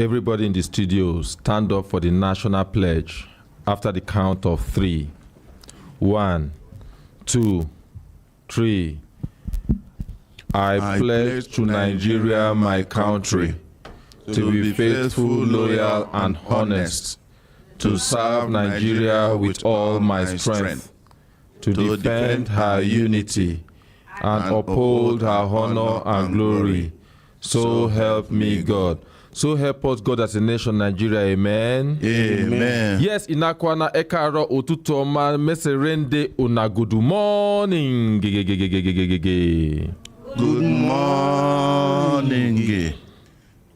Everybody in the studio, stand up for the national pledge after the count of 3. 1, 2, 3. I pledge to Nigeria, my country, to be faithful, loyal, and honest, to serve Nigeria with all my strength, to defend her unity, and uphold her honor and glory. So help me God. So help us God as a nation, Nigeria. Amen. Amen. Yes, inakwana ekaro ututoma meserende una good morning. Good morning.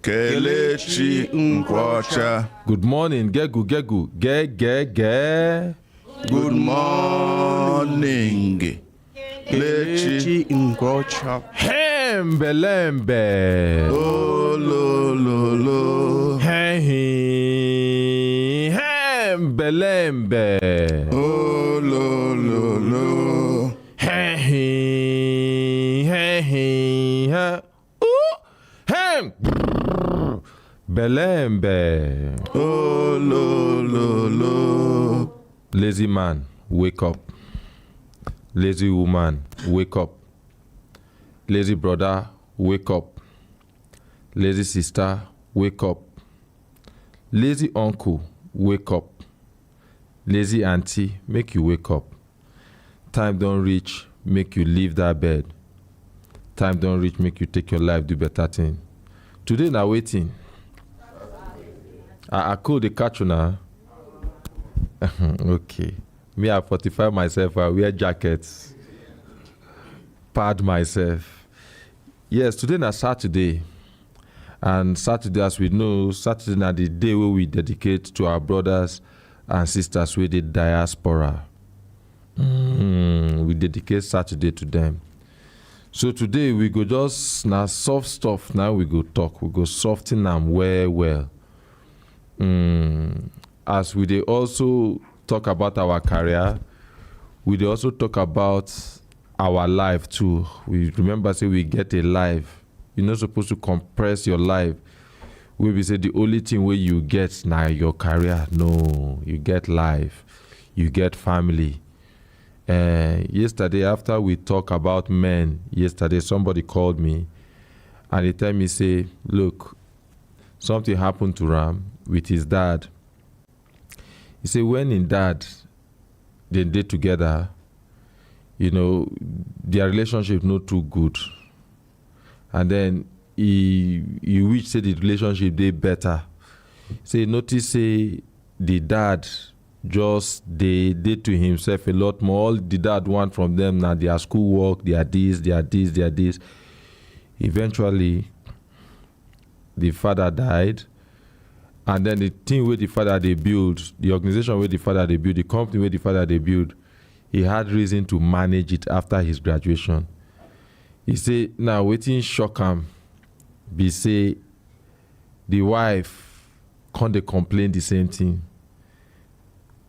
Kelechi Nkwocha. Good morning. Gegu. Ge. Good morning. Kelechi Nkwocha. Hembelembe. Oh, lo. Hembelembe. Oh, lo. Belembe. Oh, lo. Lazy man, wake up. Lazy woman, wake up. Lazy brother, wake up. Lazy sister, wake up. Lazy uncle, wake up. Lazy auntie, make you wake up. Time don't reach, make you leave that bed. Time don't reach, make you take your life, do better thing. Today na waiting. I could the catch you now. Okay. Me, I fortify myself. I wear jackets. Pad myself. Yes, today na Saturday. And Saturday, as we know, Saturday na the day where we dedicate to our brothers and sisters with the diaspora. We dedicate Saturday to them. So today we go just na soft stuff. Now we go talk. We go soften them well. As we dey also talk about our career, we dey also talk about our life too. We remember say we get a life. You're not supposed to compress your life. We say the only thing where you get now your career. No, you get life, you get family. Yesterday, after we talk about men, somebody called me and they tell me, say, look, something happened to Ram with his dad. He said when his dad, they did together, their relationship not too good. And then he wish say the relationship they better. Say notice say the dad just they did to himself a lot more. All the dad want from them now their schoolwork, their this. Eventually, the father died. And then the thing where the father they build, the organization where the father they build, the company where the father they build, he had reason to manage it after his graduation. He say, now waiting shock him, be say, the wife can't they complain the same thing.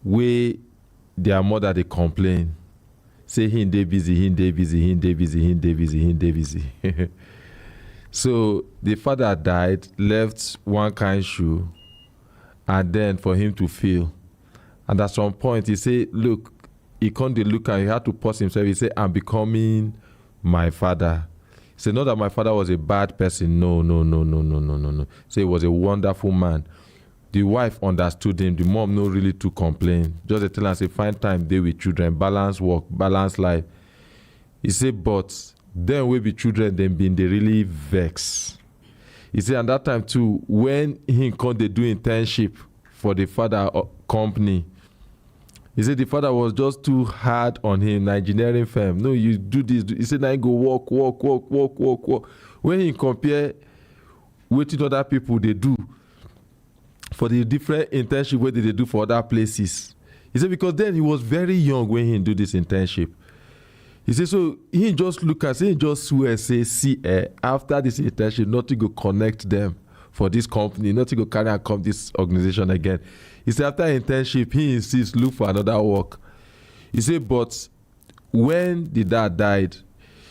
Where their mother they complain, say he busy. So the father died, left one kind shoe, and then for him to feel. And at some point, he said, look, he can't look and he had to pause himself. He said, I'm becoming my father. He said, not that my father was a bad person. No. Say he was a wonderful man. The wife understood him. The mom no really to complain. Just to tell her, say, find time, day with children, balance work, balance life. He said, but then we be children, then being they really vex. He said, and that time too, when he come they do internship for the father company, he said the father was just too hard on him, the engineering firm. No, you do this. He said, now you go walk. When he compare what other people they do for the different internship where they do for other places. He said, because then he was very young when he do this internship. He said, so he just look at, he just swear, say, see, after this internship, nothing go connect them for this company, nothing go carry and come this organization again. He said, after internship, he insists, look for another work. He said, but when the dad died,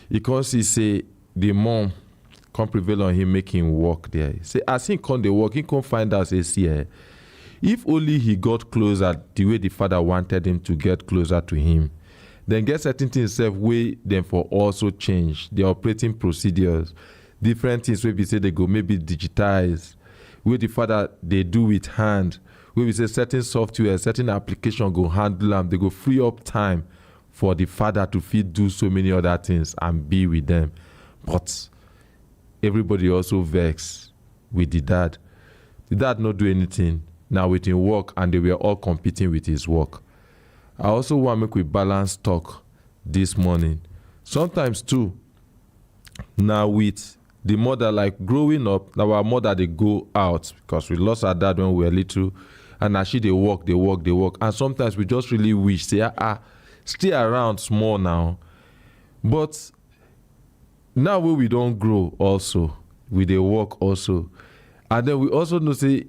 he can't see, say, the mom come prevail on him, make him walk there. Say, as he come dey walk, he come find out, say, see, if only he got closer the way the father wanted him to get closer to him, then get certain things self way then for also change the operating procedures, different things where we say they go maybe digitize, where the father they do with hand, where we say certain software, certain application go handle them, they go free up time for the father to fit do so many other things and be with them. But everybody also vex with the dad. The dad not do anything now with him work, and they were all competing with his work. I also want to make we balance talk this morning. Sometimes too, now with the mother, like growing up, now our mother they go out because we lost our dad when we were little, and now they work. And sometimes we just really wish, say, stay around small now. But now when we don't grow also, we they work also. And then we also know, say,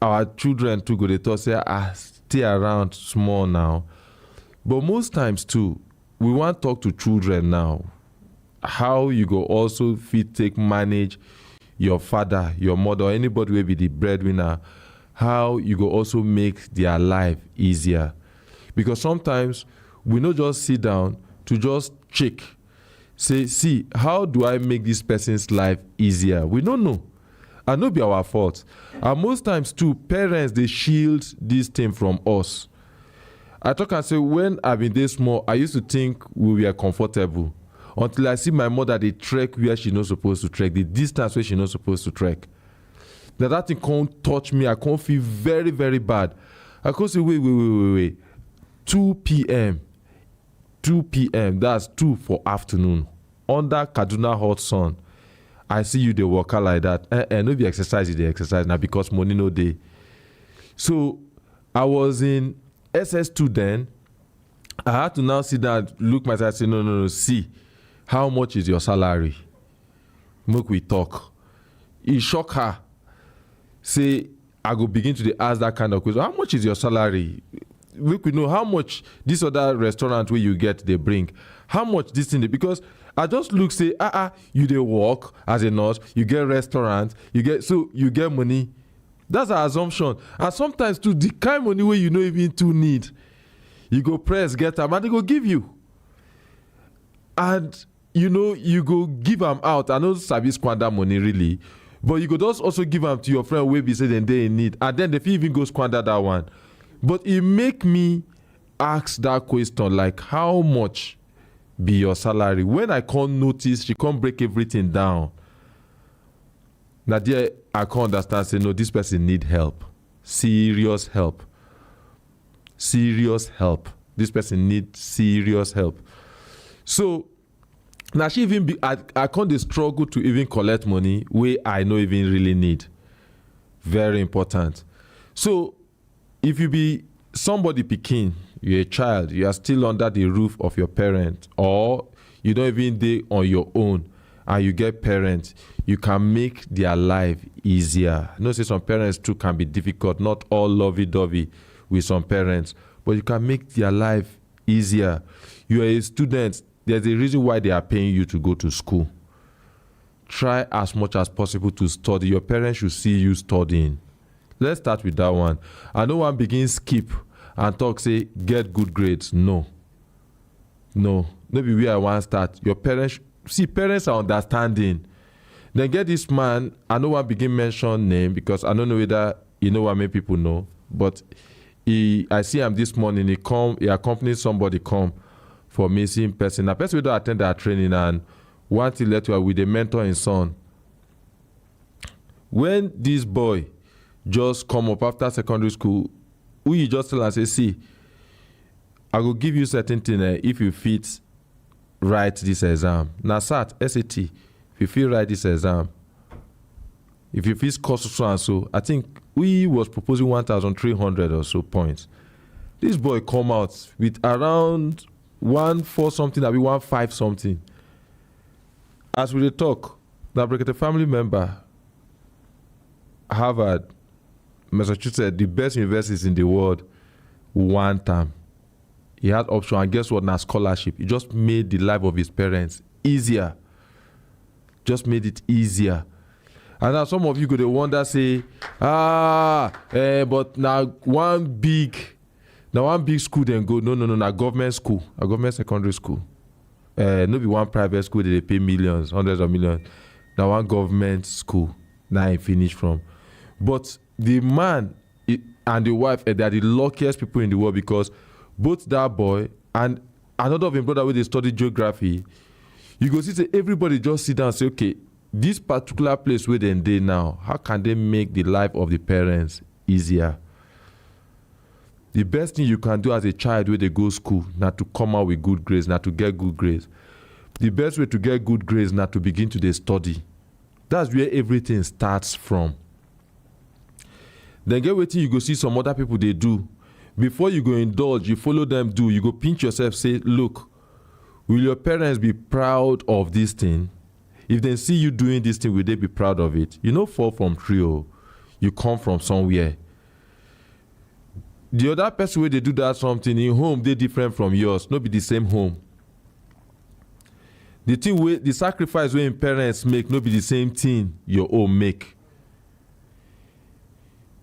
our children too go they talk, say, stay around small now. But most times too, we want to talk to children now. How you go also fit take manage your father, your mother, or anybody will be the breadwinner. How you go also make their life easier. Because sometimes we not just sit down to just check. Say, see, how do I make this person's life easier? We don't know. And not be our fault. And most times too, parents, they shield this thing from us. I talk and say, when I've been this small, I used to think we were comfortable. Until I see my mother, they trek where she's not supposed to trek, the distance where she's not supposed to trek. That thing can't touch me. I can't feel very, very bad. I can't say, wait. 2 p.m. 2 p.m. That's 2 for afternoon. Under Kaduna hot sun. I see you, they walk out like that. No be exercise, they exercise now because money no day. So I was in SS2 then. I had to now sit down, look myself, say, no, see, how much is your salary? Make we talk. It shocked her. Say, I go begin to ask that kind of question. How much is your salary? We could know how much this other restaurant where you get, they bring. How much this thing, because I just look, say, you dey work as a nurse, you get restaurant, you get money. That's our assumption. And sometimes too, the kind of money where you know even to need, you go press, get them, and they go give you. And you go give them out. I know service squander money really, but you go just also give them to your friend where be say then they in need, and then they even go squander that one. But it make me ask that question, like, how much be your salary? When I can't notice, she can't break everything down. Now there, I can't understand, say, no, this person need help. Serious help. Serious help. This person need serious help. So, now she even be, I can't struggle to even collect money where I know even really need. Very important. So, if you be somebody picking, you're a child, you are still under the roof of your parent, or you don't even dey on your own, and you get parents, you can make their life easier. You know, say some parents too can be difficult, not all lovey-dovey with some parents, but you can make their life easier. You are a student, there's a reason why they are paying you to go to school. Try as much as possible to study. Your parents should see you studying. Let's start with that one. I know one begins skip and talk, say, get good grades. No. Maybe where I want to start. Your parents, see, parents are understanding. Then get this man, I know one begin mention name because I don't know whether you know what many people know, but I see him this morning, he accompanied somebody come for missing person. A person who don't attend their training and want to let you with a mentor his son. When this boy just come up after secondary school, who you just tell and say, see, I will give you certain thing if you fit write this exam. Now SAT, if you fit write this exam, if you fit score so and so, I think we was proposing 1,300 or so points. This boy come out with around 1.4 something, I mean 1.5 something. As we talk, the Brekete family member, Harvard, Massachusetts, the best universities in the world, one time. He had option, and guess what? Now scholarship. It just made the life of his parents easier. just made it easier. And now some of you go to wonder, say, but now one big school then go, no, government school, a government secondary school. No be one private school that they pay millions, hundreds of millions. Now one government school, now I finish from. But the man and the wife, they are the luckiest people in the world, because both that boy and another of his brother where they study geography, you go see say everybody just sit down and say, okay, this particular place where they now, how can they make the life of the parents easier? The best thing you can do as a child where they go school, not to come out with good grades, not to get good grades. The best way to get good grades, not to begin to study. That's where everything starts from. Then get waiting, you go see some other people they do. Before you go indulge, you follow them do, you go pinch yourself, say, look, will your parents be proud of this thing? If they see you doing this thing, will they be proud of it? You know, fall from tree, you come from somewhere. The other person where they do that something in home, they different from yours, not be the same home. The thing where the sacrifice when parents make, not be the same thing your own make.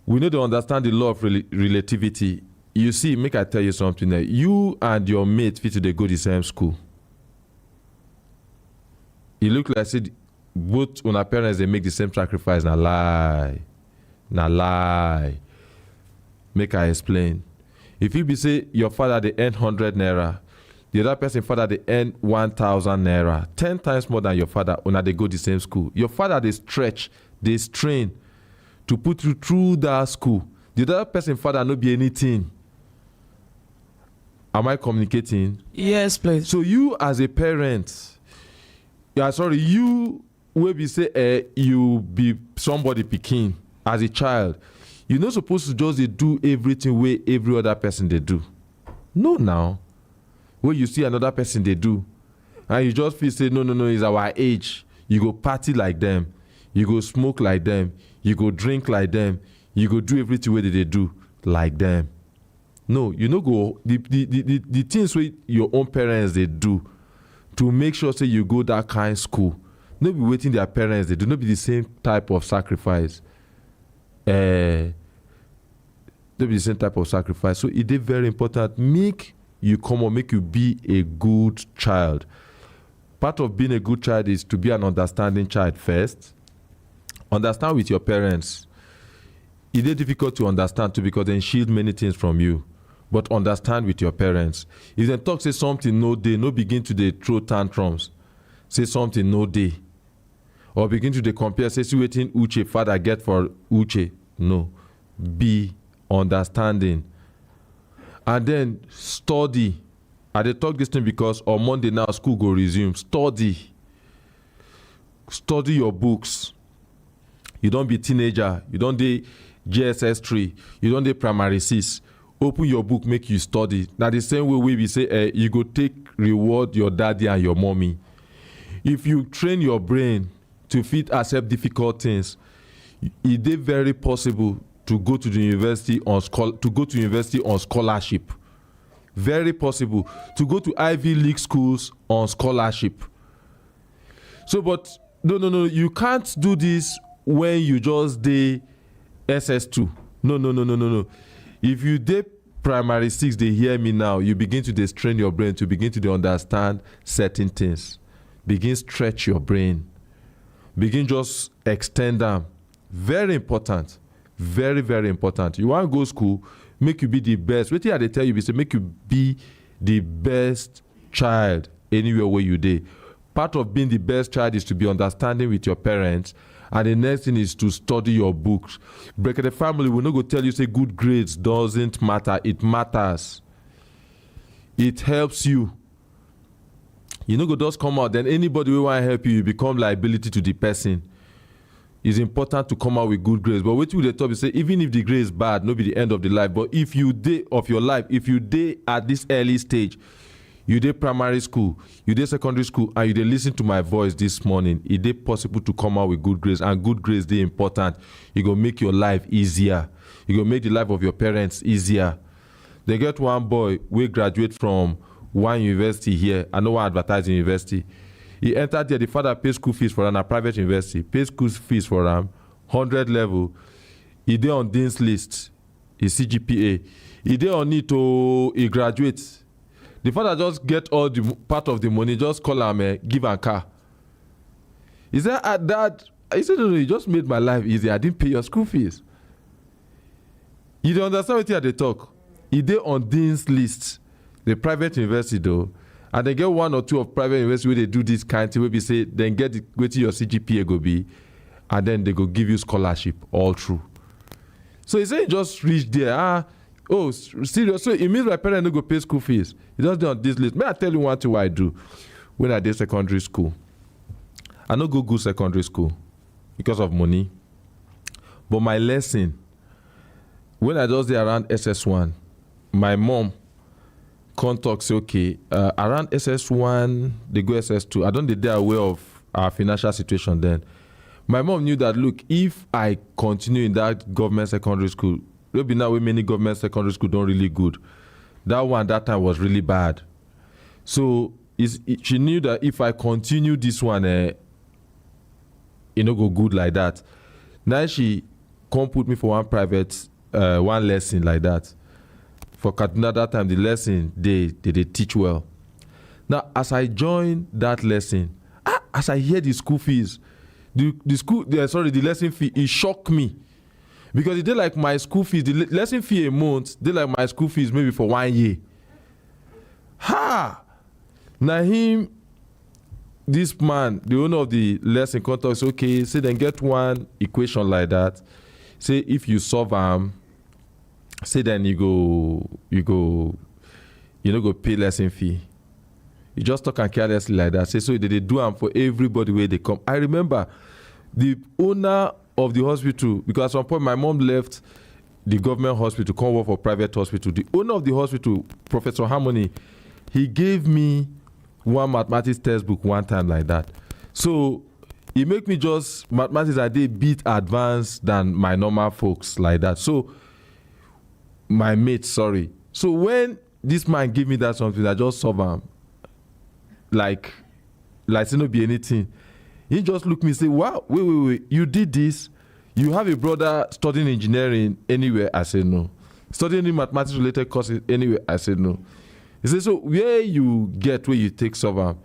We need to understand the law of relativity. You see, make I tell you something there. You and your mate fit to go the same school. It look like say both when our parents they make the same sacrifice. Na lie. Make I explain. If you be say your father they earn 100 naira, the other person father they earn 1,000 naira, 10 times more than your father. When they go the same school, your father they stretch, they strain to put you through that school. The other person father no be anything. Am I communicating? Yes, please. So you as a parent, you will be say you be somebody pikin as a child. You're not supposed to just do everything where every other person they do. No, now. Where you see another person they do, and you just feel say, no, it's our age. You go party like them. You go smoke like them. You go drink like them. You go do everything where they do like them. No, you know go the things where your own parents they do to make sure say you go that kind of school. No be waiting their parents they do. Not be the same type of sacrifice. Not be the same type of sacrifice. So it is very important. Make you come or make you be a good child. Part of being a good child is to be an understanding child first. Understand with your parents. It is difficult to understand too because they shield many things from you. But understand with your parents. If they talk, say something no day, no begin to they throw tantrums. Say something no day. Or begin to they compare, say see wetin Uche father get for Uche. No. Be understanding. And then study. I dey talk this thing because on Monday now school go resume. Study. Study your books. You don't be teenager. You don't dey GSS 3. You don't dey primary 6. Open your book, make you study. Now the same way we say you go take reward your daddy and your mommy. If you train your brain to fit accept difficult things, it is very possible to go to the university on scholarship. Very possible to go to Ivy League schools on scholarship. So, but no, you can't do this when you just dey SS2. No. If you dey primary 6, they hear me now. You begin to strain your brain to begin to understand certain things. Begin stretch your brain. Begin just extend them. Very important. Very, very important. You want to go school, make you be the best. Wait till they tell you, say make you be the best child anywhere where you dey. Part of being the best child is to be understanding with your parents. And the next thing is to study your books. Brekete family will not go tell you say good grades doesn't matter. It matters. It helps you. You know, go just come out. Then anybody who want to help you become liability to the person. It's important to come out with good grades. But wait till the top, you say even if the grade is bad, not be the end of the life. But if you day of your life, if you day at this early stage, you dey primary school, you dey secondary school, and you dey listen to my voice this morning, it dey possible to come out with good grades, and good grades dey important. It go make your life easier. It go make the life of your parents easier. They get one boy wey graduate from one university here. I no wan advertise university. He entered there, the father paid school fees for a private university, paid school fees for 100 level. He did on Dean's list, his CGPA. He did on it to he graduates. The father just get all the part of the money, just call him, give a car. He said, Dad, he said, no, you just made my life easy. I didn't pay your school fees. You don't understand what they talk. He did on Dean's list, the private university though, and they get one or two of private university where they do this kind of thing, where we say, then get the wait till your CGPA go be, and then they go give you scholarship all through. So he said he just reached there. Oh, serious? So it means my parents no go pay school fees. He just did on this list. May I tell you one thing what I do when I did secondary school? I no go good secondary school because of money. But my lesson, when I just did around SS1, my mom come talk say, okay, around SS1, they go SS2. I don't dey aware of our financial situation then. My mom knew that, look, if I continue in that government secondary school, maybe now when many government secondary school don't really good. That one, that time was really bad. So she knew that if I continue this one, it no go good like that. Now she come put me for one private, one lesson like that. For Kaduna that time, the lesson, they teach well. Now, as I join that lesson, as I hear the school fees, the lesson fee, it shocked me. Because it did like my school fees, the lesson fee a month, they like my school fees maybe for 1 year. Now this man, the owner of the lesson contact, say, okay, say then get one equation like that. Say if you solve say then you go pay lesson fee. You just talk and carelessly like that. Say so they do them for everybody where they come. I remember the owner of the hospital, because at some point my mom left the government hospital, come work for private hospital. The owner of the hospital, Professor Harmony, he gave me one mathematics textbook one time like that. So it make me just mathematics a day bit advanced than my normal folks like that. So my mate, sorry. So when this man give me that something, I just solve him like it no be anything. He just look me and say, wow, wait, you did this? You have a brother studying engineering anywhere? I said no. Studying any mathematics related courses anywhere? I said no. He said, so where you get where you take solve?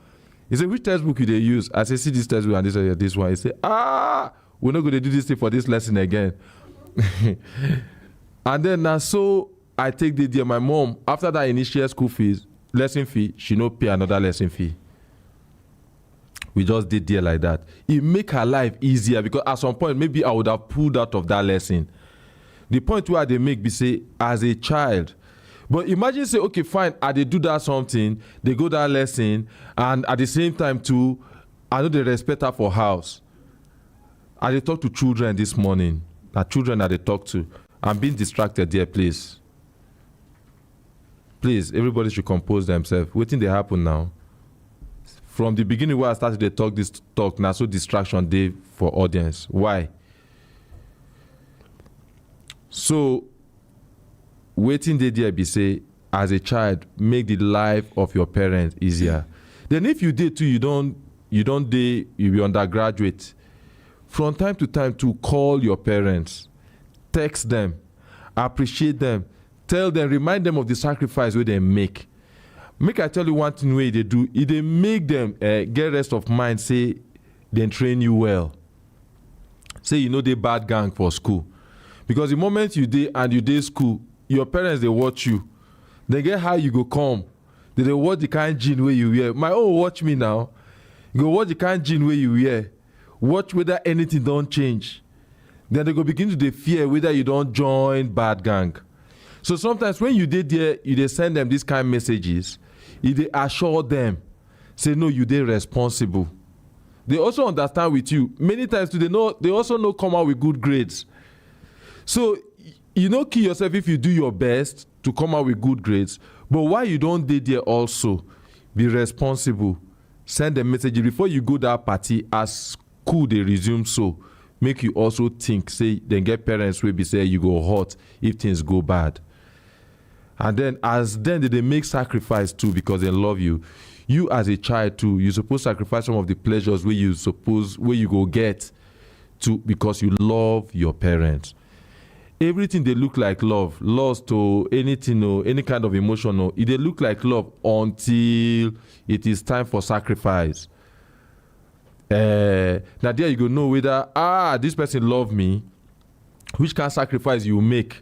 He said, which textbook you they use? I said, see this textbook and this one. He said, we're not going to do this thing for this lesson again. And then now so I take the deal. My mom, after that initial school fees, lesson fee, she no pay another lesson fee. We just did there like that. It make her life easier because at some point maybe I would have pulled out of that lesson. The point where they make be say as a child. But imagine say, okay, fine, I they do that something, they go that lesson, and at the same time too, I know they respect her for house. I they talk to children this morning. That children that they talk to. I'm being distracted there, please. Please, everybody should compose themselves. Waiting they happen now. From the beginning where I started to talk this talk, now so distraction day for audience. Why? So, waiting day there be say, as a child, make the life of your parents easier. Then if you did too, you be undergraduate. From time to time to call your parents, text them, appreciate them, tell them, remind them of the sacrifice where they make. Make I tell you one thing way they do, if they make them get rest of mind, say, then train you well. Say you know they bad gang for school. Because the moment you dey school, your parents they watch you. They get how you go come. They watch the kind gene where you wear. My own watch me now. You go watch the kind gene where you wear. Watch whether anything don't change. Then they go begin to dey fear whether you don't join bad gang. So sometimes when you dey there, you dey send them these kind of messages. You dey assure them, say no, you dey responsible. They also understand with you. Many times too, they also know come out with good grades. So you no kill yourself if you do your best to come out with good grades. But why you don't dey there also, be responsible. Send a message before you go that party as school they resume so. Make you also think, say, then get parents will be say you go hot if things go bad. And then as then they make sacrifice too because they love you. You as a child too, you supposed to sacrifice some of the pleasures where you go get to because you love your parents. Everything they look like love, lust or anything or any kind of emotion or it they look like love until it is time for sacrifice. Now there you go know whether this person love me, which kind of sacrifice you make.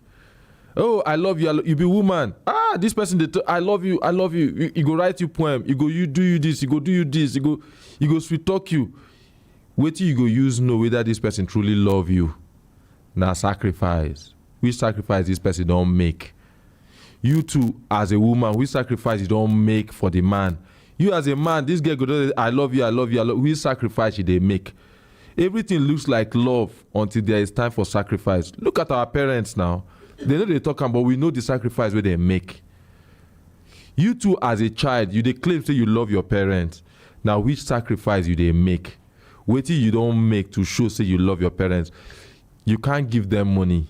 Oh, I love you. You be woman. This person I love you. I love you. You go write you poem. You do you this. You go do you this. You go sweet talk you. Wait till you go use know whether this person truly love you. Now sacrifice. Which sacrifice this person don't make? You too, as a woman, which sacrifice you don't make for the man? You as a man, this girl go, I love you, I love you, I love you. Which sacrifice should they make? Everything looks like love until there is time for sacrifice. Look at our parents now. They know they talk about, we know the sacrifice where they make. You too, as a child, you they claim say you love your parents. Now, which sacrifice you they make? Wait till you don't make to show say you love your parents. You can't give them money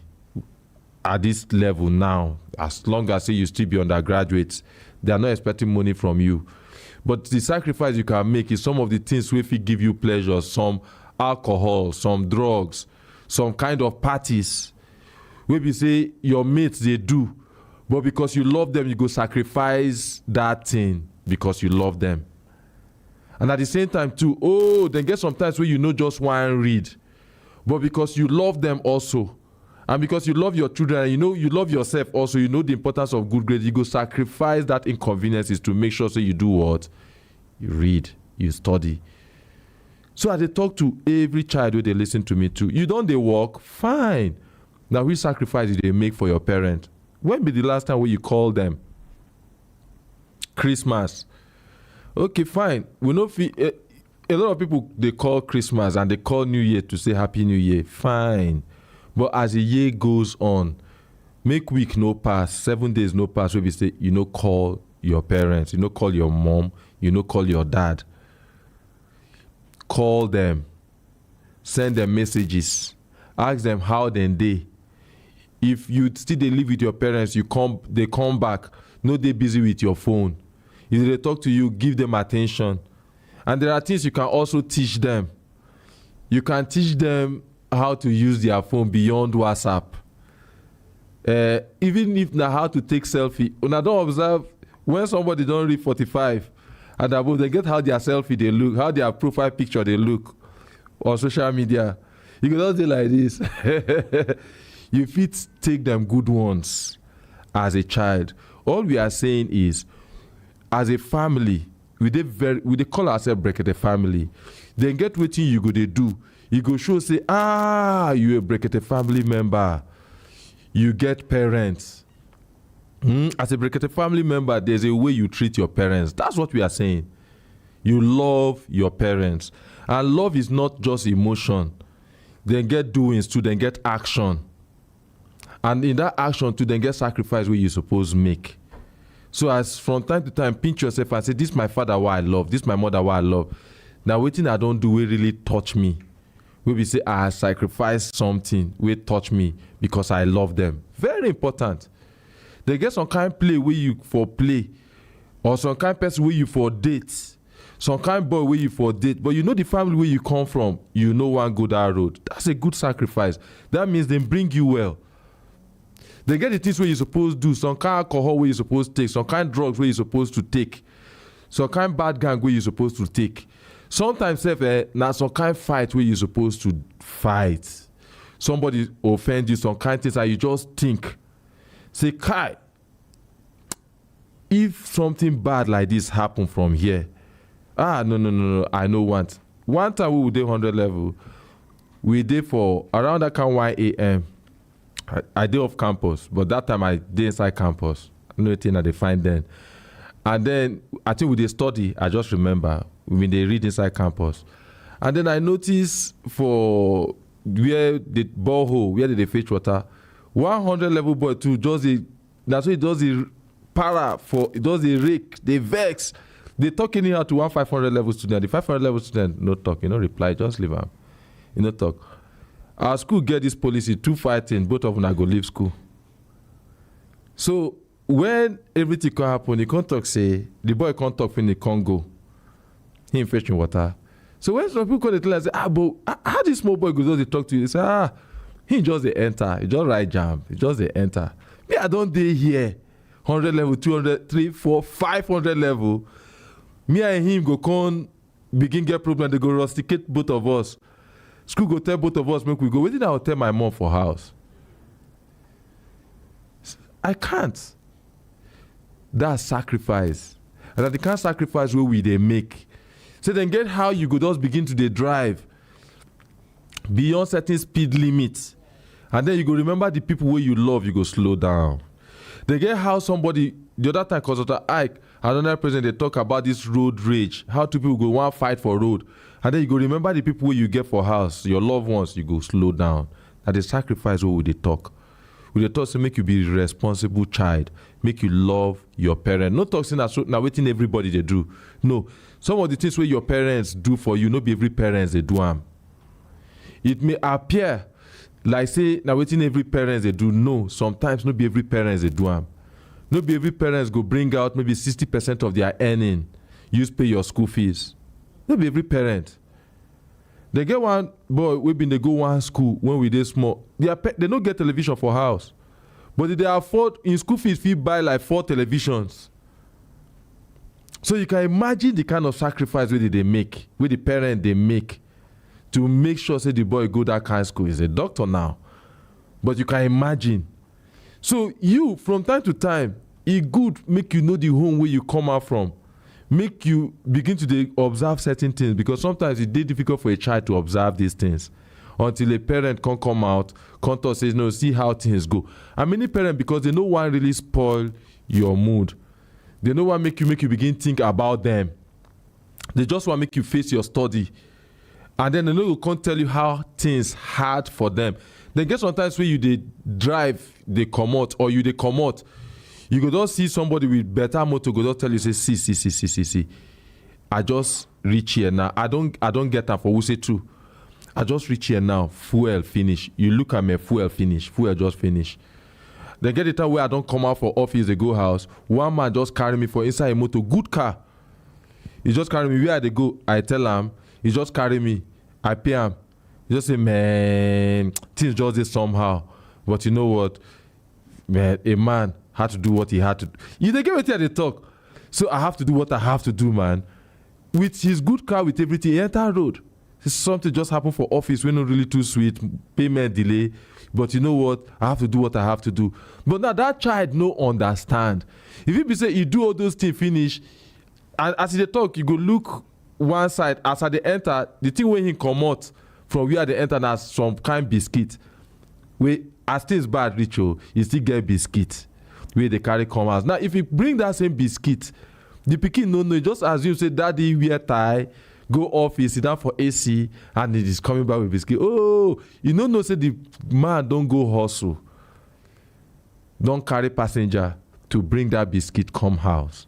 at this level now. As long as say you still be undergraduates, they are not expecting money from you. But the sacrifice you can make is some of the things wey fit give you pleasure, some alcohol, some drugs, some kind of parties wey be say your mates they do, but because you love them, you go sacrifice that thing because you love them. And at the same time too, then get sometimes where you know just one read, but because you love them also, and because you love your children, and you know you love yourself also, you know the importance of good grades, you go sacrifice that inconveniences to make sure so you do what? You read, you study. So as they talk to every child where they listen to me too, you don't they work? Fine. Now which sacrifice did they make for your parents? When be the last time when you call them? Christmas. Okay, fine. We know a lot of people they call Christmas and they call New Year to say Happy New Year. Fine. But as the year goes on, make week no pass, 7 days no pass, where we say, call your parents, call your mom, call your dad. Call them, send them messages, ask them how they. If you still they live with your parents, they come back, no they busy with your phone. If they talk to you, give them attention. And there are things you can also teach them. You can teach them how to use their phone beyond WhatsApp. Even if now how to take selfie. When I don't observe, when somebody don't read 45 and above, they get how their selfie they look, how their profile picture they look on social media. You can just do like this. You fit take them good ones as a child. All we are saying is, as a family, we they call ourselves Brekete family. Then get what you go they do. You go show say, you a Brekete family member. You get parents. As a Brekete family member, there's a way you treat your parents. That's what we are saying. You love your parents. And love is not just emotion. Then get doings too, then get action. And in that action too, then get sacrifice where you supposed to make. So as from time to time, pinch yourself and say, this is my father why I love, this is my mother why I love. Now waiting I don't do will really touch me. We be say I sacrifice something will touch me because I love them. Very important. They get some kind of play where you for play, or some kind of person where you for date, some kind of boy where you for date, but you know the family where you come from, you know one go that road. That's a good sacrifice. That means they bring you well. They get the things where you're supposed to do, some kind of alcohol where you're supposed to take, some kind of drugs where you're supposed to take, some kind of bad gang where you're supposed to take. Sometimes now some kind of fight where you're supposed to fight. Somebody offend you, some kind of things, and you just think, say, Kai, if something bad like this happen from here, no, I know once. One time we were there 100 level, we did for around that kind 1 a.m. I did off campus, but that time I did inside campus. I know the thing that they find then. And then I think we did study, I just remember, when they read inside campus. And then I noticed for where the borehole, where they fetch water, 100 level boy too, that's why he does the it does the rake, they vex. They talk anyhow to 500 level student. The 500 level student, no talk, reply, just leave him. Talk. Our school get this policy, 2 fighting, both of them are go leave school. So when everything can happen, he can't talk, say, the boy can't talk when he can't go. He ain't fetching water. So when some people call the tell and say, but how this small boy goes, they talk to you? They say, he just they enter. He just write jam. He just they enter. Me, I don't dey here. 100 level, 200, 3, 4, 500 level. Me and him go come begin get problem. They go rusticate both of us. School go tell both of us, make we go. Wait till I'll tell my mom for house. I can't. That's sacrifice. And that they can't sacrifice where we they make. So then get how you go just begin to dey drive beyond certain speed limits. And then you go remember the people where you love, you go slow down. They get how somebody, the other time, Consultant Ike, another president, they talk about this road rage. How two people go one fight for road. And then you go remember the people where you get for house, your loved ones, you go slow down. That the sacrifice where we they talk. We they talk to make you be a responsible child. Make you love your parent. No talk saying that now waiting everybody they do. No. Some of the things where your parents do for you, not be every parents they do them. It may appear like say now waiting every parents they do. No, sometimes not be every parents they do them. Not be every parents go bring out maybe 60% of their earning. Use pay your school fees. Not be every parent. They get one boy we been they go one school when we dey small. They don't get television for house. But they afford in school fees fee buy like 4 televisions. So you can imagine the kind of sacrifice where they make, where the parent they make to make sure say the boy go that kind of school. He's a doctor now. But you can imagine. So you, from time to time, it good make you know the home where you come out from. Make you begin to observe certain things, because sometimes it's difficult for a child to observe these things until a parent can come out, come talk, says, no, see how things go. And many parents, because they know one really spoil your mood. They don't want to make you begin think about them. They just want to make you face your study. And then they know can't tell you how things hard for them. Then get sometimes where you they drive, they come out, or you they come out. You go just see somebody with better motor, go just tell you, say, see. I just reach here now. I don't get that for who say true. I just reach here now. Fuel finish. You look at me, fuel finish. Fuel just finish. Then get the time where I don't come out for office, they go house. One man just carry me for inside a motor, good car. He just carry me where they go. I tell him, he just carry me. I pay him. He just say, man, things just did somehow. But you know what? Man, a man had to do what he had to do. You they get me there, they talk. So I have to do what I have to do, man. With his good car, with everything, he enter road. Something just happened for office. We're not really too sweet. Payment delay. But you know what? I have to do what I have to do. But now that child no understand. If you be say you do all those things finish, and as they talk, you go look one side. As they enter, the thing when he come out from where they enter as some kind biscuit. Where as things bad reach you still get biscuit where they carry come out. Now if you bring that same biscuit, the pikin no, just assume say daddy wear tie. Go off, he sit down for AC, and he is coming back with biscuit. Oh, you know, say the man don't go hustle. Don't carry passenger to bring that biscuit come house.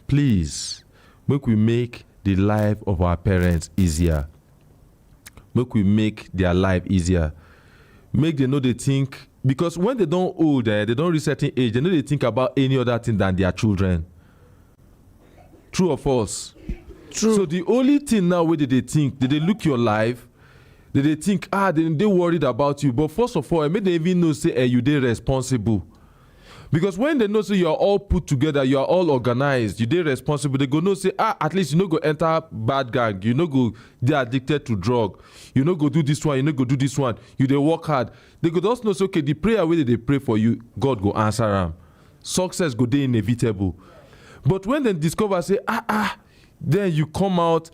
Please, make we make the life of our parents easier. Make we make their life easier. Make them know they think, because when they don't old, they don't reach certain age, they know they think about any other thing than their children. True or false? True. So the only thing now where they think, did they look your life? Did they think, they worried about you? But first of all, I made them even know, say, you they responsible. Because when they know, say, you're all put together, you're all organized, you they responsible, they go know, say, at least you no go enter bad gang, you no go, they addicted to drug, you no go do this one, you no go do this one, you they work hard. They go just know, say, okay, the prayer where they pray for you, God go answer them. Success go they inevitable. But when they discover, say, then you come out,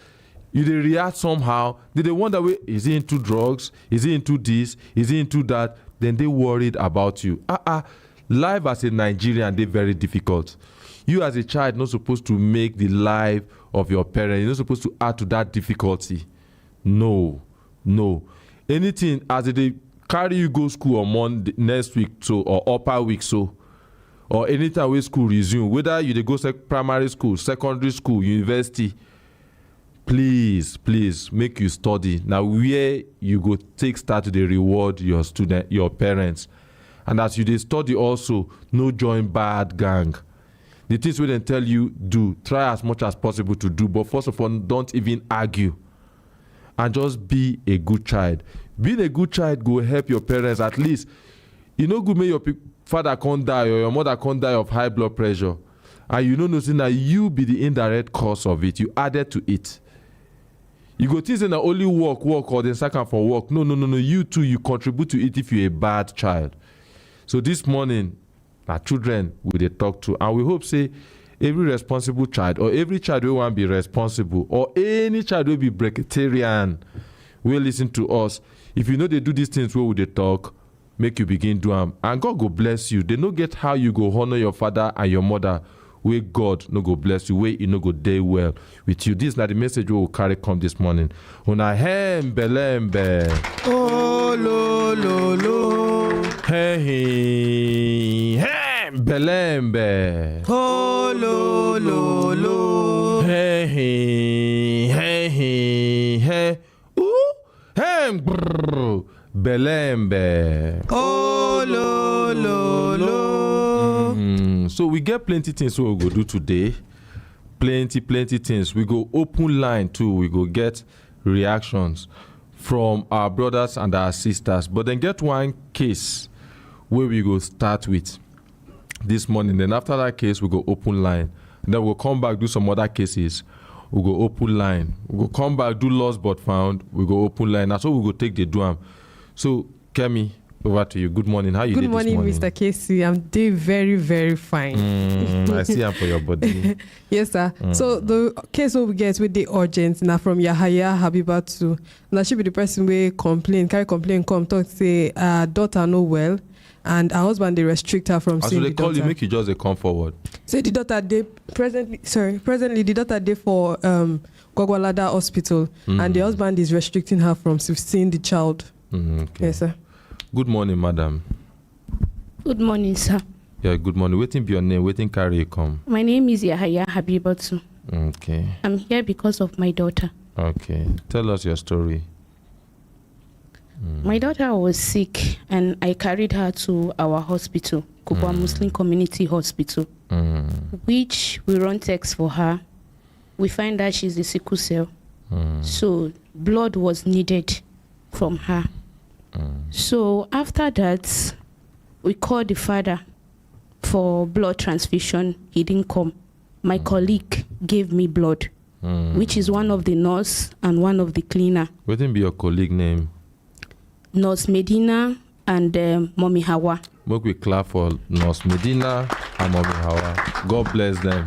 you they react somehow, they wonder, is he into drugs? Is he into this? Is he into that? Then they worried about you. Life as a Nigerian, they very difficult. You as a child not supposed to make the life of your parents. You're not supposed to add to that difficulty. No. Anything as they carry you go school on Monday next week so or upper week so. Or anytime when school resume, whether you dey go primary school, secondary school, university, please make you study. Now where you go take start to dey reward your student, your parents. And as you dey study also, no join bad gang. The things wey dem tell you do, try as much as possible to do. But first of all, don't even argue. And just be a good child. Being a good child go help your parents at least. You no good make your father can't die or your mother can't die of high blood pressure. And you know that you be the indirect cause of it. You added to it. You go think say na only work or then second for work. No. You too, you contribute to it if you're a bad child. So this morning, our children we dey talk to, and we hope say every responsible child or every child will want to be responsible or any child will be Breketarian will listen to us. If you know they do these things where we dey talk, make you begin do them. And God go bless you. They no get how you go honor your father and your mother where God no go bless you, where you no go day well with you. This is not the message we will carry come this morning. Una hem belembe. Oh lo. Hey hem belembe. Oh lo. Hey. Ooh. Hem belembe. Oh lo. So we get plenty things we go do today. Plenty things. We go open line too. We go get reactions from our brothers and our sisters. But then get one case where we go start with this morning. Then after that case, we go open line. And then we'll come back, do some other cases. We go open line. We go come back, do lost but found. We go open line. That's how we go take the drum. So, Kemi, over to you. Good morning. How you doing this morning? Good morning, Mr. Casey. I'm doing very, very fine. I see I'm for your body. Yes, sir. So the case we get with the urgent now from Yahaya Habibatu. Now she be the person we carry complaint, come talk say daughter no well, and her husband they restrict her from seeing the daughter. So they call you, make you just come forward. So the daughter presently the daughter they for Gwagwalada Hospital, and the husband is restricting her from seeing the child. Okay. Yes, sir. Good morning, madam. Good morning, sir. Yeah, good morning. Waiting be your name. Waiting carry you come. My name is Yahaya Habibatu. Okay. I'm here because of my daughter. Okay. Tell us your story. My daughter was sick and I carried her to our hospital, Kubwa Muslim Community Hospital, which we run tests for her. We find that she's a sickle cell. So blood was needed from her. So after that, we called the father for blood transfusion. He didn't come. My colleague gave me blood, which is one of the nurse and one of the cleaner. What be your colleague name? Nurse Medina and Mommy Hawa. Make we clap for Nurse Medina and Mommy Hawa. God bless them.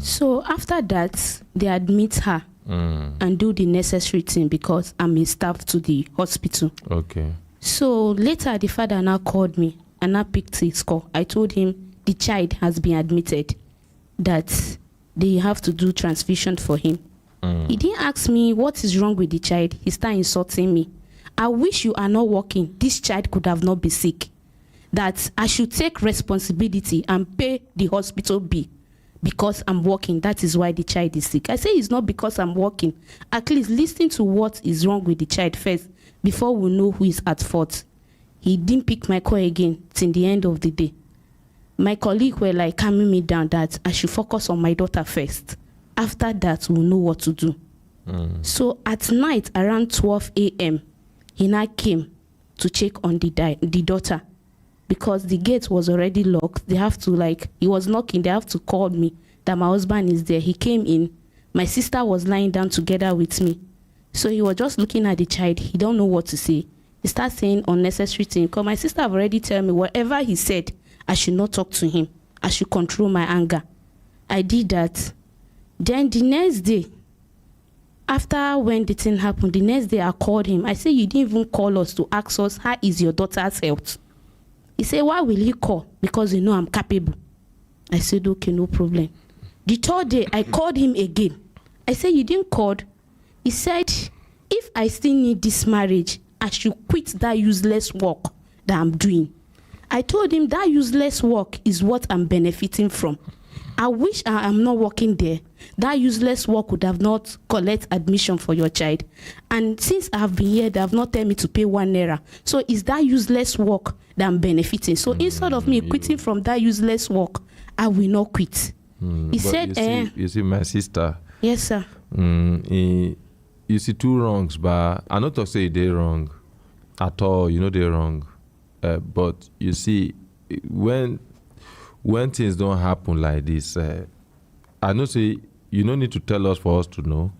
So after that, they admit her and do the necessary thing because I'm a staff to the hospital. Okay. So later, the father now called me and I picked his call. I told him the child has been admitted, that they have to do transfusion for him. He didn't ask me what is wrong with the child. He started insulting me. I wish you are not working. This child could have not been sick. That I should take responsibility and pay the hospital bill because I'm working. That is why the child is sick. I say it's not because I'm working. At least listen to what is wrong with the child first before we know who is at fault. He didn't pick my call again till the end of the day. My colleague were like calming me down that I should focus on my daughter first. After that, we'll know what to do. So at night around 12 a.m., he now came to check on the daughter. Because the gate was already locked, they have to he was knocking, they have to call me that my husband is there. He came in. My sister was lying down together with me. So he was just looking at the child. He don't know what to say. He starts saying unnecessary things. Because my sister have already told me whatever he said, I should not talk to him. I should control my anger. I did that. Then the next day, after when the thing happened, the next day I called him. I said, you didn't even call us to ask us, how is your daughter's health? He said, why will he call? Because you know I'm capable. I said, okay, no problem. The third day, I called him again. I said, you didn't call? He said, if I still need this marriage, I should quit that useless work that I'm doing. I told him that useless work is what I'm benefiting from. I wish I am not working there. That useless work would have not collect admission for your child. And since I have been here, they have not told me to pay 1 naira. So is that useless work that I'm benefiting? So instead of me quitting from that useless work, I will not quit. He said, you see, my sister. Yes, sir. You see two wrongs, but I'm not to say they're wrong at all. You know they're wrong. But you see, when things don't happen like this, I know say you don't need to tell us for us to know.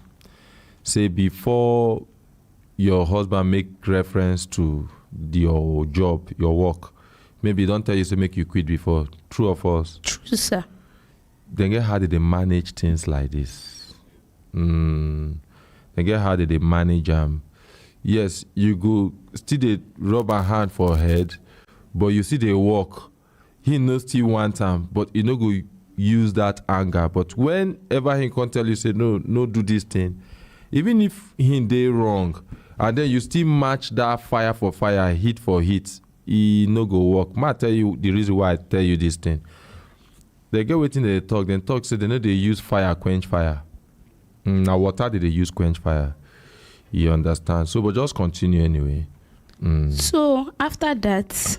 Say before your husband make reference to your job, your work, maybe don't tell you say make you quit before. True or false? True, sir. Then get how did they manage things like this? Then get how did they manage them? Yes, you go still they rub a hand for head, but you see they walk. He knows still want time, but he no go use that anger. But whenever he can tell you say no do this thing, even if he dey wrong, and then you still match that fire for fire, heat for heat, he no go work. Ma tell you the reason why I tell you this thing. They get waiting they talk. Then talk say they know they use fire quench fire. Now water did they use quench fire? You understand? So but just continue anyway. So after that,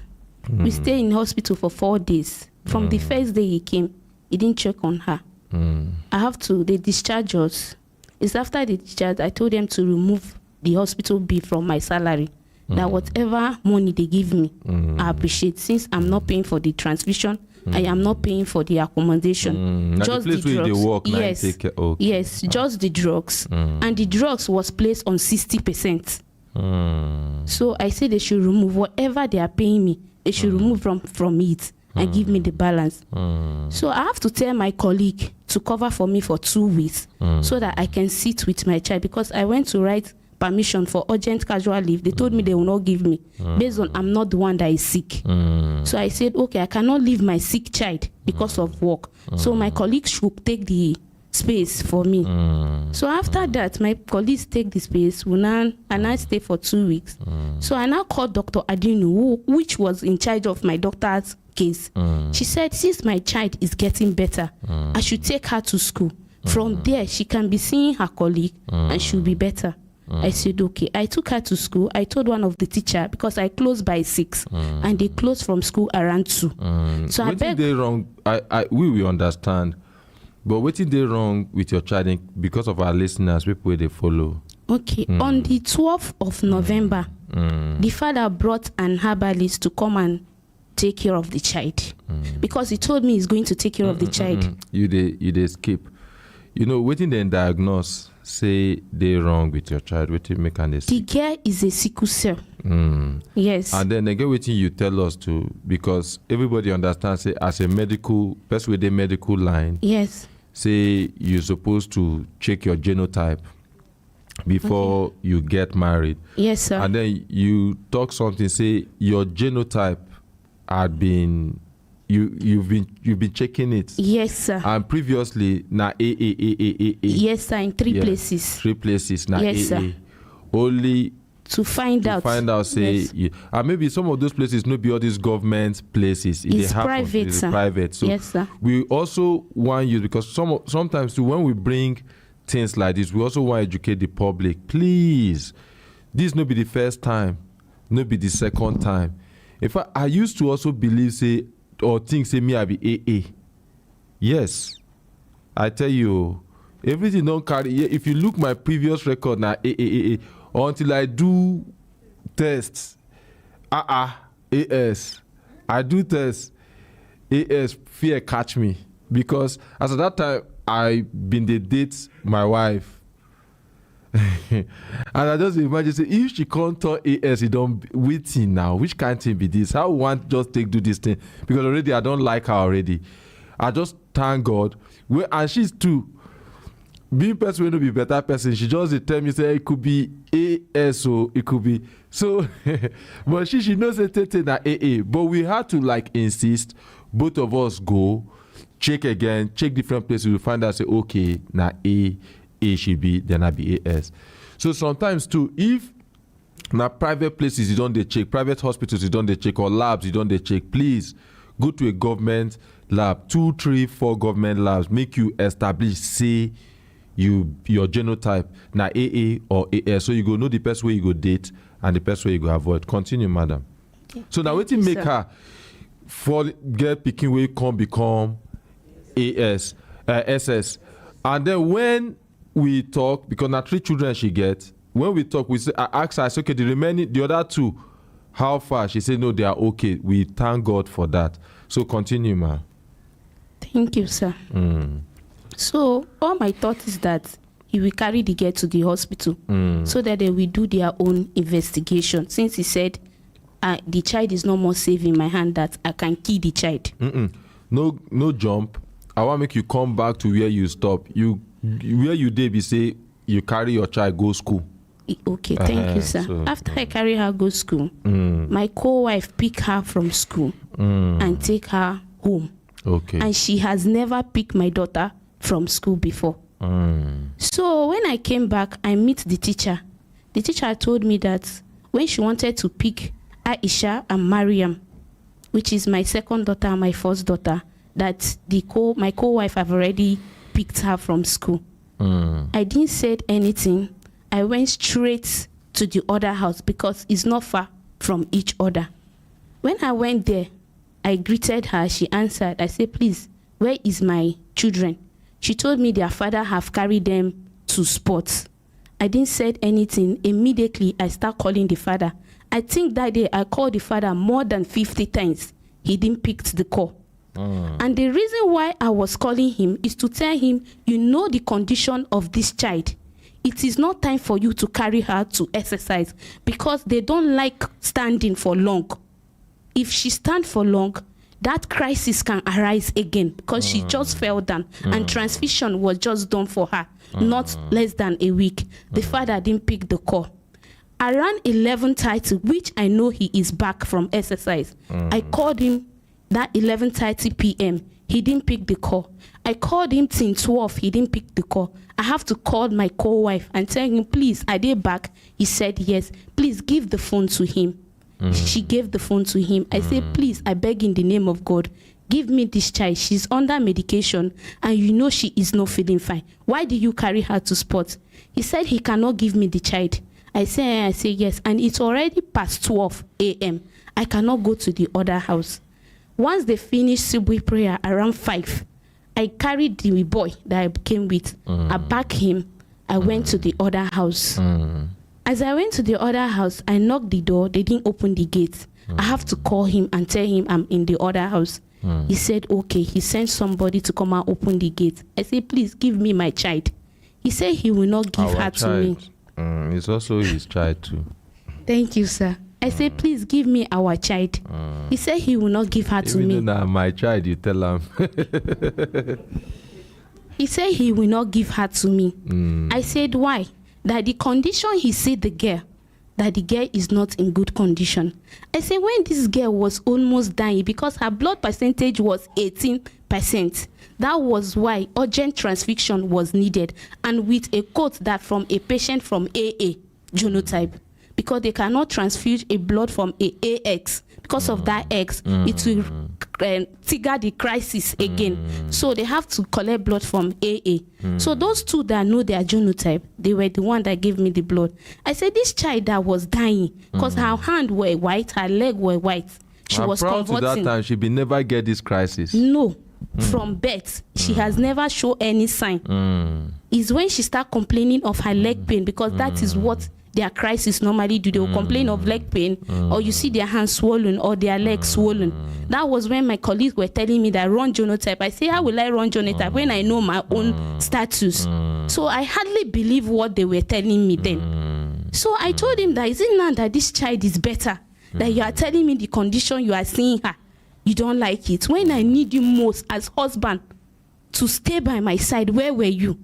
we stay in hospital for 4 days. From the first day he came, he didn't check on her. They discharge us. It's after the discharge, I told them to remove the hospital bill from my salary. That whatever money they give me, I appreciate. Since I'm not paying for the transfusion, I am not paying for the accommodation. Just the drugs. Yes, yes, just the drugs. And the drugs was placed on 60%. So I say they should remove whatever they are paying me. They should remove from it and give me the balance. So I have to tell my colleague to cover for me for 2 weeks so that I can sit with my child, because I went to write permission for urgent casual leave. They told me they will not give me based on I'm not the one that is sick. So I said, okay, I cannot leave my sick child because of work. So my colleagues should take the space for me. So after that, my colleagues take the space, and I stay for 2 weeks. So I now called Dr. Adinu, which was in charge of my doctor's case. She said, since my child is getting better, I should take her to school. From there, she can be seeing her colleague and she'll be better. I said, okay. I took her to school. I told one of the teacher, because I closed by 6 and they closed from school around 2. So I beg. They wrong. We will understand. But what did they wrong with your child because of our listeners, people they follow? Okay. On the 12th of November, the father brought an herbalist to come and take care of the child. Because he told me he's going to take care of the child. You they skip. You know, waiting then diagnose, say they wrong with your child, waiting make an the girl is a sickle cell. Yes. And then again waiting you tell us to, because everybody understands, say as a medical person with a medical line. Yes. Say you're supposed to check your genotype before you get married. Yes, sir. And then you talk something, say your genotype had been you've been checking it. Yes, sir. And previously na A. Yes, sir, in 3 places. 3 places na yes, AA. Sir. Only to find out. Say yes. And maybe some of those places no be all these government places. It's private, it's sir. Private. So yes, sir. We also want you, because sometimes too, when we bring things like this, we also want to educate the public. Please, this no be the first time, no be the second time. In fact, I used to also believe say or think say me I be AA. Yes, I tell you, everything don't carry. If you look my previous record now, AA. Until I do tests, AS. I do tests, AS, fear catch me. Because as at that time, I been the date my wife. And I just imagine, say, if she can't turn AS, it don't waiting now. Which kind of thing be this? How want just do this thing? Because already I don't like her already. I just thank God. And she's too. Being person will not be better person. She just tell me say it could be AS, so it could be so. But she knows that AA. But we had to like insist. Both of us go check again, check different places. We find out say okay, now A should be, then I be AS. So sometimes too, if now private places you don't they check, private hospitals you don't they check, or labs you don't they check, please go to a government lab, 2, 3, 4 government labs, make you establish, say, your genotype, now AA or AS. So you go know the best way you go date and the best way you go avoid. Continue, madam. Okay. So now wetin make her get pikin wey come become SS. And then when we talk, because now 3 children she get, when we talk, we say, I ask her, I say, okay, the other 2, how far? She said, no, they are okay. We thank God for that. So continue, ma. Thank you, sir. So all my thought is that he will carry the girl to the hospital so that they will do their own investigation. Since he said the child is no more safe in my hand, that I can kill the child. No jump. I want to make you come back to where you stop. Where you did be say you carry your child go school. Okay, thank you, sir. So, after I carry her go school, my co-wife pick her from school and take her home. Okay. And she has never picked my daughter from school before. So when I came back, I meet the teacher. The teacher told me that when she wanted to pick Aisha and Mariam, which is my second daughter and my first daughter, that my co-wife have already picked her from school. I didn't say anything. I went straight to the other house because it's not far from each other. When I went there, I greeted her. She answered. I said, please, where is my children? She told me their father have carried them to sports. I didn't say anything. Immediately, I start calling the father. I think that day I called the father more than 50 times. He didn't pick the call. And the reason why I was calling him is to tell him, you know the condition of this child. It is not time for you to carry her to exercise because they don't like standing for long. If she stands for long, that crisis can arise again because she just fell down and transfusion was just done for her, not less than a week. The father didn't pick the call. Around 11:30, which I know he is back from exercise, I called him that 11:30 p.m. He didn't pick the call. I called him till 12. He didn't pick the call. I have to call my co-wife and tell him, please, are they back? He said yes. Please give the phone to him. She gave the phone to him. I said, please, I beg in the name of God, give me this child. She's under medication and you know she is not feeling fine. Why do you carry her to sports? He said he cannot give me the child. I say yes. And it's already past 12 a.m. I cannot go to the other house. Once they finished Subui prayer around 5, I carried the boy that I came with. I backed him. I went to the other house. As I went to the other house, I knocked the door. They didn't open the gate. I have to call him and tell him I'm in the other house. He said, okay. He sent somebody to come and open the gate. I said, please give me my child. He said he will not give her to me. It's also his child too. Thank you, sir. I said, please give me our child. He said he will not give her to me. Even though my child, you tell him. He said he will not give her to me. I said, why? That the condition he said the girl, that the girl is not in good condition. I said, when this girl was almost dying because her blood percentage was 18%, that was why urgent transfusion was needed, and with a quote that from a patient from AA genotype, because they cannot transfuse a blood from a AX. Because of that X, it will trigger the crisis again. So they have to collect blood from AA. So those 2 that know their genotype, they were the one that gave me the blood. I said, this child that was dying, because her hand were white, her leg were white. She was converting. To that time, she will never get this crisis. No. From birth, she has never shown any sign. It's when she start complaining of her leg pain, because that is what their crisis normally do. They will complain of leg pain, or you see their hands swollen or their legs swollen. That was when my colleagues were telling me that run genotype. I say, how will I run genotype when I know my own status? So I hardly believe what they were telling me then. So I told him that, is it now that this child is better, that you are telling me the condition you are seeing her, you don't like it? When I need you most as husband to stay by my side, where were you?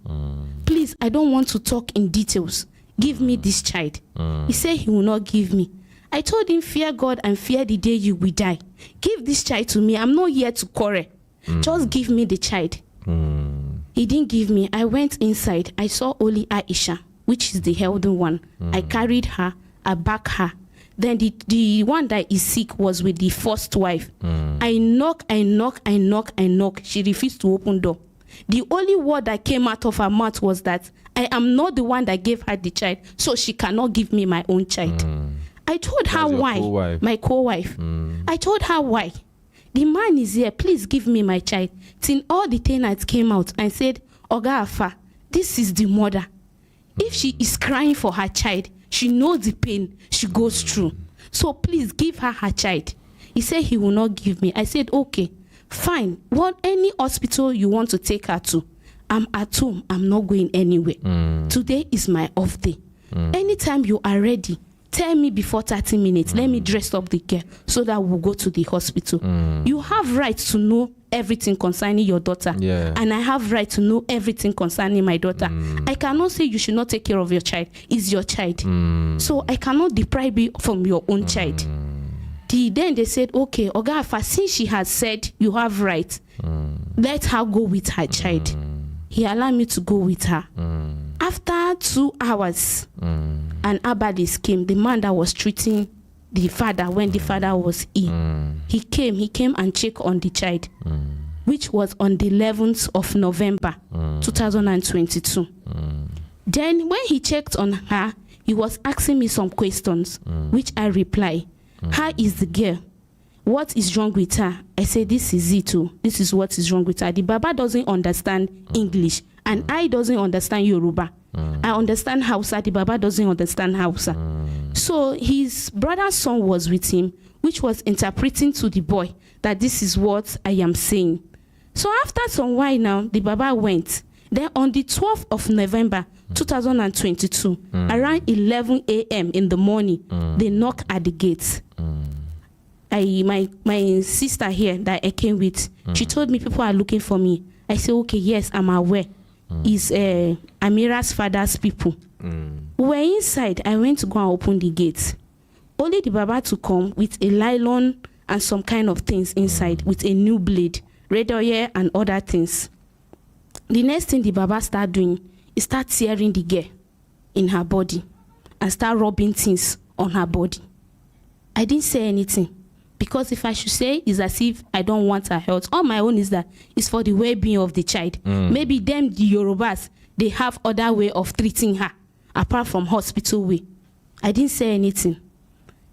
Please, I don't want to talk in details. Give me this child. He said he will not give me. I told him, fear God and fear the day you will die. Give this child to me. I'm not here to quarrel. Just give me the child. He didn't give me. I went inside. I saw only Aisha, which is the healthy one. I carried her. I backed her. Then the one that is sick was with the first wife. I knock. She refused to open door. The only word that came out of her mouth was that I am not the one that gave her the child, so she cannot give me my own child. I told her why. Co-wife. My co-wife. I told her why. The man is here. Please give me my child. Till all the tenants came out and said, Oga Afa, this is the mother. If she is crying for her child, she knows the pain she goes through. So please give her her child. He said he will not give me. I said, okay, fine. What any hospital you want to take her to? I'm at home. I'm not going anywhere. Today is my off day. Anytime you are ready, tell me before 30 minutes. Let me dress up the girl so that we'll go to the hospital. You have right to know everything concerning your daughter. And I have right to know everything concerning my daughter. I cannot say you should not take care of your child. It's your child. So I cannot deprive you from your own child. Then they said, okay, Oga Afa, since she has said you have right, let her go with her child. He allowed me to go with her. After 2 hours, an herbalist came, the man that was treating the father when the father was ill. He came and checked on the child, which was on the 11th of November, 2022. Then when he checked on her, he was asking me some questions, which I replied. How is the girl? What is wrong with her? I said, this is it too. This is what is wrong with her. The Baba doesn't understand English, and I doesn't understand Yoruba. I understand Hausa. The Baba doesn't understand Hausa. So his brother's son was with him, which was interpreting to the boy that this is what I am saying. So after some while now, the Baba went. Then on the 12th of November, 2022, around 11 a.m. in the morning, they knock at the gates. My sister here that I came with, she told me people are looking for me. I said, okay, yes, I'm aware. It's Amira's father's people. We were inside. I went to go and open the gates. Only the Baba to come with a nylon and some kind of things inside with a new blade, red oil and other things. The next thing the Baba start doing is start tearing the girl in her body and start rubbing things on her body. I didn't say anything, because if I should say, it's as if I don't want her health. All my own is that it's for the well-being of the child. Maybe them, the Yorubas, they have other way of treating her apart from hospital way. I didn't say anything.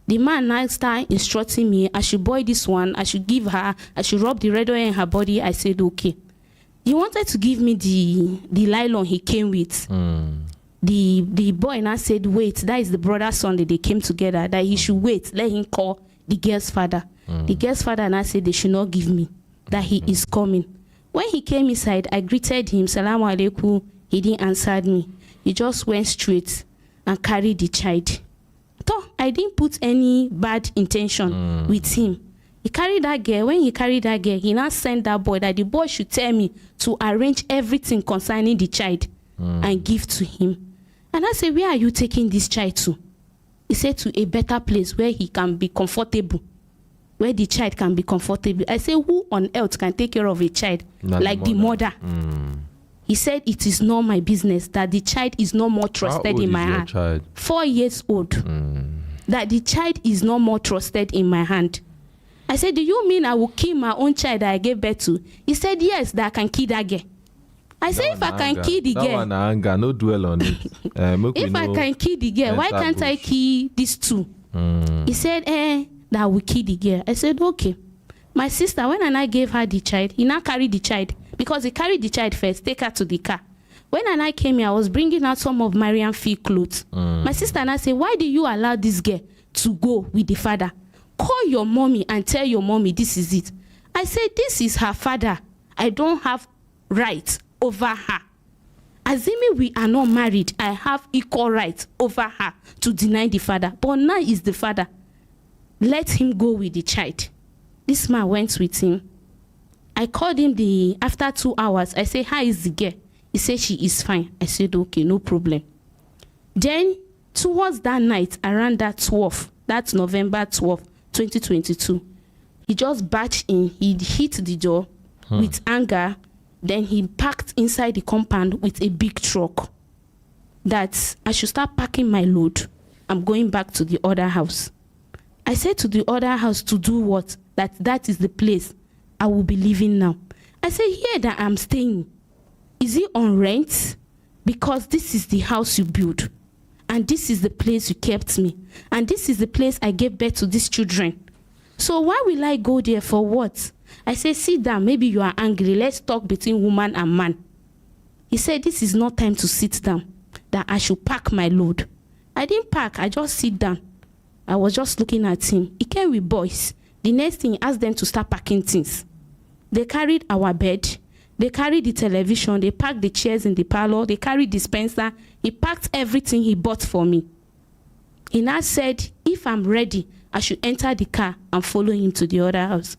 The man now started instructing me, I should boil this one, I should give her, I should rub the red oil in her body. I said, okay. He wanted to give me the nylon he came with. The boy now said, wait, that is the brother's son that they came together, that he should wait, let him call the girl's father. The girl's father now said they should not give me, that he is coming. When he came inside, I greeted him, Salaam alaikum. He didn't answer me. He just went straight and carried the child. So I didn't put any bad intention with him. He carried that girl. When he carried that girl, he now sent that boy that the boy should tell me to arrange everything concerning the child and give to him. And I said, where are you taking this child to? He said, to a better place where he can be comfortable, where the child can be comfortable. I said, who on earth can take care of a child like the mother? He said, it is not my business, that the child is no more trusted in my hand. Child? 4 years old. That the child is no more trusted in my hand. I said, do you mean I will kill my own child that I gave birth to? He said, yes, that I can kill that girl. I said, if I can kill the girl. That one anger, no dwell on it. If I can kill the girl, why can't I kill these two? He said, that I will kill the girl. I said, okay. My sister, when I gave her the child, he now carried the child. Because he carried the child first, take her to the car. When I came here, I was bringing out some of Mariam Fee clothes. My sister and I said, why do you allow this girl to go with the father? Call your mommy and tell your mommy this is it. I said, this is her father. I don't have rights over her. Assuming we are not married, I have equal rights over her to deny the father. But now is the father. Let him go with the child. This man went with him. I called him after 2 hours. I said, how is the girl? He said, she is fine. I said, okay, no problem. Then, towards that night, around that 12th, that's November 12th, 2022, he just barged in. He hit the door with anger. Then he parked inside the compound with a big truck. That I should start packing my load. I'm going back to the other house. I said to the other house to do what? That is the place I will be living now. I said, here that I'm staying, is it on rent? Because this is the house you built, and this is the place you kept me, and this is the place I gave birth to these children. So why will I go there for what? I said, sit down, maybe you are angry. Let's talk between woman and man. He said, this is not time to sit down, that I should pack my load. I didn't pack, I just sit down. I was just looking at him. He came with boys. The next thing, he asked them to start packing things. They carried our bed. They carried the television. They packed the chairs in the parlor. They carried the dispenser. He packed everything he bought for me. He now said, if I'm ready, I should enter the car and follow him to the other house.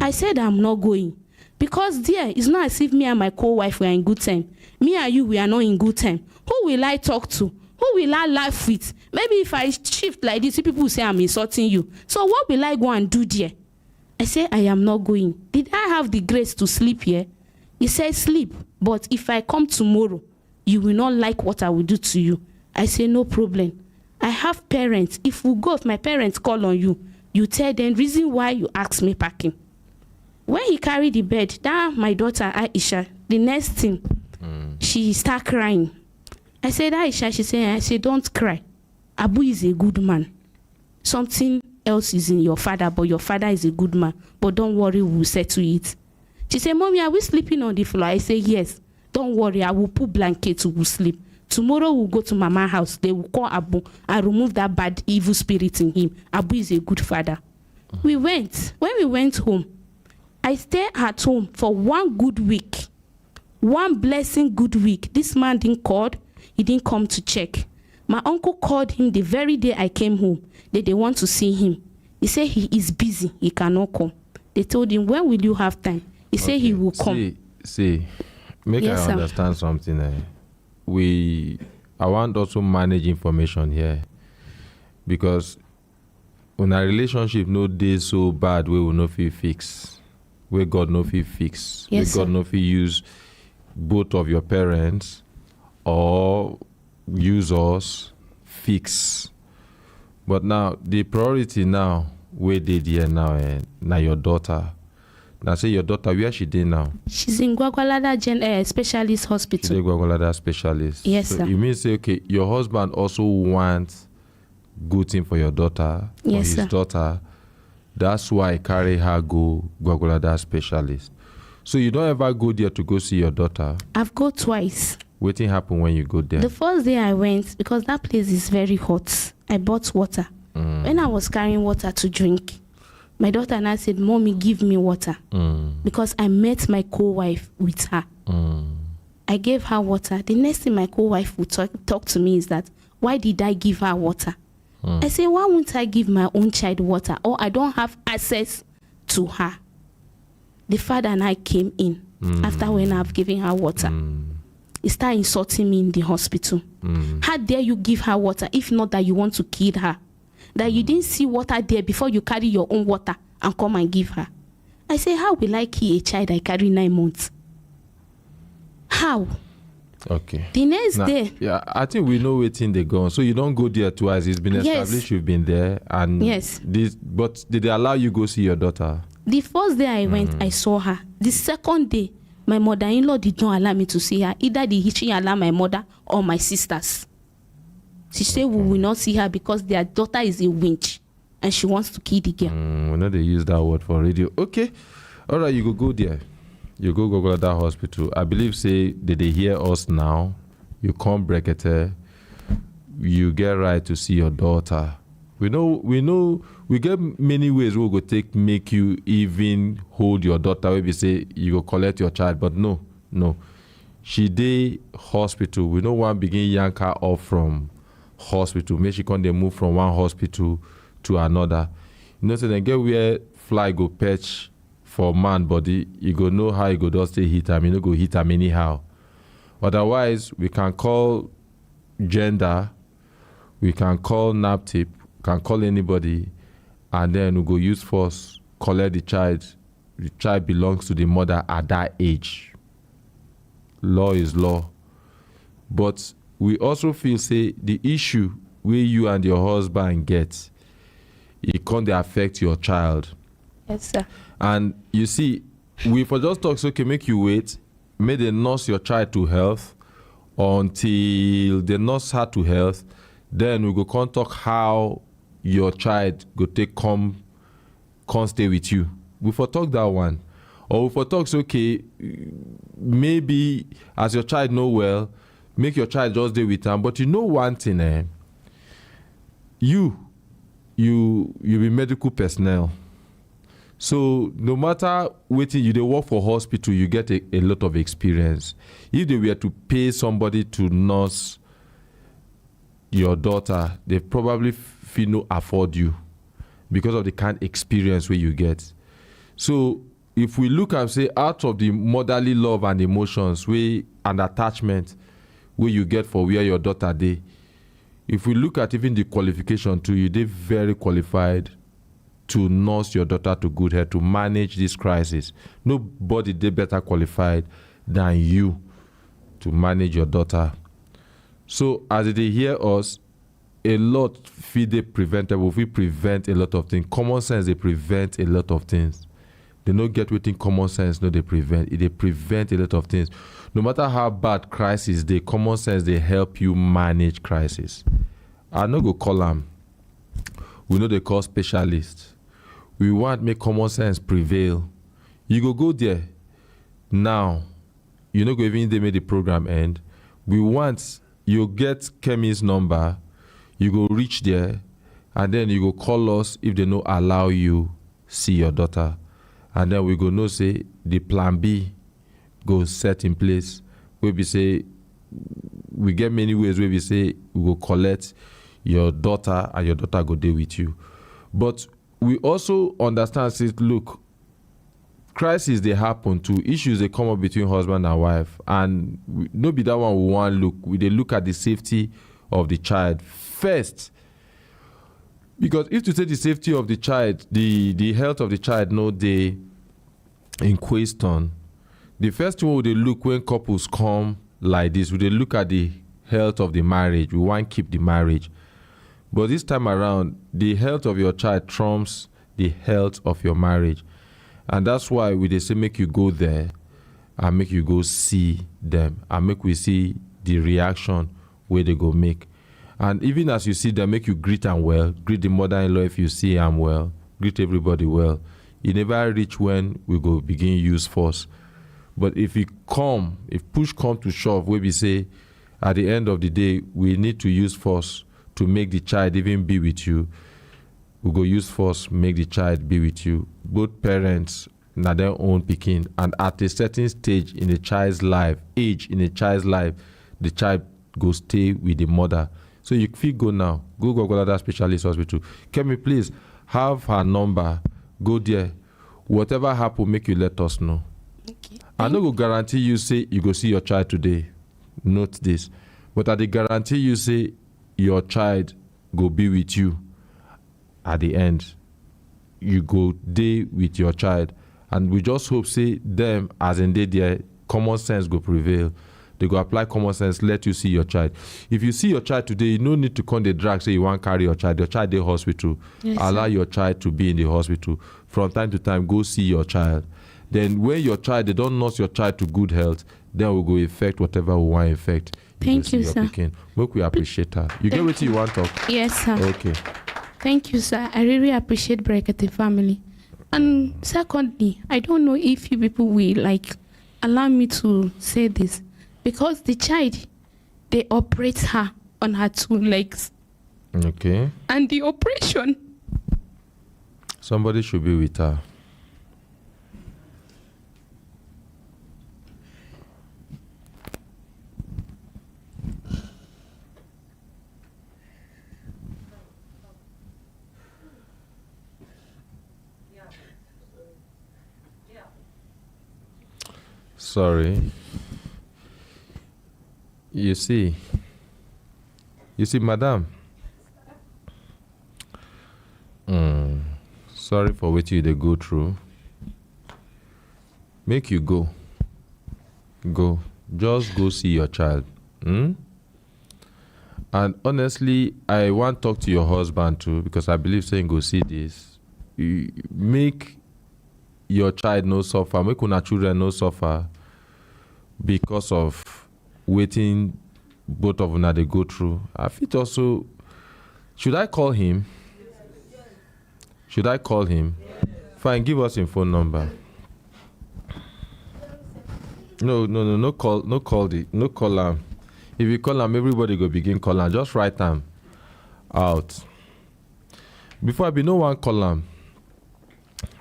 I said, I'm not going. Because there, it's not as if me and my co-wife were in good time. Me and you, we are not in good time. Who will I talk to? Who will I laugh with? Maybe if I shift like this, people will say I'm insulting you. So what will I go and do there? I say, I am not going. Did I have the grace to sleep here? He said, sleep. But if I come tomorrow, you will not like what I will do to you. I say, no problem. I have parents. If we go, if my parents call on you, you tell them reason why you ask me packing. When he carried the bed, that my daughter Aisha, the next thing, she start crying. I said, Aisha, she said, I said, don't cry. Abu is a good man. Something else is in your father, but your father is a good man. But don't worry, we'll settle it. She said, Mommy, are we sleeping on the floor? I say, yes. Don't worry, I will put blankets, we'll sleep. Tomorrow we'll go to Mama's house. They will call Abu and remove that bad, evil spirit in him. Abu is a good father. We went. When we went home, I stayed at home for 1 good week. 1 blessing good week. This man didn't call. He didn't come to check. My uncle called him the very day I came home that they want to see him. He said he is busy. He cannot come. They told him, when will you have time? He said he will come. Make Yes, I understand something. I want also manage information here, because when a relationship no dey so bad, we will not feel fix. Where God no feel fix. Yes, where God no feel use both of your parents or use us fix. But now the priority now where they there now, now your daughter. Now say your daughter, where she dey now? She's in Gwagwalada Specialist She's Hospital. a Gwagwalada specialist. Yes, so sir. You mean say, okay, your husband also wants good thing for your daughter, or Yes, his sir. daughter. That's why I carry her go Gwagwalada specialist. So you don't ever go there to go see your daughter. I've go twice. Wetin happen when you go there? The first day I went, because that place is very hot, I bought water. When I was carrying water to drink, my daughter and I said, Mommy, give me water. Because I met my co-wife with her. I gave her water. The next thing my co-wife would talk to me is that, why did I give her water? I say, why won't I give my own child water? Or I don't have access to her. The father and I came in after when I've given her water. He started insulting me in the hospital. How dare you give her water if not that you want to kill her? That you didn't see water there before you carry your own water and come and give her. I say, how will I kill a child I carry 9 months? How? Okay. The next Now, day. yeah, I think we know waiting they go on. So you don't go there twice. It's been established you've been there, and Yes. But did they allow you go see your daughter? The first day I went, I saw her. The second day, my mother-in-law did not allow me to see her. Either she allow my mother or my sisters. She said we will not see her because their daughter is a witch and she wants to kill the girl. We know they use that word for radio. Okay. All right, you go there. You go to that hospital. I believe say they hear us now. You come Brekete. You get right to see your daughter. We get many ways we go take make you even hold your daughter. Maybe say you go collect your child, but no. She dey hospital. We no want begin yank her off from hospital. Make she come they move from one hospital to another. You know, so then get where fly go perch for man body. You go know how you go just stay hit him. You no go hit him anyhow. Otherwise, we can call gender. We can call NAPTIP. Can call anybody, and then we go use force collect the child. The child belongs to the mother at that age. Law is law. But we also feel say the issue where you and your husband get it can't affect your child. Yes, sir. And you see, we for just talk, so okay, make you wait, may they nurse your child to health until they nurse her to health, then we go come talk how your child go take come stay with you. We for talk that one. Or we for talk, so okay, maybe as your child know well, make your child just stay with them. But you know one thing, you be medical personnel. So no matter waiting, you dey work for hospital, you get a lot of experience. If they were to pay somebody to nurse your daughter, they probably feel no afford you because of the kind of experience where you get. So if we look and say out of the motherly love and emotions and attachment where you get for where your daughter dey, if we look at even the qualification too, you dey very qualified to nurse your daughter to good health, to manage this crisis. Nobody dey better qualified than you to manage your daughter. So as they hear us, a lot fit dey preventable. We prevent a lot of things. Common sense, they prevent a lot of things. They no get wetin common sense no dey prevent. They prevent a lot of things. No matter how bad crisis dey, common sense dey help you manage crisis. I no go call am. We no dey call specialists. We want make common sense prevail. You go there now. You no go even dey make the program end. We want you get Kemi's number. You go reach there, and then you go call us if they no allow you see your daughter, and then we go know say the plan B go set in place. Where we say we get many ways where we say we go collect your daughter and your daughter go there with you. But we also understand, say, look, crises they happen too, issues they come up between husband and wife, and no be that one we want look. We they look at the safety of the child first, because if to say the safety of the child, the health of the child, no dey in question, the first thing we they look when couples come like this, we they look at the health of the marriage. We want keep the marriage. But this time around, the health of your child trumps the health of your marriage. And that's why we they say make you go there and make you go see them and make we see the reaction where they go make. And even as you see them, make you greet them well. Greet the mother-in-law if you see them well. Greet everybody well. You never reach when we go begin use force. But if push come to shove, where we say at the end of the day, we need to use force to make the child even be with you, we go use force make the child be with you. Both parents na their own pikin, and at a certain stage in a child's life, the child go stay with the mother. So you fit go now, go that specialist hospital. Kemi, please have her number. Go there. Whatever happen, make you let us know. Okay. I no go guarantee you say you go see your child today. Note this. But I dey guarantee you say your child go be with you at the end. You go day with your child, and we just hope say them as in they there, common sense go prevail. They go apply common sense, let you see your child. If you see your child today, you no need to come the drag say you want carry your child. Your child in hospital. Yes, allow your child to be in the hospital. From time to time, go see your child. Then when your child, they don't nurse your child to good health, then we go affect whatever we want affect. Thank you, sir. Make we appreciate her. You get what you want to talk? Yes, sir. Okay. Thank you, sir. I really appreciate Brekete family. And secondly, I don't know if you people will allow me to say this, because the child, they operate her on her 2 legs. Okay. And the operation. Somebody should be with her. Sorry. You see, madam. Sorry for what you they go through. Make you go. Go. Just go see your child. And And honestly, I want to talk to your husband too, because I believe saying go see this. You make your child no suffer, make una children no suffer because of waiting both of una they go through. I fit also, should I call him? Should I call him? Fine, give us his phone number. No call him. If you call him, everybody go begin call him. Just write him out. Before I be no one call him,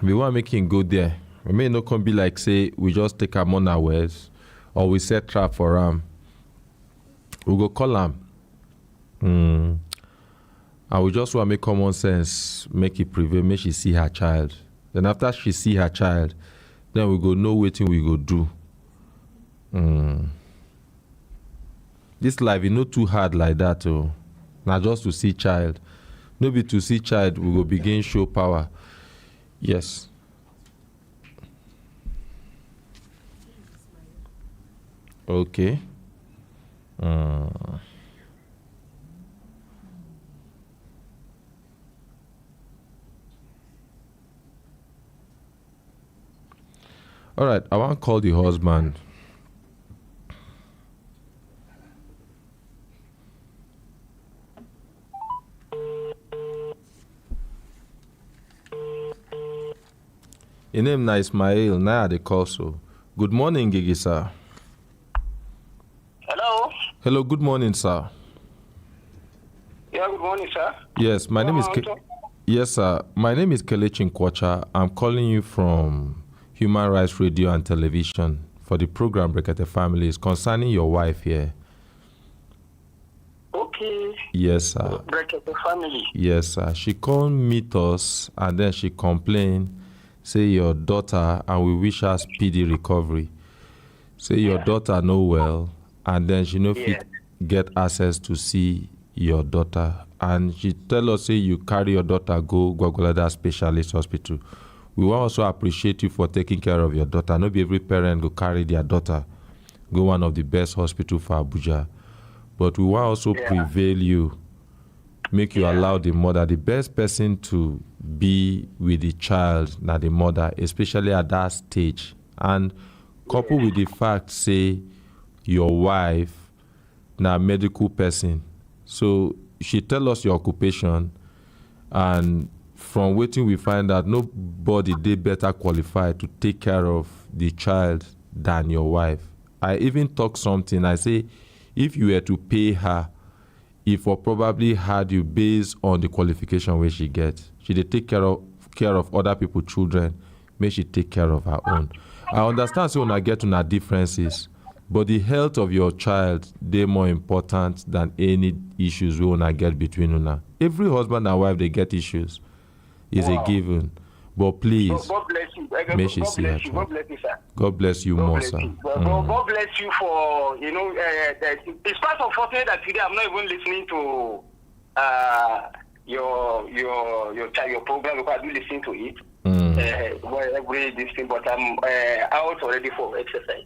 we want make him go there. We may not come be like say we just take him unawares or we set trap for him. We go call him. And we just want to make common sense, make it prevail, make she see her child. Then after she see her child, then we go know what we go do. This life is not too hard like that. Oh. Now just to see child. Maybe to see child, we will begin show power. Yes. Okay. All right, I want to call the husband. His name is Ismail. Now they call so. Good morning, Gigi, sir. Hello. Hello, good morning, sir. Yeah, good morning, sir. Yes, my name is Yes, sir. My name is Kelechi Nkwacha. I'm calling you from Human Rights Radio and Television for the program Brekete Families concerning your wife here. Okay. Yes, sir. Brekete Family. Yes, sir. She come meet us and then she complained, say your daughter, and we wish her speedy recovery. Say your daughter no well, and then she no fit get access to see your daughter. And she tell us, say you carry your daughter go Gwagwalada Specialist Hospital. We want also appreciate you for taking care of your daughter. Not be every parent go carry their daughter go one of the best hospital for Abuja. But we want also prevail you, make you allow the mother, the best person to be with the child, not the mother, especially at that stage. And coupled with the fact, say, your wife, na medical person. So she tell us your occupation, and from waiting we find out nobody they better qualified to take care of the child than your wife. I even talk something, I say, if you were to pay her, if or probably had you based on the qualification where she gets, she dey take care of other people's children, may she take care of her own. I understand so when I get to our differences, but the health of your child, they more important than any issues we wanna get between una. Every husband and wife they get issues, is a given. But please, God bless you. may she see her God bless you, sir. God bless you more, sir. God bless you for, it's quite unfortunate that today I'm not even listening to your program because I do listen to it. Every this thing, but I'm out already for exercise.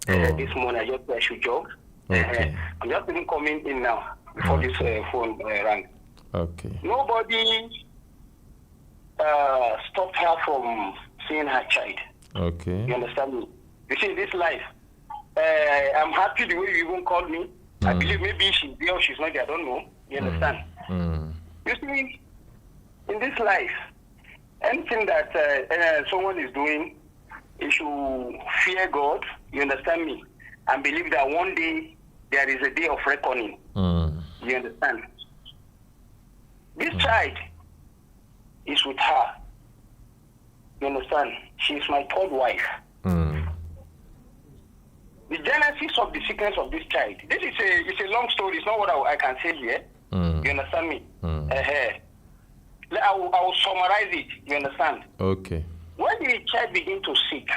This morning I just I should jog. Okay. I'm just even coming in now before this phone rang. Okay. Nobody stopped her from seeing her child. Okay. You understand me? You see, this life, I'm happy the way you even called me. I believe maybe she's there or she's not there. I don't know. You understand? You see, in this life, anything that someone is doing, you should fear God. You understand me? And believe that one day there is a day of reckoning. You understand? This child is with her. You understand? She is my third wife. The genesis of the sickness of this child. This is it's a long story. It's not what I can say here. You understand me? I will summarize it. You understand? Okay. When the child begins to sick,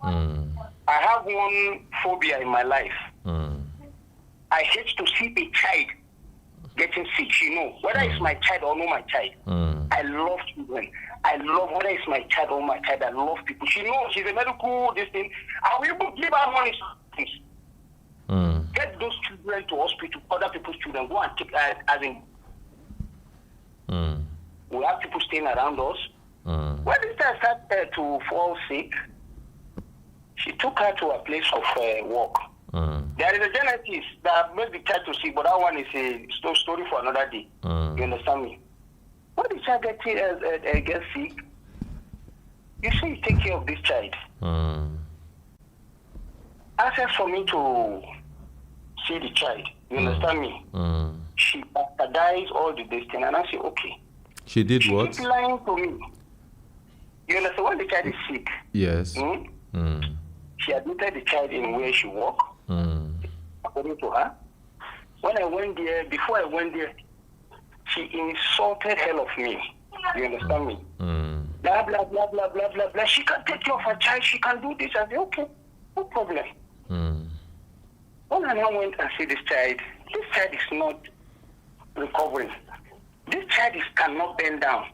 I have one phobia in my life. I hate to see a child getting sick, whether it's my child or not my child. I love children. I love whether it's my child or my child. I love people. She knows she's a medical this thing. I will give her money. Get those children children to hospital, other people's children. Go and take, as in, we have people staying around us. When this child started to fall sick, she took her to a place of work. There is a genesis that made the child to sick, but that one is a story for another day. You understand me? When the child gets sick, you say you take care of this child. Access for me to see the child. You understand me? She bastardized all the destiny, and I say, okay. She did what? She keep lying to me. You understand? When the child is sick, Yes. She admitted the child in where she worked, according to her. When I went there, before I went there, she insulted hell of me. You understand me? Blah, blah, blah, blah, blah, blah, blah. She can take care of her child. She can do this. I said, okay, no problem. When I now went and see this child is not recovering. This child cannot bend down.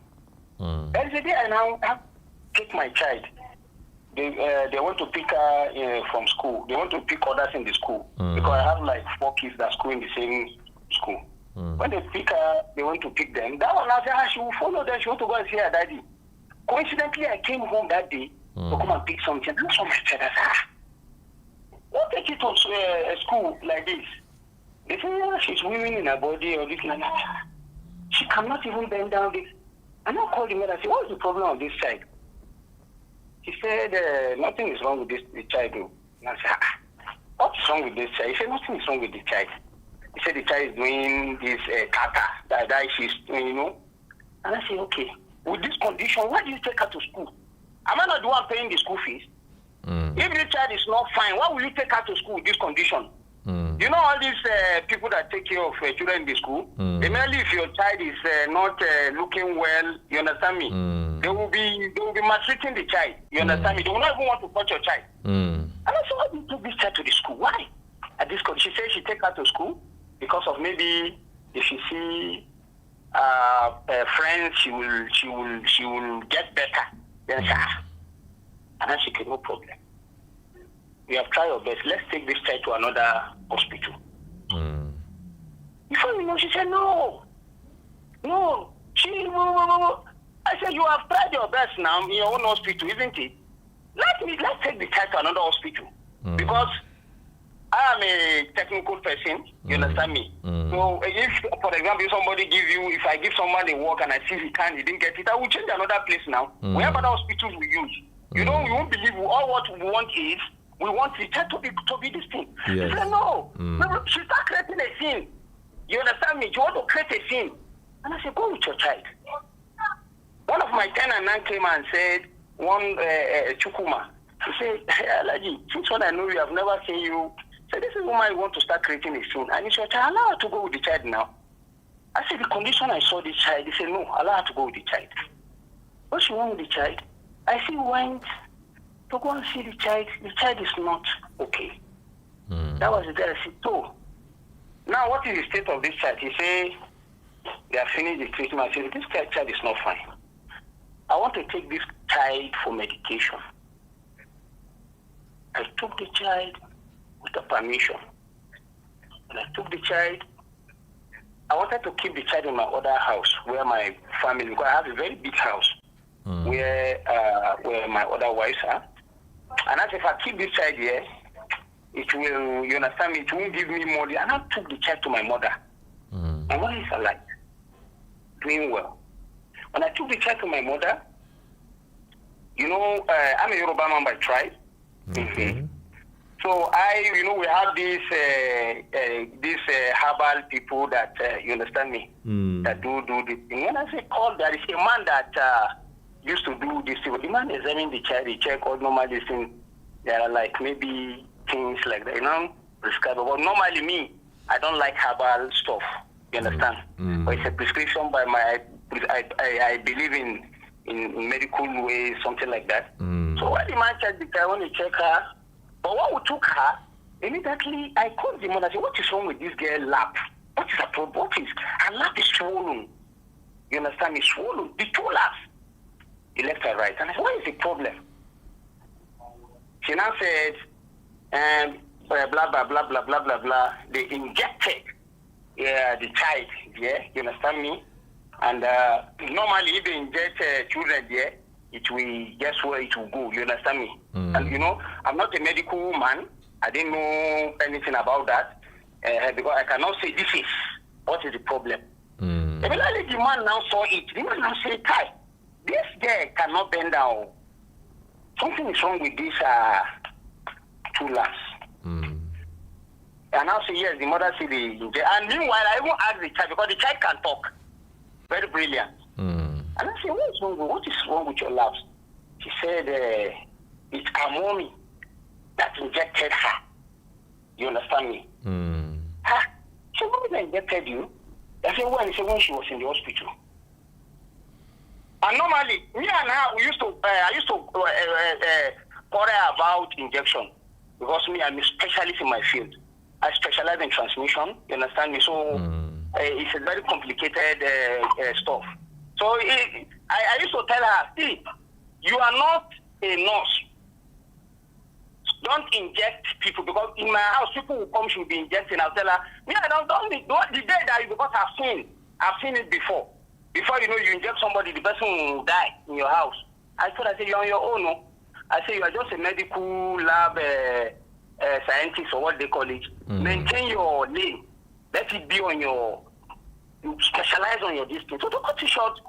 There is a day I now have to take my child. They want to pick her from school. They want to pick others in the school. Because I have like 4 kids that school in the same school. When they pick her, they want to pick them. That one, I said, she will follow them. She want to go and see her daddy. Coincidentally, I came home that day to come and pick something. I saw my child. I said, don't take it to school like this. They say, yeah, she's women in her body or this and that. She cannot even bend down this. And I called the mother and said, what's the problem of this child? He said, nothing is wrong with the child. And I said, what's wrong with this child? He said, nothing is wrong with the child. He said, the child is doing this kata, that she's doing, you know. And I said, okay, with this condition, why do you take her to school? Am I not the one paying the school fees? If the child is not fine, why will you take her to school with this condition? You know all these people that take care of children in the school? Mainly if your child is not looking well, you understand me? They will be maltreating the child. You understand me? They will not even want to touch your child. And I said, why do you take this child to the school? Why? At this she said she take her to school because of maybe if she see friends, she will get better. Then and I said, no problem. We have tried our best. Let's take this child to another hospital. Before you know, she said, no. I said, you have tried your best now in your own hospital, isn't it? Let's take the child to another hospital. Because I am a technical person, you understand me? So if, for example, if I give somebody work and I see he didn't get it, I will change another place now. We have other hospitals we use. You know, you won't believe all what we want is, we want the child to be this thing. Yes. She said, no. She started creating a scene. You understand me? She want to create a scene. And I said, go with your child. One of my tenants came and said, Chukuma, he said, hey, Alaji, since when I know you, have never seen you. So this is why I want to start creating a scene. And he said, allow her to go with the child now. I said, the condition I saw this child, he said, no, allow her to go with the child. What she want with the child? I see went to go and see the child. The child is not okay. That was the day I said, so, now what is the state of this child? He said, they have finished the treatment. I said, this child is not fine. I want to take this child for medication. I took the child with the permission. And I took the child. I wanted to keep the child in my other house where my family, because I have a very big house where my other wives are. And as if I keep this child here, it will, you understand me, it won't give me money. And I took the child to my mother. My mother is alive, doing well. When I took the child to my mother, you know, I'm a Yoruba man by tribe. So we have these herbal people that, you understand me, that do this thing. When I say call, there is a man that used to do this thing. The man examining the child, he check all normal this thing. There are like maybe things like that, you know, prescribed. But normally me, I don't like herbal stuff. You understand? But it's a prescription by I believe in medical ways, something like that. So when the man checked the child, when he checked her, but when we took her, immediately I called the mother and said, what is wrong with this girl lap? What is her problem? Her lap is swollen. You understand me? Swollen. The two laps. He left her right. And I said, what is the problem? She now said, blah, blah, blah, blah, blah, blah, blah. They injected the child, yeah, you understand me? And normally, if they inject children, yeah, it will, guess where it will go, you understand me? And, you know, I'm not a medical man. I didn't know anything about that because I cannot say this is what is the problem. Immediately, the man now saw it. The man now said, Kai, this girl cannot bend down. Something is wrong with these two lads. And now say, yes, the mother said they inject. And meanwhile, I even asked the child because the child can talk. Very brilliant. And I said, what is wrong with your labs? She said, it's her mommy that injected her. You understand me? Huh? She mommy that injected you? I said, when she was in the hospital. And normally, me and her, I used to quarrel about injection because me, I'm a specialist in my field. I specialize in transmission. You understand me? So it's a very complicated stuff. So I used to tell her, see, you are not a nurse. Don't inject people because in my house, people will come, she'll be injecting. I'll tell her, me, I don't the day that because I've seen it before. Before you know, you inject somebody, the person will die in your house. I said, you're on your own. No? I said, you are just a medical lab scientist or what they call it. Maintain your name. Let it be on you specialize on your distance. So to cut it short,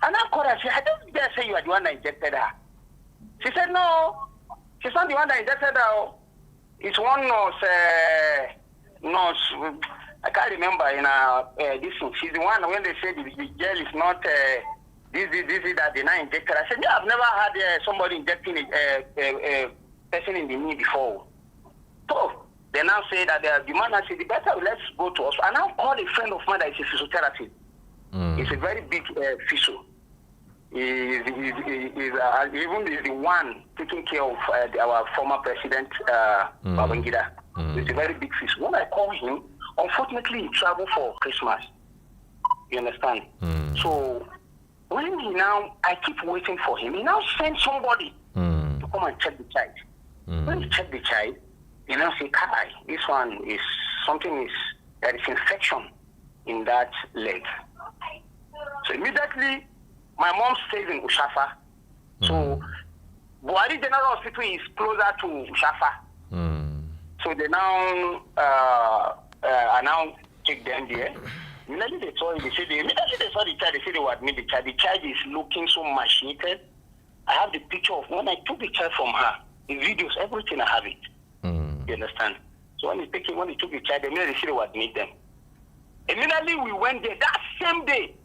and I called her and said, I don't dare say you are the one that injected her. She said, no, she's not the one that injected her. It's one nurse, I can't remember in this thing. She's the one when they said the gel is not this that they not injected. I said, yeah, I've never had somebody injecting a person in the knee before. So they now say that the man has said, the better let's go to us. And I called a friend of mine that is a physiotherapist. He's a very big physio. He's the one taking care of our former president, Babangida. He's a very big physio. When I call him, unfortunately, he traveled for Christmas. You understand? So when I keep waiting for him, he now sends somebody to come and check the child. When he checked the child, he now say, Kai, this one is there is infection in that leg. So immediately, my mom stays in Ushafa. So Buhari General Hospital is closer to Ushafa. So they now take them there. Immediately they saw the child, they said they would admit the child. The child is looking so emaciated. I have the picture of when I took the child from her, the videos, everything, I have it. You understand? So when they took the child, immediately they said they would admit them. Immediately we went there that same day.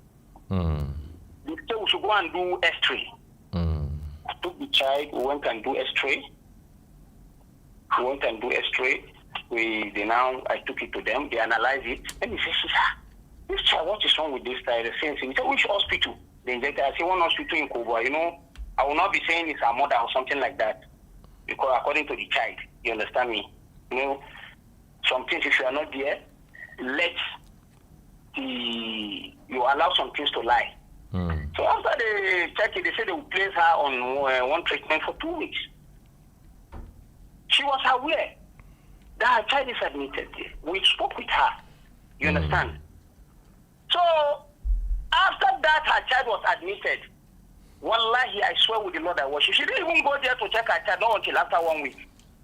They said we should go and do X-ray. I took the child, we went and do X-ray. I took it to them, they analyzed it, and he says, this child, what is wrong with this child? He said, which hospital? They injected. I said, one hospital in Kobo. You know, I will not be saying it's our mother or something like that. Because according to the child, you understand me? You know, some things, if you are not there, you allow some things to lie. So after they check it, they said they will place her on one treatment for 2 weeks. She was aware that her child is admitted. We spoke with her. You understand? So after that, her child was admitted. Wallahi, I swear with the Lord I worship. She didn't even go there to check her child, not until after 1 week.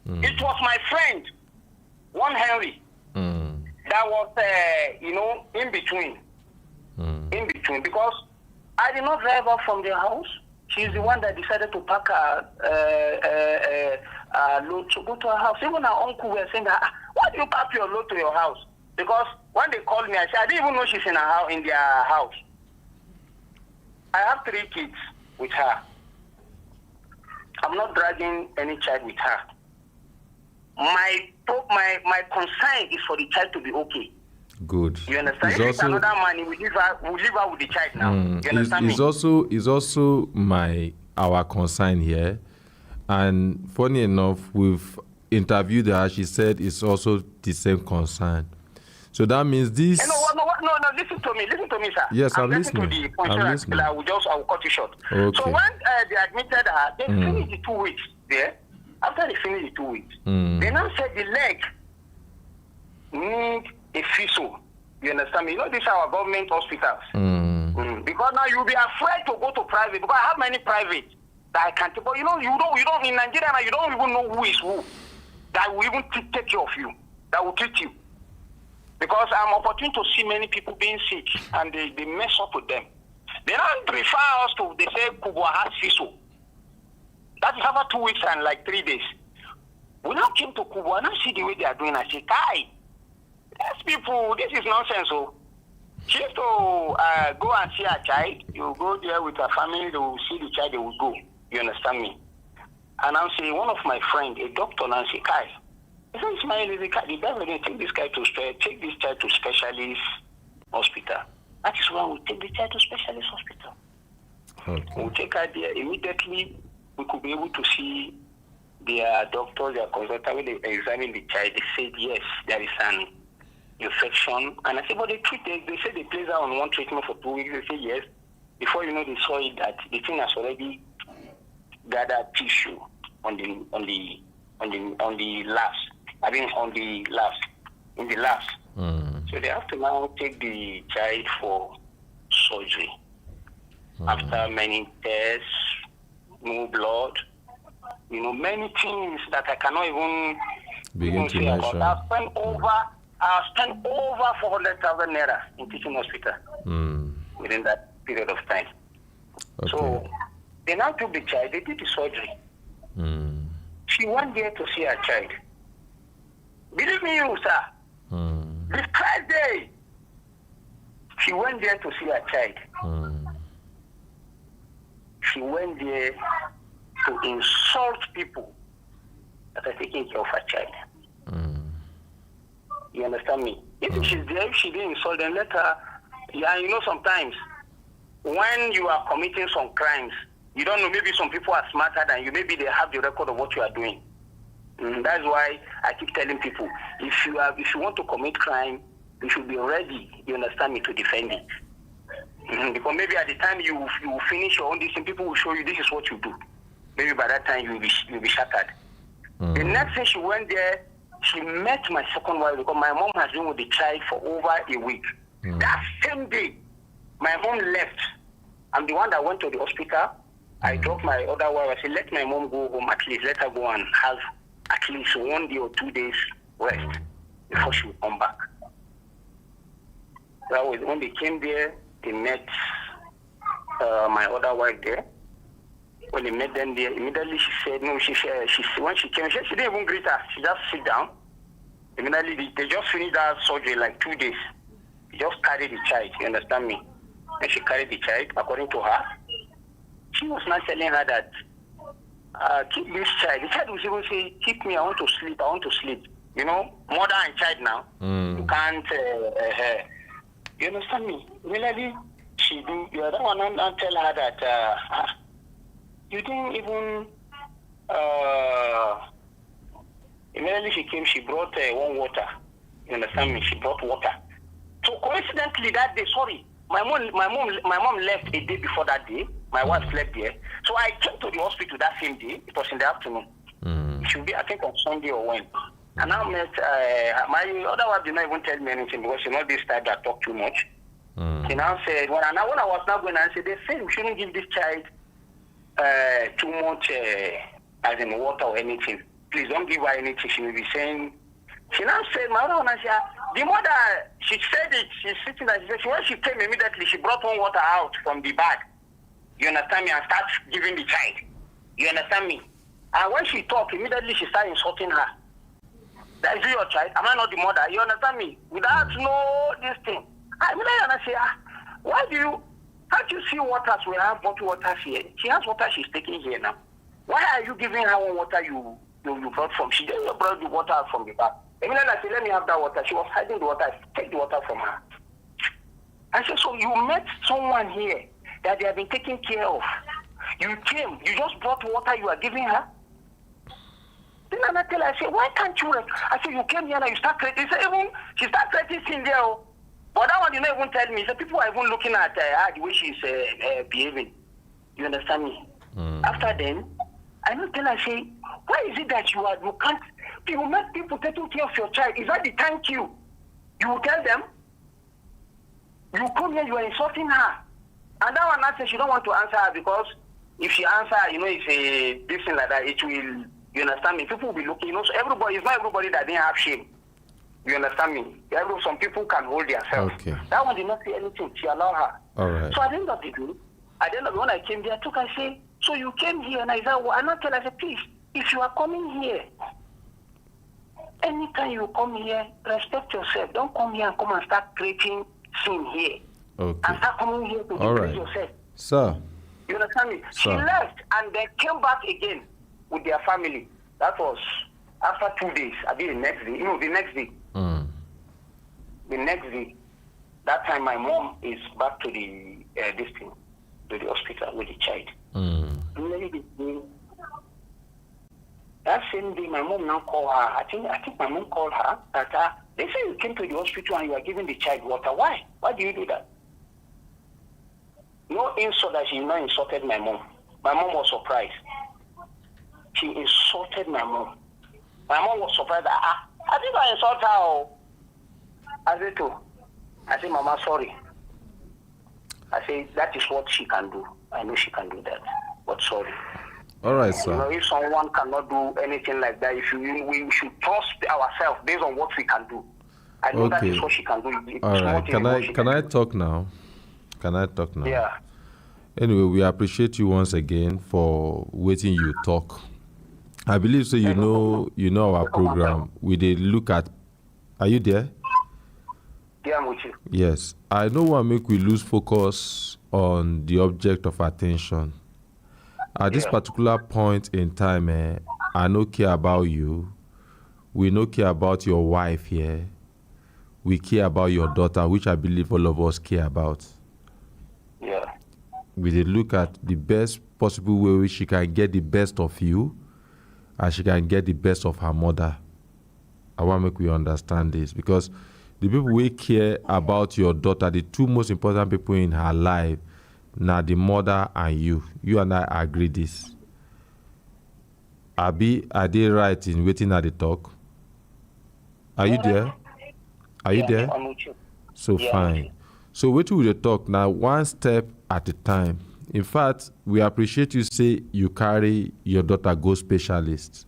It was my friend, one Henry, that was, in between. Because I did not drive her from the house. She's the one that decided to pack her load to go to her house. Even her uncle were saying that, why do you pack your load to your house? Because when they called me, I said, I didn't even know she's in their house. I have 3 kids with her. I'm not dragging any child with her. My concern is for the child to be okay. Good. You understand? If it's another man, we leave her with the child now. You understand me? It's also our concern here. And funny enough, we've interviewed her. She said it's also the same concern. So that means this. No, listen to me, sir. Yes, I'm listening. To the point I will cut you short. Okay. So when they admitted her, they finished the 2 weeks there, After they finish the 2 weeks, they now said the leg need a physio. You understand me? You know, these are our government hospitals. Because now you'll be afraid to go to private, because I have many private that I can't. But you know, you don't in Nigeria now, you don't even know who is who that will even take care of you, that will treat you. Because I'm opportune to see many people being sick and they mess up with them. They don't prefer us to, they say Kubwa has physio. That is after 2 weeks and like 3 days. We now came to Kubwa and I see the way they are doing. I say, Kai, these people, this is nonsense. So, she has to go and see a child. You go there with a family, they will see the child, they will go. You understand me? And I'm saying, one of my friends, a doctor, and I say, Kai, he said, Ismail, the devil didn't take this child to specialist hospital. That is why we take the child to specialist hospital. Okay. We'll take her there immediately. We could be able to see their doctor, their consultant, when they examine the child. They said, yes, there is an infection. And I said, but they said they placed her on one treatment for 2 weeks. They said, yes. Before you know, they saw it that the thing has already gathered tissue on the labs. I mean, in the labs. So they have to now take the child for surgery. After many tests, no blood, you know, many things that I cannot even say about. I spent over 400,000 naira in teaching hospital within that period of time. Okay. So they now took the child, they did the surgery. She went there to see her child. Believe me, you, sir. The first day, she went there to see her child. She went there to insult people that are taking care of her child. You understand me? If she's there, if she didn't insult them, let her. Yeah, you know, sometimes when you are committing some crimes, you don't know, maybe some people are smarter than you. Maybe they have the record of what you are doing. That's why I keep telling people, if you want to commit crime, you should be ready, you understand me, to defend it. Because maybe at the time you finish your own thing, people will show you this is what you do. Maybe by that time you'll be shattered. The next thing she went there, she met my second wife, because my mom has been with the child for over a week. That same day, my mom left. I'm the one that went to the hospital. I dropped my other wife. I said, let my mom go home, at least let her go and have at least 1 day or 2 days rest before she will come back. That was when they came there, they met my other wife there. When they met them there, immediately she said, no, when she came, she didn't even greet her. She just sit down. Immediately, they just finished that surgery like 2 days. They just carried the child, you understand me? And she carried the child, according to her. She was not telling her that, keep this child. The child was even say, keep me, I want to sleep. You know, mother and child now. You can't, you understand me? Immediately, she do, the other one and tell her that, you didn't even, immediately she came, she brought one water. You understand me? She brought water. So coincidentally that day, sorry, my mom left a day before that day. My wife slept there. So I came to the hospital that same day. It was in the afternoon. It should be, I think, on Sunday or when. And I met, my other wife did not even tell me anything, because she's not this type that talk too much. She now said, when I was not going, I said, they said we shouldn't give this child too much, as in water or anything. Please don't give her anything. She will be saying. She now said, my other one, I said, the mother, she said it, she's sitting there, she said, when she came immediately, she brought one water out from the bag. You understand me? And start giving the child. You understand me? And when she talked, immediately she started insulting her. That is your child. Am I not the mother? You understand me? Without this thing. I say, why can't you see waters? We have bottled waters here. She has water she's taking here now. Why are you giving her one water you brought from? She didn't brought the water from the bag. Immediately I said, let me have that water. She was hiding the water. I said, take the water from her. I said, so you met someone here that they have been taking care of. You came, you just brought water you are giving her. Then I tell her, I said, why can't you? I said, you came here and you start creating. She started creating there. But that one did not even tell me. So people are even looking at her, the way she's behaving. You understand me? After then, I don't tell her, I say, Why is it that you can't? You make people taking care of your child. Is that the thank you? You will tell them. You come here, you are insulting her. And that one now says she don't want to answer her because if she answer, it's a this thing like that, it will, you understand me? People will be looking, so everybody, it's not everybody that didn't have shame. You understand me? Some people can hold themselves. Okay. That one did not say anything. She allowed her. All right. So at the end of the day, when I came there, I say, so you came here, and I said, well, I said, please, if you are coming here, anytime you come here, respect yourself. Don't come here and come and start creating scene here. Okay. And start coming here to decrease yourself. Sir. You understand me? Sir. She left and then came back again with their family. That was after 2 days. I did the next day. The next day. The next day. That time my mom is back to the to the hospital with the child. That same day, my mom now called her. I think my mom called her that they say you came to the hospital and you are giving the child water. Why? Why do you do that? No insult that she now insulted my mom. My mom was surprised. She insulted my mom. My mom was surprised. I think I insulted her. Oh. I said, Mama, sorry. I say that is what she can do. I know she can do that, but sorry. All right, sir. If someone cannot do anything like that, we should trust ourselves based on what we can do. I know that is what she can do. All right. Can I talk now? Can I talk now? Yeah. Anyway, we appreciate you once again for waiting. You talk. I believe so. You know our program. We did look at. Are you there? Yeah, I'm with you. Yes. I don't want to make we lose focus on the object of attention. At this particular point in time, I no care about you. We no care about your wife here. We care about your daughter, which I believe all of us care about. Yeah. We did look at the best possible way which she can get the best of you and she can get the best of her mother. I want to make we understand this because the people we care about your daughter, the two most important people in her life, now the mother and you. You and I agree this. Are they right in waiting at the talk? Are you there? Are you there? I'm with you. So fine. So wait till we talk now, one step at a time. In fact, we appreciate you say you carry your daughter go specialist.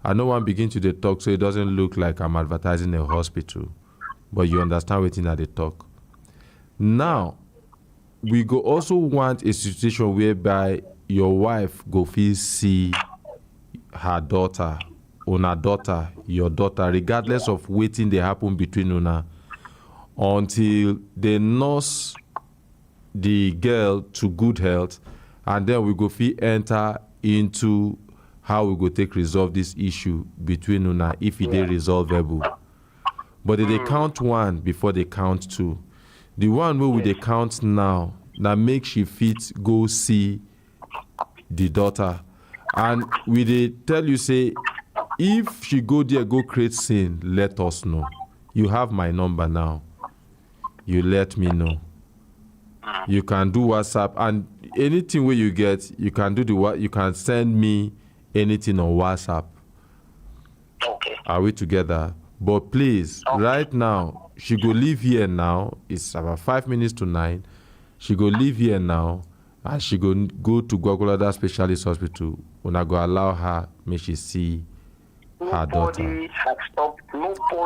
I know one begin to the talk so it doesn't look like I'm advertising a hospital, but you understand waiting at the talk. Now, we go also want a situation whereby your wife go feel see her daughter, una daughter, your daughter, regardless of waiting they happen between una, until they nurse the girl to good health, and then we go feel enter into how we go take resolve this issue between una if it is resolvable. But they count one before they count two. The one where we they count now, that make she fit go see the daughter. And we they tell you say, if she go there, go create scene, let us know. You have my number now. You let me know. You can do WhatsApp and anything where you get, you can do you can send me anything on WhatsApp. Okay. Are we together? But please, right now, she go leave here now. It's about 5 minutes to 9. She go leave here now, and she go to Gwagwalada Specialist Hospital. When I go allow her, may she see her daughter.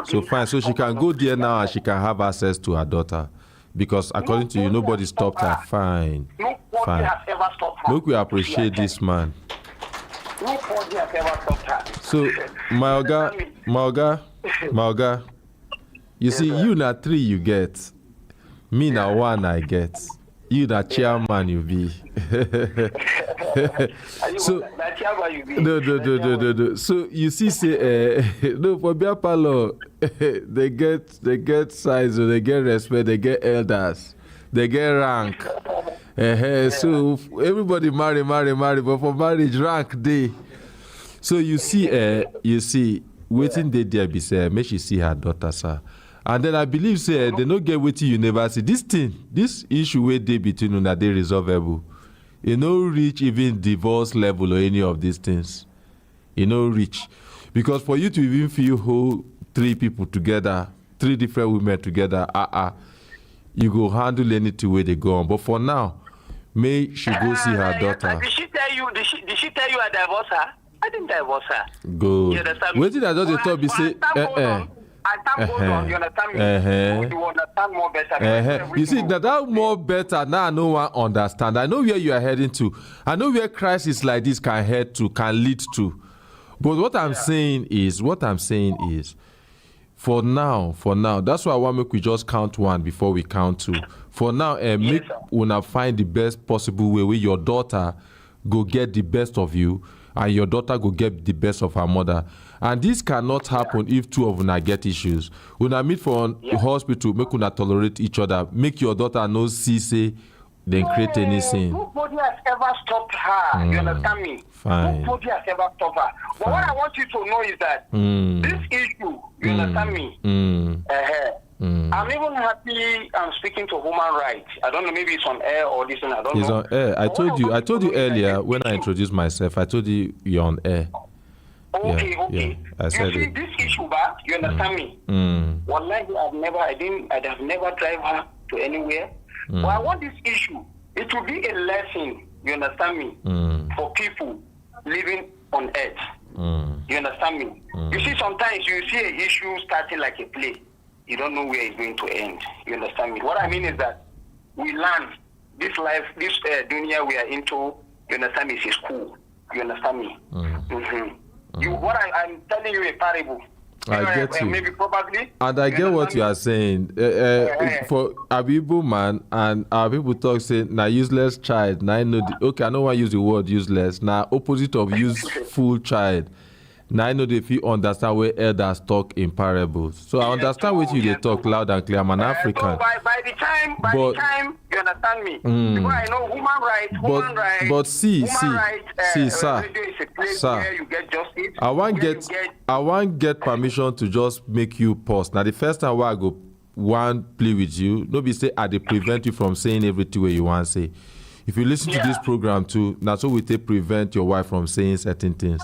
So fine. So she can go there now, and she can have access to her daughter, because according to you, nobody stopped her. Fine. Nobody has ever stopped her. Look, we appreciate this man. Nobody has ever stopped her. So, my Oga, you see, you na 3 you get. Me na 1 I get. You na chairman you be. So, no. So you see, say, no, for beer parlor, they get size, they get respect, they get elders, they get rank. So everybody marry, but for marriage rank day. So you see, waiting there be say, make she see her daughter, sir. And then I believe say they no get waiting you never see. This issue where they between you that they resolvable. You no reach even divorce level or any of these things. reach. Because for you to even feel whole 3 people together, 3 different women together, you go handle anything where they go on. But for now, may she go see her daughter. Did she tell you? Did she tell you I divorced her? I didn't divorce her. Good. You understand me? Wait till I just talk. Be say, I can't go on. You understand me? You understand more better. You see that more better now. I know one understand. I know where you are heading to. I know where crisis like this can lead to. But what I'm saying is, for now, that's why I want to make we just count 1 before we count 2. For now, make una find the best possible way where your daughter go get the best of you, and your daughter go get the best of her mother. And this cannot happen if 2 of una get issues. Una meet for hospital, make una tolerate each other. Make your daughter no see say then create any sin. Nobody has ever stopped her. You understand me? Fine. Nobody has ever stopped her. But what I want you to know is that this issue, you understand me? I'm even happy I'm speaking to human rights. I don't know, maybe it's on air or this, and I don't know. It's on air. I told you earlier when I introduced myself. I told you you're on air. Okay. I said you see, this issue, but you understand me? Wallahi, I'd have never drive her to anywhere. But I want this issue. It will be a lesson. You understand me? For people living on earth. You understand me? You see, sometimes you see an issue starting like a play. You don't know where it's going to end. You understand me? What I mean is that we learn this life, this dunya we are into. You understand me? It's a school. You understand me? I'm telling you a parable. I get you. Maybe probably. And I get what you are saying. For our people, man, and our people talk say, now useless child. Now I know. Okay, I don't want to use the word useless. Now opposite of useful child. Now I know if you understand where elders talk in parables. So I understand what they talk loud and clear. I'm an African. So by the time you understand me, because I know human rights. But see, sir. Where you get justice. I want get permission to just make you pause. Now the first time where I go play with you, nobody say they prevent you from saying everything where you want to say. If you listen to this program too, now so we take prevent your wife from saying certain things.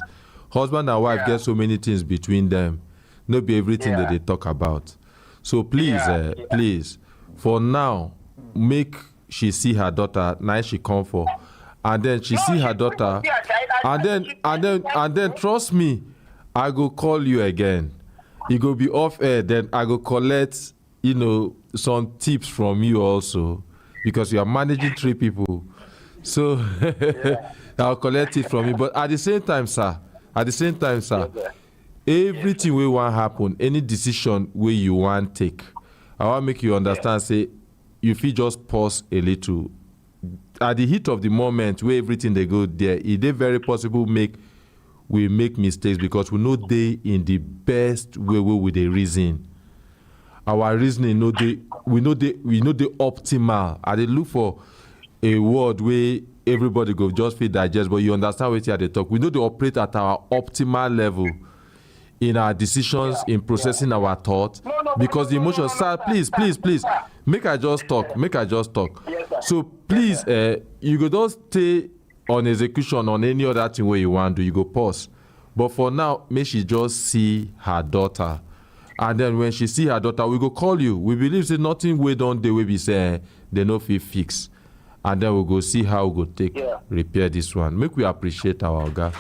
Husband and wife get so many things between them. Not be everything that they talk about. So please, please, for now, make she see her daughter. Now she come for, and then she see her daughter, and then trust me, I go call you again. You go be off air. Then I go collect, some tips from you also, because you are managing 3 people. So I'll collect it from you. But at the same time, sir. Everything we want happen, any decision where you want take, I want make you understand. Say, you feel just pause a little. At the heat of the moment, where everything they go there, it is very possible we make mistakes because we know they in the best way with the reason. Our reasoning, we know the optimal. I dey look for a word where everybody go just feel digest, but you understand what they talk. We know they operate at our optimal level in our decisions, in processing our thoughts, because the emotions. Sir, please, make I just talk. So please, you go just stay on execution on any other thing where you want to. You go pause, but for now, make she just see her daughter, and then when she see her daughter, we go call you. We believe say nothing we don't do. We be say they no fit fix. And then we'll go see how we go repair this one. Make we appreciate our Oga.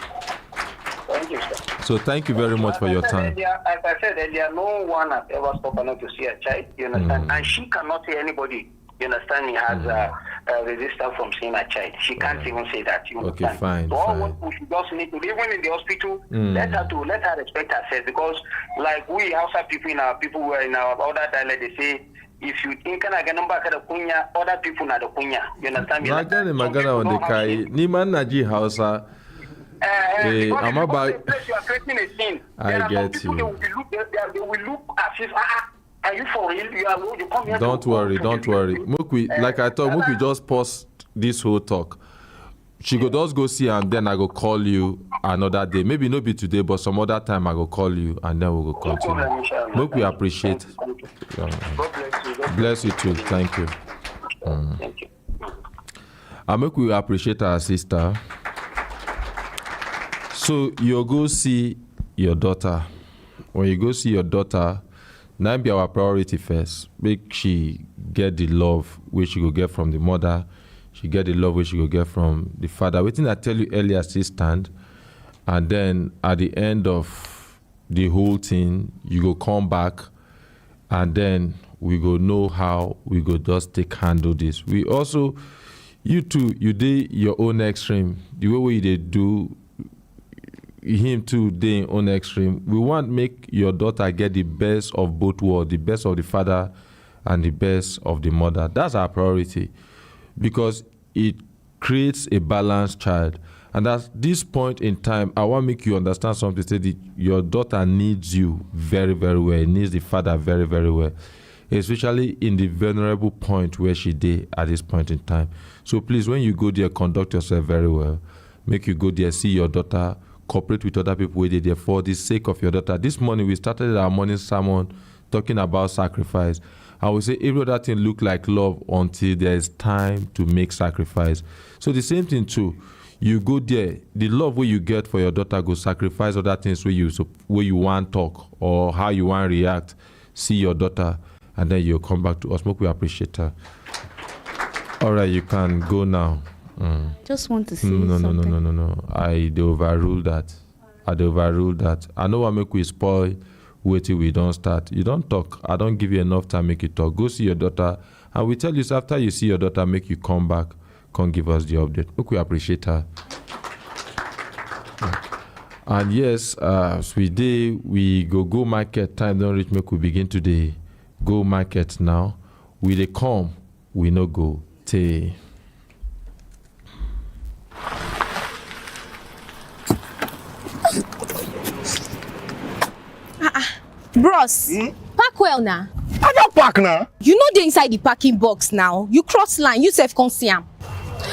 Thank you, sir. So thank you very much for your time. As I said earlier, no one has ever stopped her to see a child. You understand? And she cannot say anybody. You understand? He has resistance from seeing a child. She can't even say that. You understand? Okay, fine. So all what we should just need to, even in the hospital, let her respect herself, because like we outside people who are in our other dialect, they say, if you think I can number the kunya, other people na the kunya. You understand me? Magana on the kai. Ni man naji Hausa. I'm about. You are creating a scene. I get you. They will look as if, are you for real? You come here. Don't worry. Mukwi, like I thought, Mukwi just pause this whole talk. She go just go see, and then I go call you another day. Maybe not be today, but some other time I go call you, and then we go continue. Look, we appreciate. God bless you. Bless you too. Thank you. Thank you. I make we appreciate our sister. So you go see your daughter. When you go see your daughter, now be our priority first. Make she get the love which she go get from the mother. She get the love which she go get from the father. Waiting I tell you earlier still stand. And then at the end of the whole thing, you go come back, and then we go know how we go just take handle this. We also, you too, you did your own extreme. The way they do him too, they in own extreme. We want make your daughter get the best of both worlds, the best of the father and the best of the mother. That's our priority, because it creates a balanced child. And at this point in time, I want to make you understand something. Say that your daughter needs you very, very well. It needs the father very, very well, especially in the vulnerable point where she did at this point in time. So please, when you go there, conduct yourself very well. Make you go there, see your daughter, cooperate with other people where they there for the sake of your daughter. This morning, we started our morning sermon talking about sacrifice. I will say every other thing look like love until there is time to make sacrifice. So the same thing too. You go there, the love where you get for your daughter go sacrifice other things where you want talk or how you want react. See your daughter, and then you come back to us. Make we appreciate her. All right, you can go now. Just want to say No. something. I overrule that. I know what make we spoil. Wait till we don't start. You don't talk. I don't give you enough time make you talk. Go see your daughter, and we tell you so after you see your daughter, make you come back. Come give us the update. Look, we appreciate her. And yes, as we go market. Time don't reach. Make we begin today. Go market now. We dey come. We no go. Tay. Bros, pack well now. I don't pack now. You know they inside the packing box now. You cross line, you self come see am.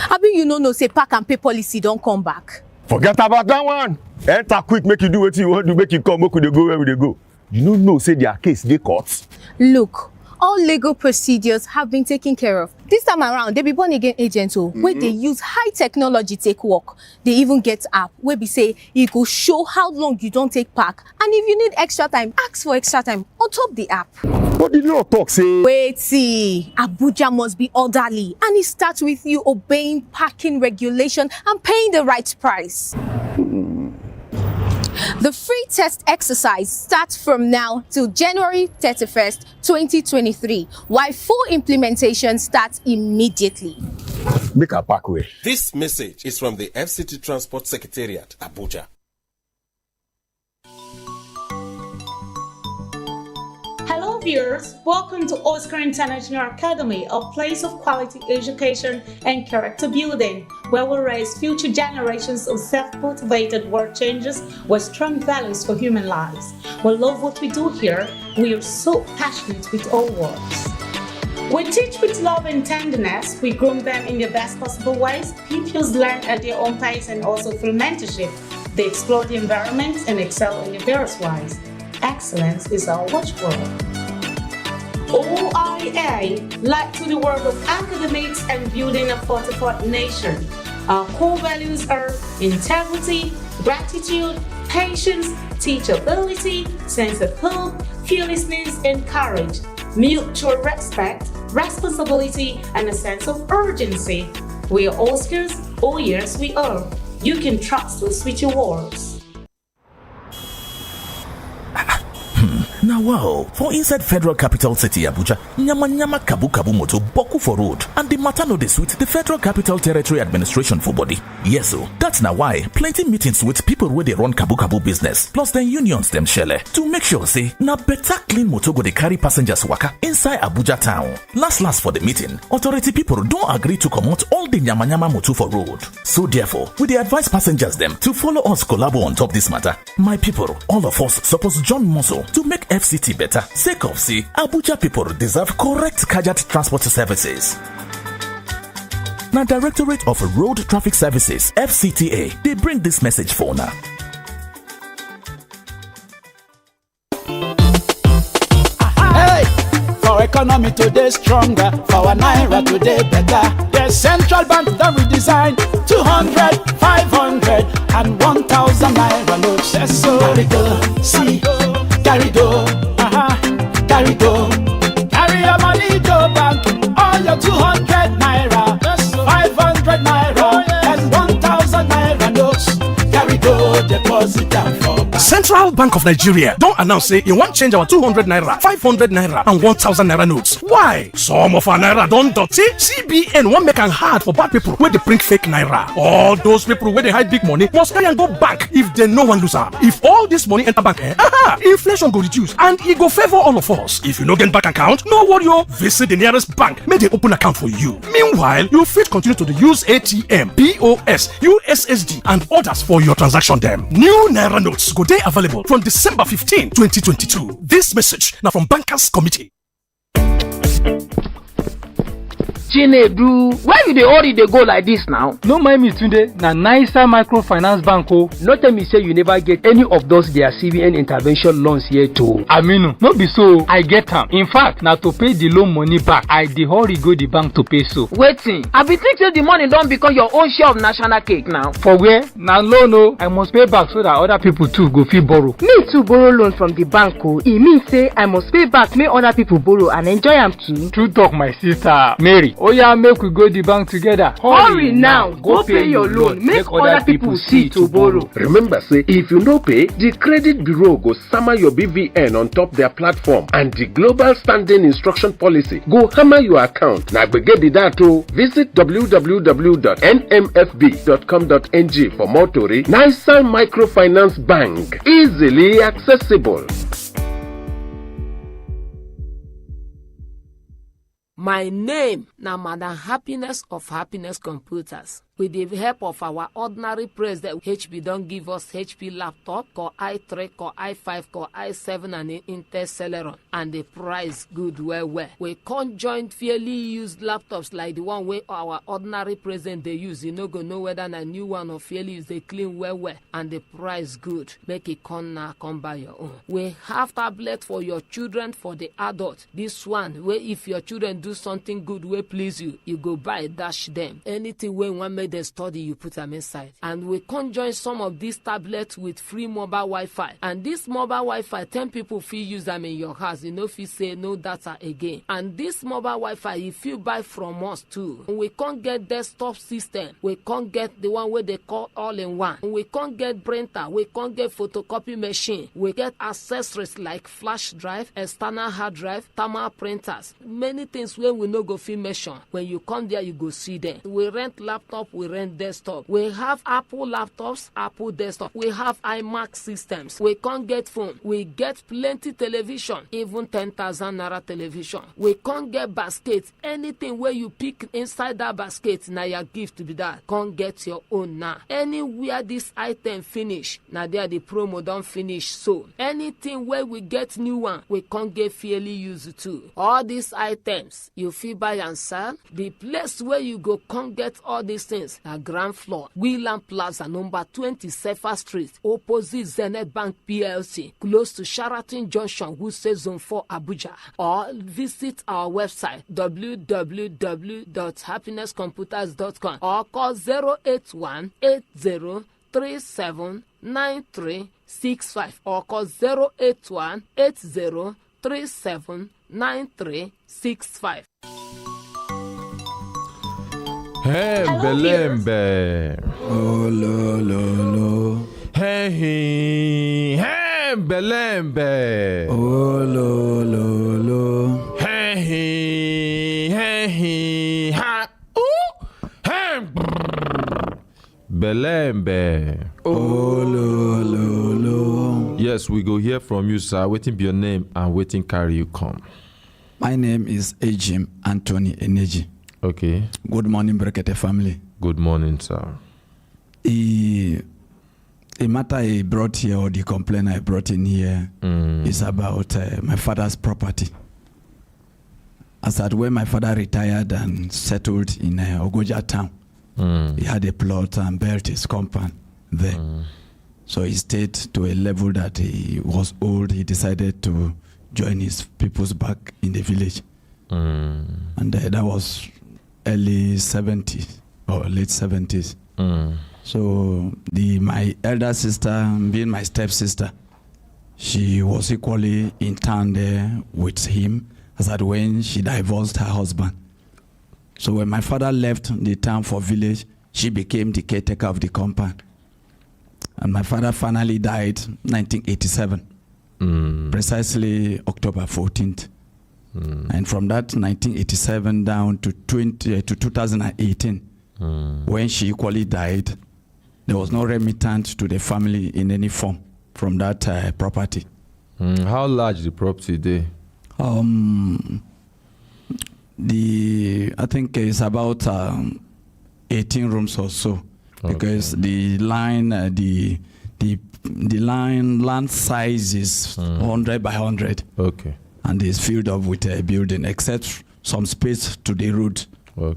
Abi you no say pack and pay policy don't come back. Forget about that one. Enter quick, make you do what you want to, make you come, make you go where they go. You don't know, say their case, they court. Look, all legal procedures have been taken care of. This time around, they be born again agents where they use high technology take work. They even get app where we say it go show how long you don't take pack. And if you need extra time, ask for extra time on top the app. What did you talk say? Wait, see, Abuja must be orderly, and it starts with you obeying parking regulation and paying the right price. The free test exercise starts from now till January 31st, 2023, while full implementation starts immediately. Make a pack way. This message is from the FCT Transport Secretariat, Abuja. Hello viewers, welcome to Oscar International Academy, a place of quality education and character building, where we raise future generations of self-motivated world changers with strong values for human lives. We love what we do here. We are so passionate with our works. We teach with love and tenderness. We groom them in the best possible ways. Pupils learn at their own pace and also through mentorship. They explore the environment and excel in the various ways. Excellence is our watchword. OIA led to the world of academics and building a fortified nation. Our core values are integrity, gratitude, patience, teachability, sense of hope, fearlessness, and courage, mutual respect, responsibility, and a sense of urgency. We are Oscars. Oh yes, we are. You can trust us with your words. Now wow, for inside Federal Capital City Abuja, nyama kabu moto boku for road, and the matter no dey sweet the Federal Capital Territory Administration for body. Yes so, that's now why plenty meetings with people where they run kabu business, plus the unions them shele, to make sure say na better clean motor go dey carry passengers waka inside Abuja town. Last for the meeting, authority people don't agree to comot all the nyama motor for road. So therefore, we dey advise passengers them to follow us collabo on top this matter. My people, all of us suppose join muscle to make FCT better. Sake of say, Abuja people deserve correct Kajat transport services. Now, Directorate of Road Traffic Services, FCTA, they bring this message for now. Hey! economy today stronger, for our naira today better. The central bank that we design 200, 500, and 1,000 naira notes. Yes, so carry go, see, carry go, carry go. Carry your money to bank, all your 200 naira, 500 naira, and 1,000 naira notes. Carry go, deposit them for bank. Central Bank of Nigeria don't announce say you want change our 200 naira, 500 naira, and 1,000 naira notes. Why? Some of our naira don't dirty. CBN won't make it hard for bad people where they print fake naira. All those people where they hide big money must carry and go back if they no one lose am. If all this money enter bank, inflation go reduce and it go favor all of us. If you no get bank account, no worry, visit the nearest bank, make they open account for you. Meanwhile, you fit continue to use ATM, POS, USSD, and others for your transaction them. New naira notes go dey available from December 15, 2022. This message now from Bankers Committee. Chinedu, where you dey hurry dey go like this now? No mind me today, na nicer microfinance bank o. No tell me say you never get any of those their CBN intervention loans here too. Aminu, no be so, I get am. In fact, na to pay the loan money back, I dey hurry go the bank to pay so. Wetin? I be think say the money don become your own share of national cake now. For where? Na loan o. I must pay back so that other people too go fit borrow. Me too borrow loan from the bank o. E mean say I must pay back make other people borrow and enjoy am too. True talk, my sister Mary. Oh yeah, make we go the bank together. Hurry now, go pay your loan, make other people see to borrow. Remember say, if you no pay, the credit bureau go sama your BVN on top their platform and the global standing instruction policy go hammer your account. Na gbege be that o. Visit www.nmfb.com.ng for more tori. Nicer Microfinance Bank, easily accessible. My name na Madam Happiness of Happiness Computers. With the help of our ordinary president, HP don't give us HP laptop, Core i3, Core i5, Core i7, and an Intel Celeron. And the price good well. We can't join fairly used laptops like the one where our ordinary president they use. You no go know whether a new one or fairly used, they clean well. And the price good. Make it come by your own. We have tablet for your children, for the adult. This one, where if your children do something good, will please you, you go buy, dash them. Anything when one made the study, you put them inside. And we conjoin some of these tablets with free mobile Wi-Fi. And this mobile Wi-Fi, 10 people feel use them in your house. You know if you say no data again. And this mobile Wi-Fi, if you buy from us too, we can't get desktop system. We can't get the one where they call all-in-one. We can't get printer. We can't get photocopy machine. We get accessories like flash drive, external hard drive, thermal printers. Many things when we no go film mention. When you come there, you go see them. We rent laptop, we rent desktop. We have Apple laptops, Apple desktop. We have iMac systems. We can't get phone. We get plenty television, even 10,000 naira television. We can't get basket. Anything where you pick inside that basket, now your gift to be that. Can't get your own now. Anywhere this item finish, now there the promo don't finish. So anything where we get new one, we can't get fairly used to. All these items, you feel buy and sell. The place where you go can't get all these things. The ground floor, Wheeland Plaza, number 20 Sefa Street, opposite Zenith Bank PLC, close to Sheraton Junction, Wuse Zone 4, Abuja. Or visit our website www.happinesscomputers.com or call 081 80379365 or call 081 80379365. Hey, Belembe. Oh, lo. Hey, Belembe. Oh, lo. Hey, ha. Ooh. Hey, Belembe. Oh, lo. Yes, we go hear from you, sir. Waiting be your name and waiting carry you come. My name is Ejim Anthony Eneji. Okay. Good morning, Brekete family. Good morning, sir. The matter I brought here, or the complaint I brought in here, is about my father's property. As at when my father retired and settled in Ogoja town, he had a plot and built his compound there. So he stayed to a level that he was old. He decided to join his peoples back in the village. And that was early 70s or late 70s. So my elder sister, being my stepsister, she was equally in town there with him as at when she divorced her husband. So when my father left the town for village, she became the caretaker of the compound. And my father finally died 1987, precisely October 14th. And from that 1987 down to 2018, when she equally died, there was no remittance to the family in any form from that property. How large the property there? I think it's about 18 rooms or so, because the line, the land size is 100 by 100. Okay. And it's filled up with a building, except some space to the road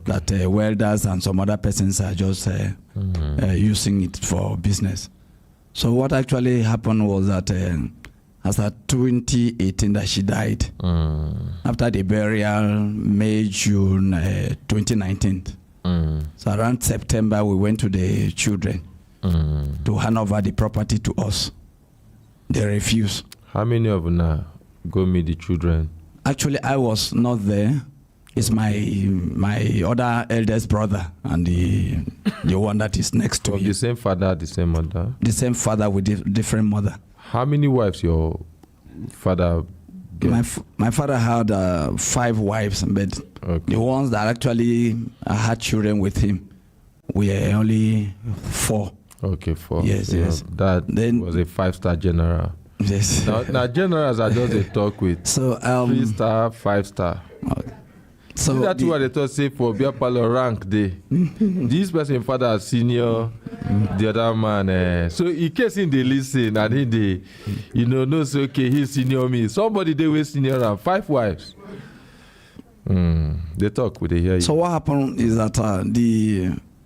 that welders and some other persons are just using it for business. So what actually happened was that as at 2018 that she died, after the burial, May, June 2019. So around September, we went to the children to hand over the property to us. They refused. How many of them now go meet the children? Actually, I was not there. It's my other eldest brother and the one that is next to me. The same father, the same mother? The same father with different mother. How many wives your father get? My father had 5 wives, but the ones that actually had children with him were only 4. Okay, 4. Yes, so yes. That was a 5-star general. Yes. Now generals are just a talk with. So 3-star, 5-star. So that's what they thought say for beer parlor rank day. This person father senior, the other man. So in case in they listen and in they, knows okay, he's senior me. Somebody they were senior and 5 wives. They talk with the hear you. So what happened is that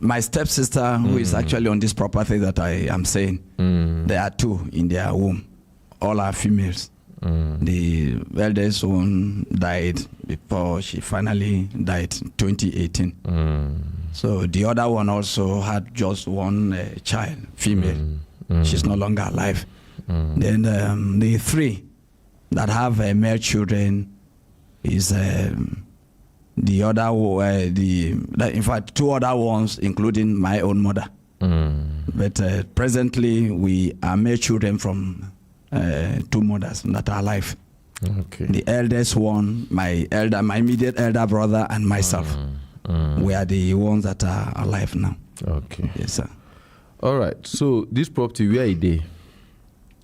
my stepsister, who is actually on this property that I am saying, there are 2 in their womb. All are females. The eldest one died before she finally died in 2018. So the other one also had just one child, female. She's no longer alive. Then the 3 that have male children is the other, in fact, 2 other ones, including my own mother. But presently, we are male children from 2 mothers that are alive. Okay. The eldest one, my immediate elder brother, and myself. We are the ones that are alive now. Okay. Yes, sir. All right. So this property, where is it?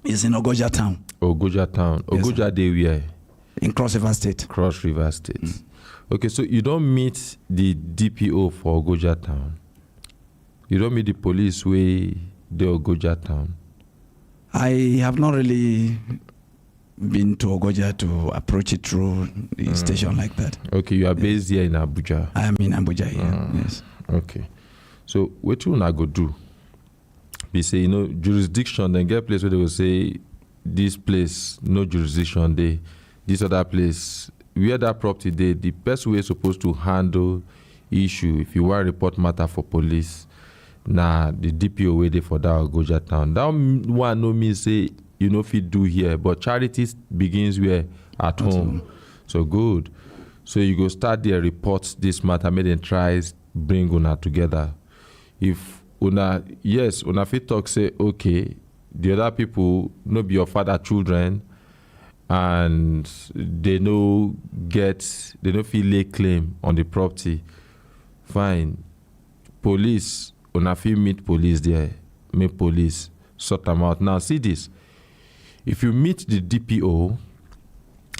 It's in Ogoja town. Ogoja town. Yes, Ogoja day where? In Cross River State. Cross River State. Okay, so you don't meet the DPO for Ogoja town. You don't meet the police way the Ogoja town. I have not really been to Ogoja to approach it through the station like that. Okay, you are based here in Abuja. I am in Abuja here, yes. Okay. So what you wanna go do? They say, jurisdiction, then get place where they will say, this place, no jurisdiction there. This other place, where that property there, the best way supposed to handle issue, if you want to report matter for police, the DPO way there for that Ogoja town. That one no mean say if you do here, but charity begins where at home. So good. So you go start there, report this matter, make them try bring una together. If una fit talk say okay, the other people no be your father children, and they no feel lay claim on the property. Fine. Police. Una fit meet police there, make police sort them out. Now see this, if you meet the DPO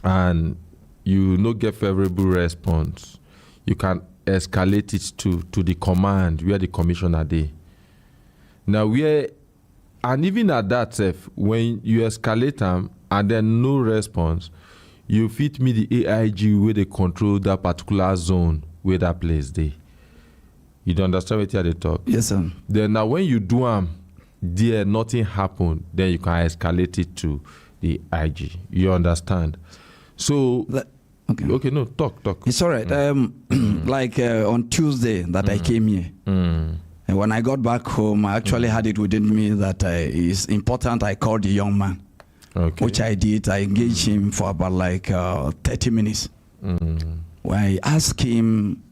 and you no get favorable response, you can escalate it to the command where the commissioner dey. Now and even at that when you escalate them and then no response, you fit meet the AIG where they control that particular zone where that place dey. You don't understand what they talk? Yes, sir. Then now when you do there nothing happened, then you can escalate it to the IG. You understand? So Okay, no, talk. It's all right. Like on Tuesday that I came here, and when I got back home, I actually had it within me that it's important I called the young man, which I did. I engaged him for about like 30 minutes. When I asked him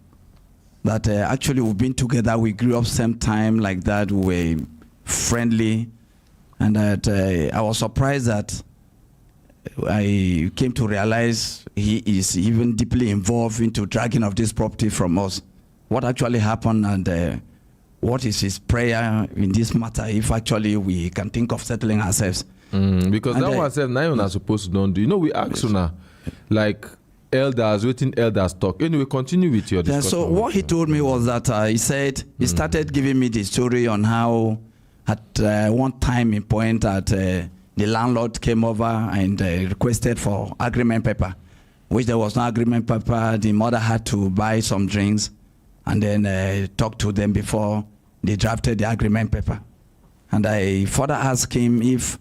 that actually we've been together, we grew up same time like that, we were friendly, and that I was surprised that I came to realize he is even deeply involved into dragging of this property from us. What actually happened, and what is his prayer in this matter, if actually we can think of settling ourselves. Because and that one said, now you're not supposed to don't do. You know, we ask now, like elders, waiting elders talk. Anyway, continue with your discussion. So what he told me was that he said, he started giving me the story on how at one time in point that the landlord came over and requested for agreement paper, which there was no agreement paper. The mother had to buy some drinks and then talk to them before they drafted the agreement paper. And I further asked him if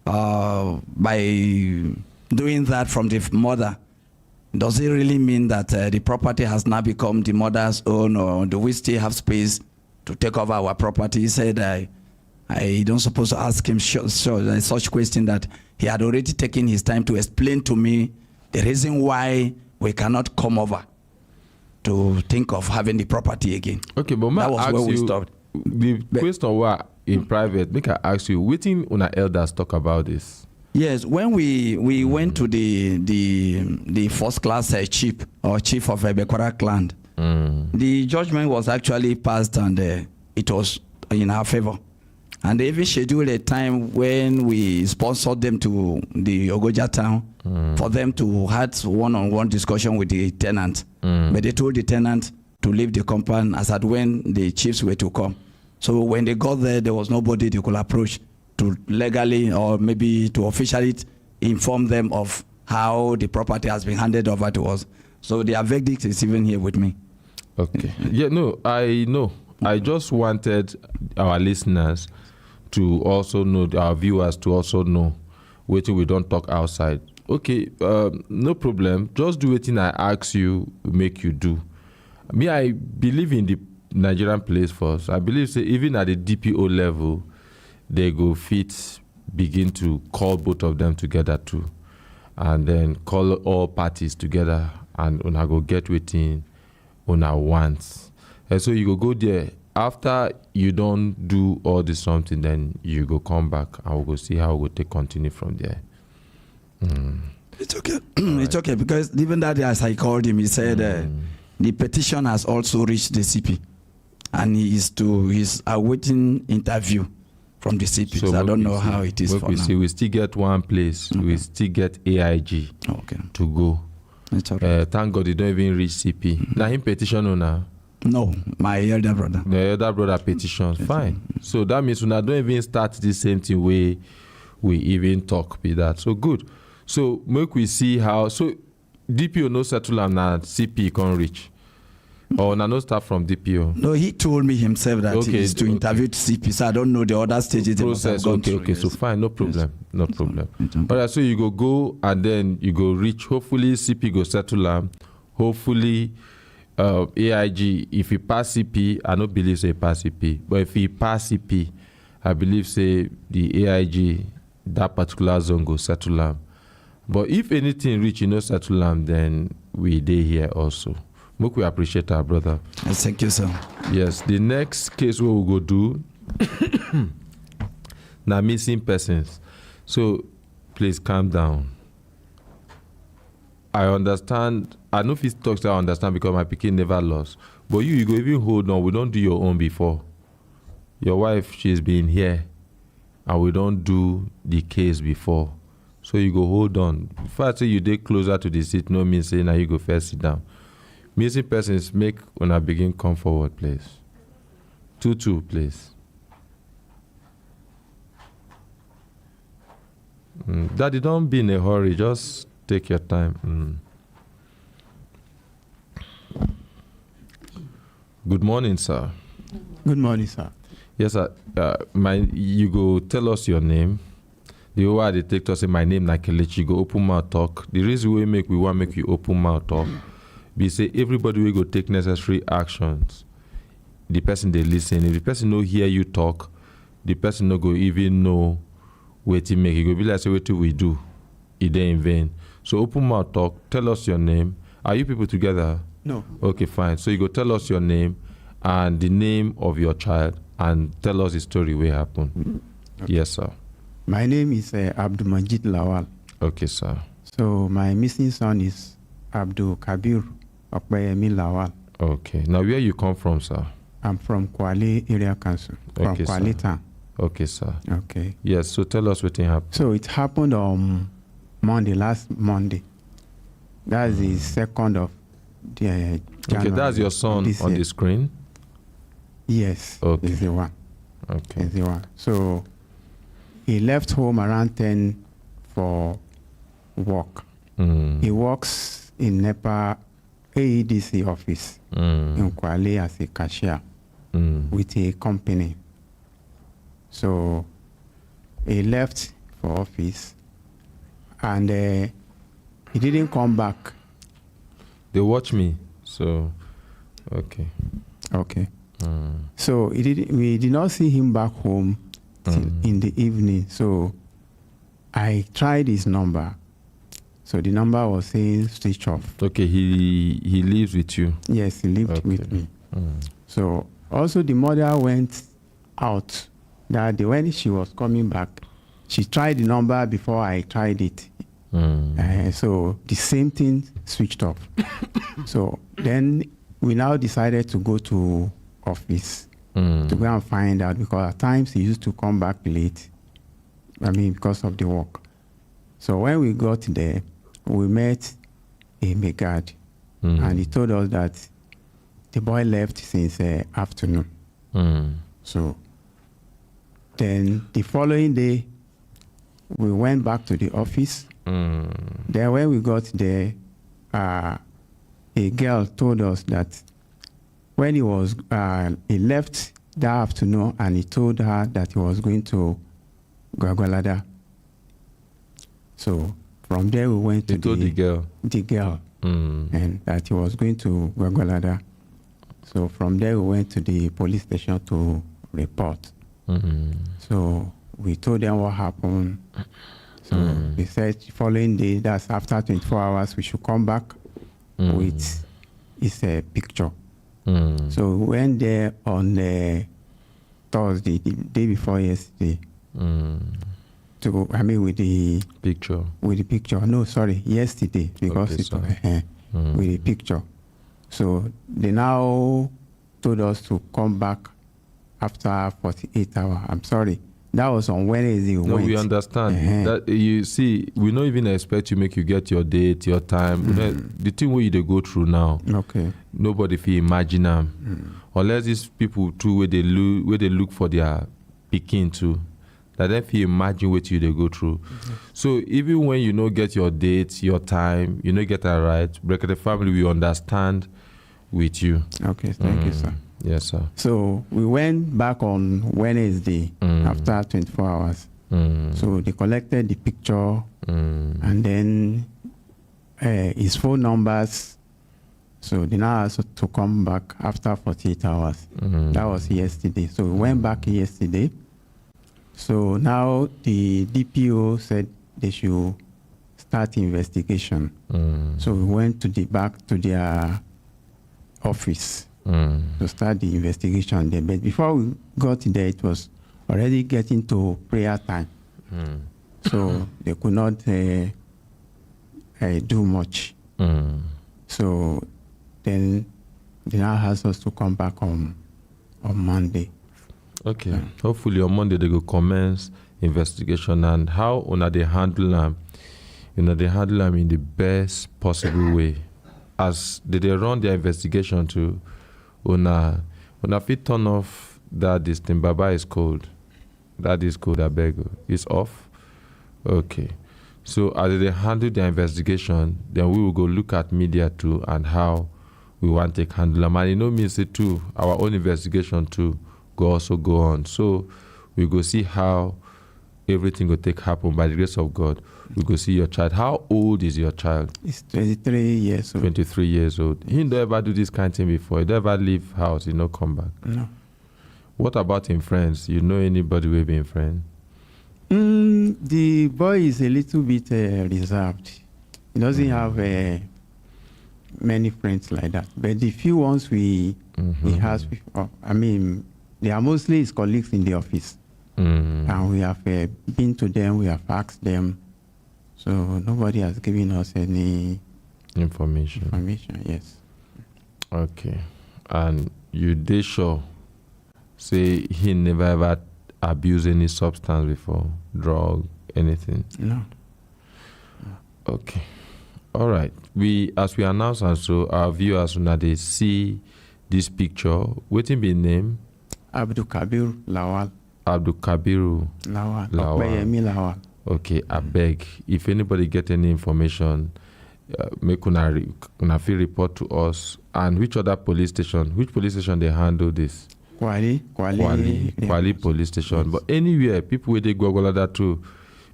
by doing that from the mother, does it really mean that the property has now become the mother's own, or do we still have space to take over our property? He said, I don't suppose to ask him such question, that he had already taken his time to explain to me the reason why we cannot come over to think of having the property again. Okay, but that was where we stopped. The question was in private. Make I ask you, waiting on our elders talk about this. Yes, when we went to the first class chief of Bekwara clan, the judgment was actually passed, and it was in our favor. And they even scheduled a time when we sponsored them to the Ogoja town for them to have one-on-one discussion with the tenant. But they told the tenant to leave the compound as at when the chiefs were to come. So when they got there was nobody they could approach to legally or maybe to officially inform them of how the property has been handed over to us. So their verdict is even here with me. Okay. Yeah, no, I know. I just wanted our listeners to also know, our viewers to also know, waiting we don't talk outside. Okay, no problem. Just do it in I ask you, make you do. Me, I believe in the Nigerian police force. I believe say, even at the DPO level, they go fit begin to call both of them together too, and then call all parties together, and una go get waiting una wants. And so you go there. After you don't do all this something, then you go come back and we'll go see how we'll take continue from there. It's okay. It's okay, because even that day as I called him, he said the petition has also reached the CP, and he's awaiting interview from the CP. So I don't know how it is for now. We still get one place. Okay. We still get AIG to go. It's okay. Thank God they don't even reach CP. Now him petition on now. No, my elder brother. The elder brother petitions. Fine. So that means we don't even start the same thing way we even talk with that. So good. So make we see how. So DPO no settle and now CP can reach. Or no start from DPO. No, he told me himself that he is to interview CP. So I don't know the other stages. Process. Okay. So fine. No problem. Yes. No problem. All right. So you go and then you go reach. Hopefully CP go settle and hopefully. AIG, if he pass CP, I don't believe say pass CP. But if he pass CP, I believe say the AIG, that particular zone go settle them. But if anything reach, settle them, then we dey here also. Make we appreciate our brother. Yes, thank you, sir. Yes, the next case we will go do now missing persons. So please calm down. I understand. I know if he talks, I understand because my pikin never lost. But you go even hold on. We don't do your own before. Your wife, she's been here, and we don't do the case before. So you go hold on. If I say you dey closer to the seat, no means say now you go first sit down. Missing persons, make when I begin come forward, please. 2-2, please. Daddy, don't be in a hurry. Just take your time. Good morning, sir. Good morning, sir. Yes, sir. You go tell us your name, The way they take to say my name na Kelechi, go open mouth talk. The reason we want make you open mouth talk, we say everybody will go take necessary actions. The person they listen, if the person no hear you talk, the person no go even know what to make. It go be like say what we do, it in vain. So open mouth talk. Tell us your name. Are you people together? No. Okay, fine. So you go tell us your name and the name of your child and tell us the story where happened. Okay. Yes, sir. My name is Abdul Majid Lawal. Okay, sir. So my missing son is Abdul Kabir Okbayemi Lawal. Okay. Now where you come from, sir? I'm from Kwale Area Council. From Kwale Town. Okay, sir. Okay. Yes, so tell us what happened. So it happened on last Monday. That's the 2nd of January. Okay, that's your son on the screen? Yes. Okay. Is the one. Okay. Is the one. So he left home around 10 for work. He works in NEPA AEDC office in Kwale as a cashier with a company. So he left for office and he didn't come back. They watch me, so okay. Okay. So we did not see him back home in the evening. So I tried his number. So the number was saying switch off. Okay, he lives with you? Yes, he lived with me. So also the mother went out that day. When she was coming back, she tried the number before I tried it. So the same thing switched off. So then we now decided to go to office to go and find out, because at times he used to come back late. Because of the work. So when we got there, we met a Megad, and he told us that the boy left since afternoon. So then the following day, we went back to the office. Then when we got there, a girl told us that when he left that afternoon, and he told her that he was going to Gwagwalada. So from there we went to the girl, and that he was going to Gwagwalada. So from there we went to the police station to report. So we told them what happened. So they said the following day, that's after 24 hours, we should come back with his picture. So we went there on Thursday, the day before yesterday. With the picture. With the picture. No, sorry, yesterday, because with the picture. So they now told us to come back after 48 hours. I'm sorry. That was on Wednesday. We understand. That you see, we don't even expect to make you get your date, your time. The thing where you go through now. Okay. Nobody feel imagine them. Unless these people too where they look for their picking too. That they feel imagine what you they go through. So even when you don't get your date, your time, you don't get that right, Brekete family we understand with you. Okay, thank you, sir. Yes, sir. So we went back on Wednesday after 24 hours. So they collected the picture and then his phone numbers. So they now asked to come back after 48 hours. That was yesterday. So we went back yesterday. So now the DPO said they should start investigation. So we went back to their office to start the investigation there. But before we got there, it was already getting to prayer time. So they could not do much. So then they now asked us to come back on Monday. Okay. Hopefully on Monday they will commence investigation, and how they handle them. They handle them in the best possible way. As they run their investigation to una fit turn off that this thing. Baba is cold. That is cold, I beg you. It's off. Okay. So as they handle their investigation, then we will go look at media too and how we want to handle them. And means it too, our own investigation too also go on. So we go see how everything will take happen by the grace of God. We go see your child. How old is your child? It's 23 years old. 23 years old. He don't ever do this kind of thing before. He don't ever leave house. He no come back. No. What about him friends? You know anybody with him friend? The boy is a little bit reserved. He doesn't have many friends like that. But the few ones he has, I mean, they are mostly his colleagues in the office. And we have been to them, we have asked them. So nobody has given us any information. Yes. Okay. And you did sure say he never ever abused any substance before, drug, anything? No. Okay. All right. As we announce, and so our viewers, when they see this picture, waiting be name? Abdul Kabir Lawal. Abdul Kabiru Lawal. Lawal. Okay, I beg, if anybody get any information, make una feel report to us. And which police station they handle this? Kwali police station. Yes. But anywhere, people where they go Gwagwalada too,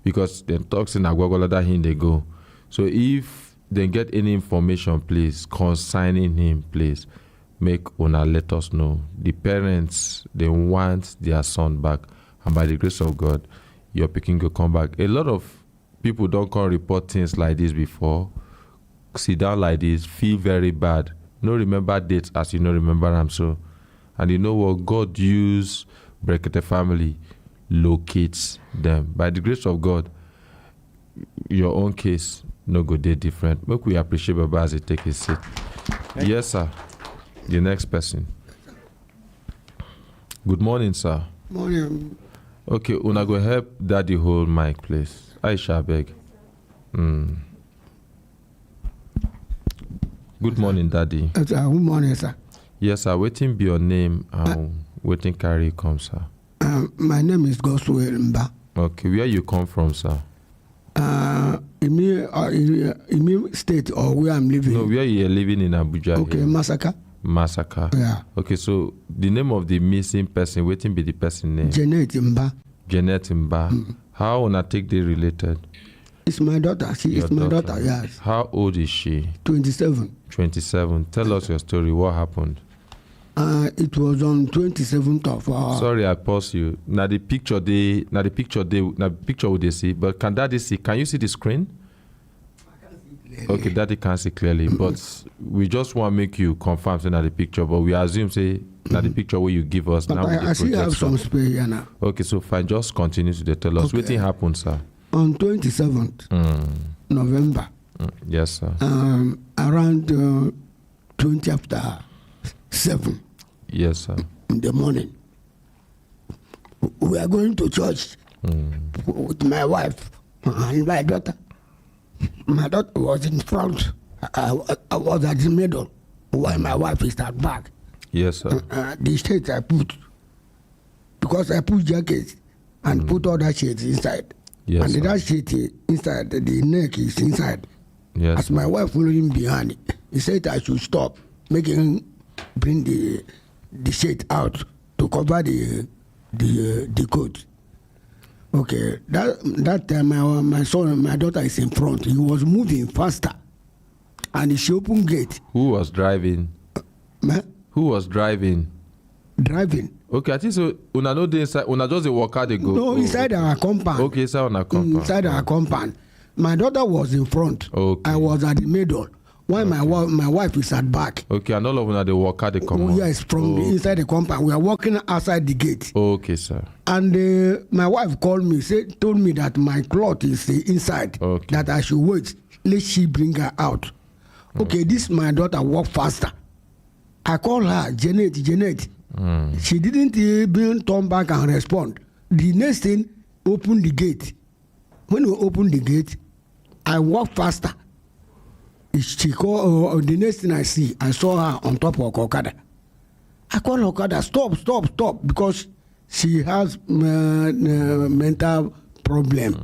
because they talk in Gwagwalada here they go. So if they get any information, please, concerning him, please, make una let us know. The parents, they want their son back. And by the grace of God, your picking will come back. A lot of people don't come report things like this before. Sit down like this, feel very bad. No remember dates as you know remember them. So, and you know what? God use Brekete family locates them. By the grace of God, your own case no go day different. Make we appreciate Baba as he take his seat. Yes, sir. The next person. Good morning, sir. Morning. Okay, una go help daddy hold mic, please. Aisha beg. Good morning, daddy. Good morning, sir. Yes, sir. Waiting be your name and waiting carry come, sir. My name is Goswell Mba. Okay, where you come from, sir? In state or where I'm living? No, where you are living in Abuja. Okay, here. Masaka. Yeah. Okay, so the name of the missing person, waiting be the person name? Janet Mba. Janet Mba. How una take they related? It's my daughter. She is my daughter, yes. How old is she? 27. 27. Tell us your story. What happened? It was on 27th of. Sorry, I pause you. Now the picture would they see, but can daddy see? Can you see the screen? Okay, daddy can't see clearly, but we just want to make you confirm saying that the picture, but we assume say that the picture where you give us but now. I still have some space here now. Okay, so fine, just continue to tell us. What happened, sir? On 27th November. Yes, sir. Around 20 after 7. Yes, sir. In the morning. We are going to church with my wife and my daughter. My daughter was in front. I was at the middle while my wife is at back. Yes, sir. The shades I put, because I put jackets and put other shades inside. Yes, and sir. that shade inside, the neck is inside. Yes, as my wife following behind, he said I should stop, making bring the shade out to cover the coat. Okay, that time my son, my daughter is in front. He was moving faster, and she opened gate. Who was driving? Who was driving? Driving. Okay, I think so. Una no dey inside. Una just dey walk out. They go. No, inside our compound. Okay, inside our compound. Inside our compound. My daughter was in front. Okay. I was at the middle. While my wife is at back. Okay, and all of una they walk out. They come out. Yes, from inside the compound. We are walking outside the gate. Okay, sir. And my wife called me, told me that my cloth is inside. Okay. That I should wait. Let she bring her out. Okay, this my daughter walk faster. I call her Janet. She didn't even turn back and respond. The next thing, open the gate. When we open the gate, I walk faster. She called, the next thing I saw her on top of Okada. I call Okada, stop, because she has mental problem.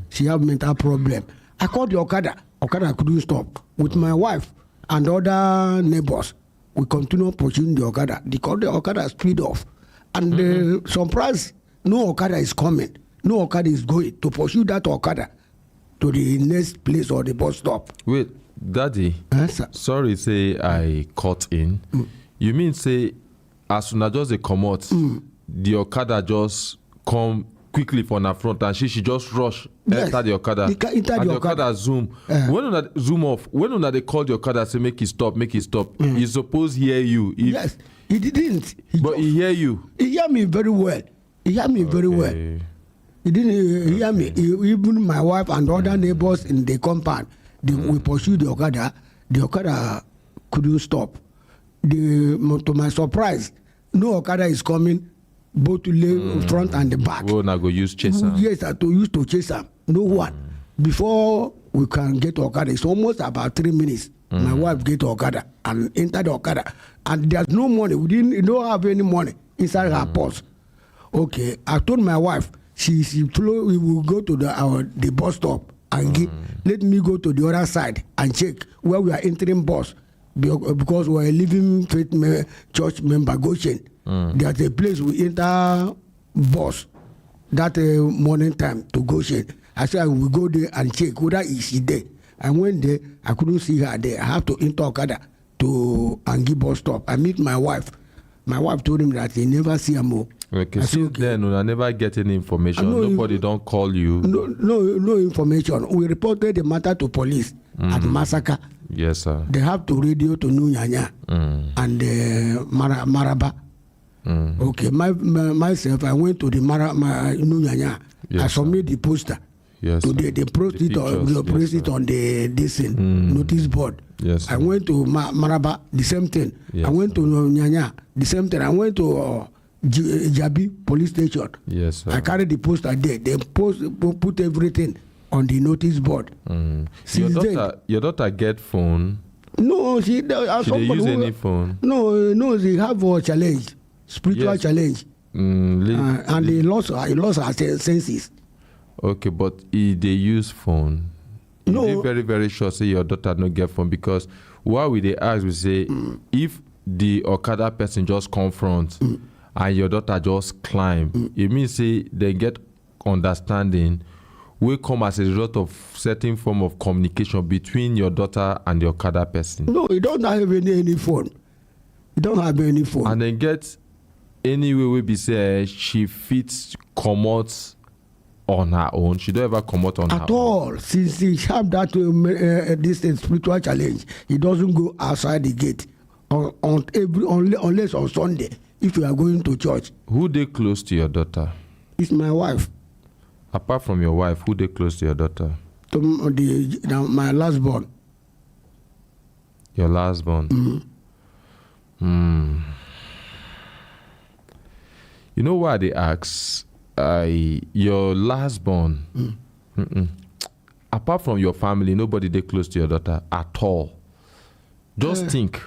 She have mental problem. I called the Okada. Okada couldn't stop. With my wife and other neighbors, we continue pursuing the Okada. The Okada speed off. And surprise, no Okada is coming. no Okada is going to pursue that Okada to the next place or the bus stop. Wait, Daddy. Sorry, say I cut in. You mean say as soon as just they come out, the Okada just come quickly from the front and she just rush enter the Okada. The Okada zoom. When una zoom off, when una they call the Okada say make it stop, he suppose hear you. Yes, he didn't. He hear you. He hear me very well. Very well. He didn't hear me. Even my wife and other neighbors in the compound, we pursued the Okada. The Okada couldn't stop. To my surprise, no Okada is coming, both to front and the back. Well, now go use chaser. Yes, to chase him. No one. Before we can get to Okada, it's almost about 3 minutes. My wife get to Okada and enter the Okada, and there's no money. We don't have any money inside her purse. Okay, I told my wife she flow. We will go to the bus stop and let me go to the other side and check where we are entering bus. Because we are leaving faith church member Goshen. There's a place we enter bus that morning time to Goshen. I said I will go there and check whether is she there. I went there, I couldn't see her there. I have to enter Okada to Angi bus stop. I meet my wife. My wife told him that he never see her more. Okay, since then I never get any information. Nobody don't call you. No information. We reported the matter to police at Massacre. Yes, sir. They have to radio to Nunyanya and Maraba. Okay, myself, I went to the Nunyanya. Yes, I submitted the poster. Yes. Today they post it on the notice board. Yes. I went to Maraba, the same thing. Yes, I went to Nunyanya, the same thing. I went to Jabi police station. Yes, sir. I carried the poster there. They put everything on the notice board. Your daughter get phone? No, she they use any phone? No, she have a challenge, spiritual challenge, and he lost her senses. Okay, but they use phone. No, they very very sure say your daughter no get phone, because why we they ask we say if the Okada person just confront and your daughter just climb, it means say they get understanding will come as a result of certain form of communication between your daughter and the Okada person. No, you don't have any phone. You don't have any phone. And then get any way we be say she fits come out on her own. She don't ever come out on her own. At all. Since he have that this spiritual challenge, he doesn't go outside the gate unless on Sunday if you are going to church. Who they close to your daughter? It's my wife. Apart from your wife, who they close to your daughter? To my last born. Your last born? You know why they ask? Your last born. Apart from your family, nobody they close to your daughter at all. Just think.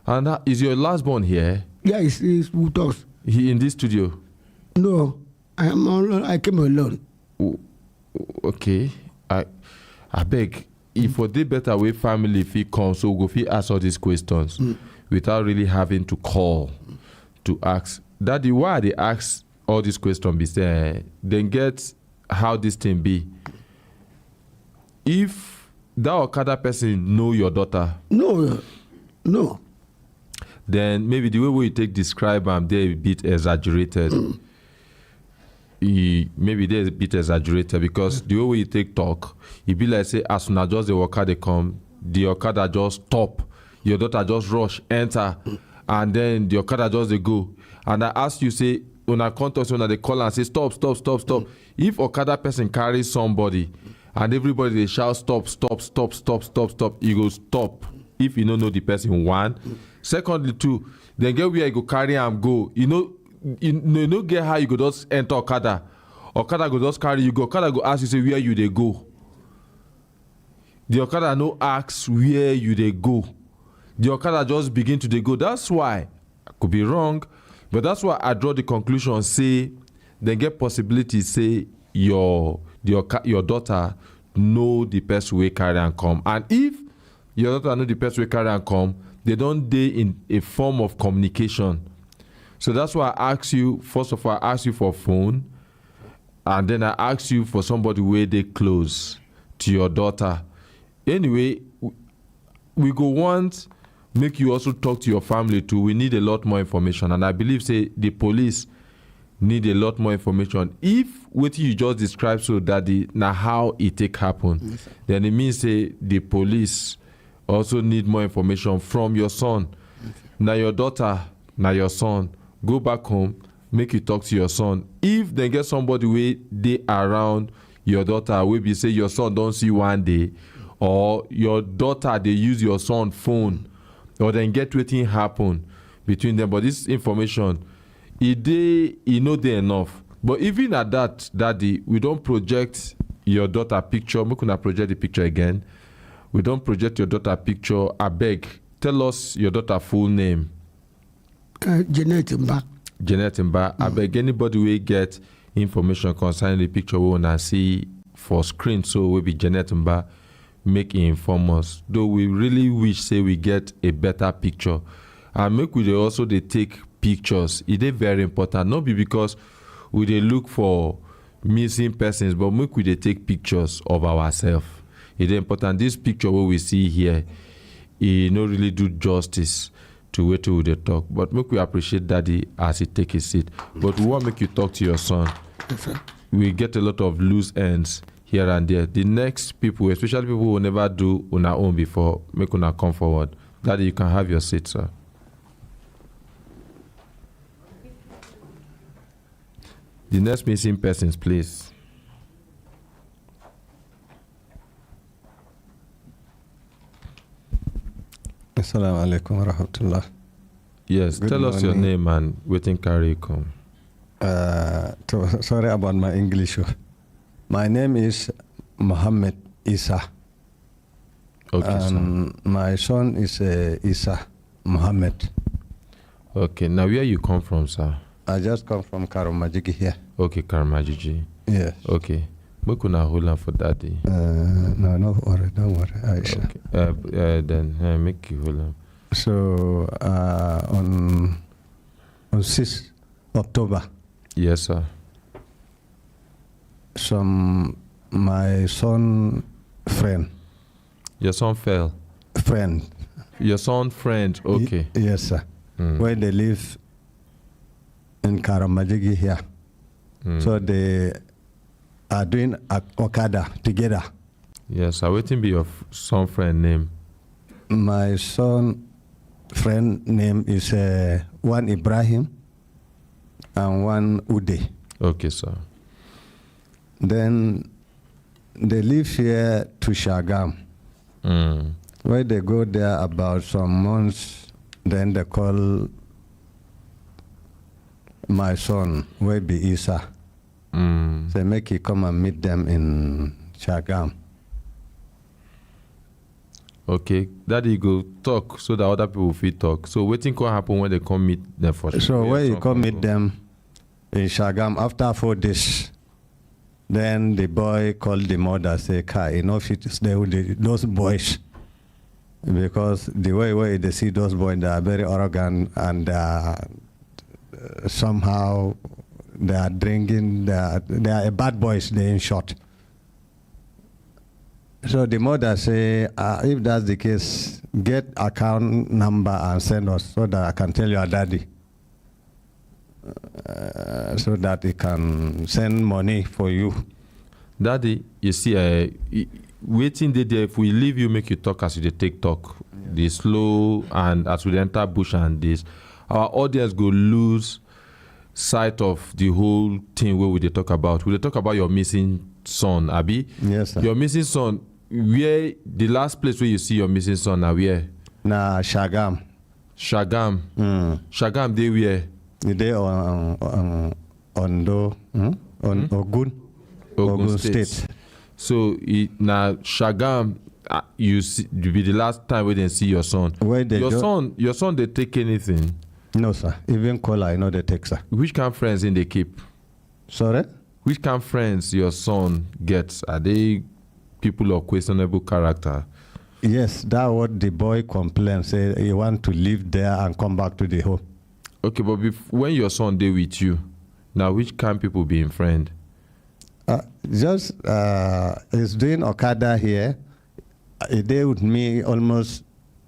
And is your last born here? Yeah, he's with us. He in this studio? No. I came alone. Okay. I beg, if for the better way family if he come, so go fit ask all these questions without really having to call to ask. Daddy, why they ask all these questions be say then get how this thing be. If that Okada person know your daughter. No. Then maybe the way you take describe them, they're a bit exaggerated. Maybe they're a bit exaggerated because the way you take talk, it be like say as soon as just the Okada come, the Okada just stop, your daughter just rush, enter, and then the Okada just they go. And I ask you say, when I contact when they call and say stop. If Okada person carries somebody and everybody they shout stop, you go stop. If you don't know the person, one. Secondly, two, then get where you go carry and go. You know get how you go just enter Okada. Okada go just carry you go. Okada go ask you say where you they go. The Okada no asks where you they go. The Okada just begin to they go. That's why I could be wrong, but that's why I draw the conclusion. Say then get possibility. Say your daughter know the person way carry and come, and if your daughter know the person way carry and come, they don't dey in a form of communication. So that's why I ask you, first of all, I ask you for phone. and then I ask you for somebody where they close to your daughter. Anyway, we go want make you also talk to your family too. We need a lot more information, and I believe say the police need a lot more information. If what you just described so daddy now how it take happen, yes, then it means say the police also need more information from your son. Okay. Now your daughter, now your son, go back home, make you talk to your son. If they get somebody where they around your daughter, will be say your son don't see one day, or your daughter they use your son phone, or then get wetin happen between them. But this information, it know they enough. But even at that, daddy, we don't project your daughter picture. We cannot project the picture again. We don't project your daughter picture. I beg, tell us your daughter full name. Janet Mba. Janet Mba. I beg anybody will get information concerning the picture we want to see for screen. So will be Janet Mba. Make it inform us. Though we really wish say we get a better picture. And make we also they take pictures. It is very important. Not be because we they look for missing persons, but make we they take pictures of ourselves. It is important. This picture what we see here, it not really do justice to what we they talk. But make we appreciate daddy as he take his seat. But we want make you talk to your son. Yes, sir. We get a lot of loose ends here and there. The next people, especially people who never do on our own before, make una come forward. Daddy, you can have your seat, sir. The next missing persons, please. Assalamu alaikum wa rahmatullah. Yes, Good tell us your morning. name and waiting carry you come. Sorry about my English. My name is Muhammad Isa. Okay, and my son is Isa Muhammad. Okay, now where you come from, sir? I just come from Karamajigi here. Okay, Karamajigi. Yes. Okay. We could not hold on for daddy. No, no worry, don't worry, Aisha. Okay. Then make you hold on. So on 6th October. Yes, sir. My son friend. Your son fell. Friend. Your son friend. Okay. Yes, sir. Where they live in Karamajigi here. So they are doing Okada together. Yes, I waiting be your son friend name. My son friend name is one Ibrahim and one Ude. Okay, sir. Then they live here to Shagam. Where they go there about some months, then they call my son, where be Isa. They make he come and meet them in Shagam. Okay, daddy go talk so that other people will talk. So waiting can happen when they come meet them for So when you come meet them in Shagam, after 4 days, then the boy called the mother, say, Kai, enough it stay with those boys. Because the way they see those boys, they are very arrogant and somehow they are drinking, they are bad boys, they in short. So the mother say, if that's the case, get account number and send us so that I can tell your daddy. So that he can send money for you. Daddy, you see, waiting there, if we leave you, make you talk as you take talk. The slow and as we enter bush and this, our audience go lose sight of the whole thing where we they talk about. We they talk about your missing son, Abi. Yes, sir. Your missing son, where the last place where you see your missing son now where? Na Shagam. Shagam. Shagam, they where? They on Ondo, on Ogun State. So now Shagam, you be the last time we didn't see your son. Your son, they take anything? No, sir. Even cola, I know they take, sir. Which kind of friends in they keep? Sorry? Which kind of friends your son gets? Are they people of questionable character? Yes, that's what the boy complains. Say he want to live there and come back to the home. Okay, but when your son there with you, now which kind of people being friend? He's doing Okada here. A day with me almost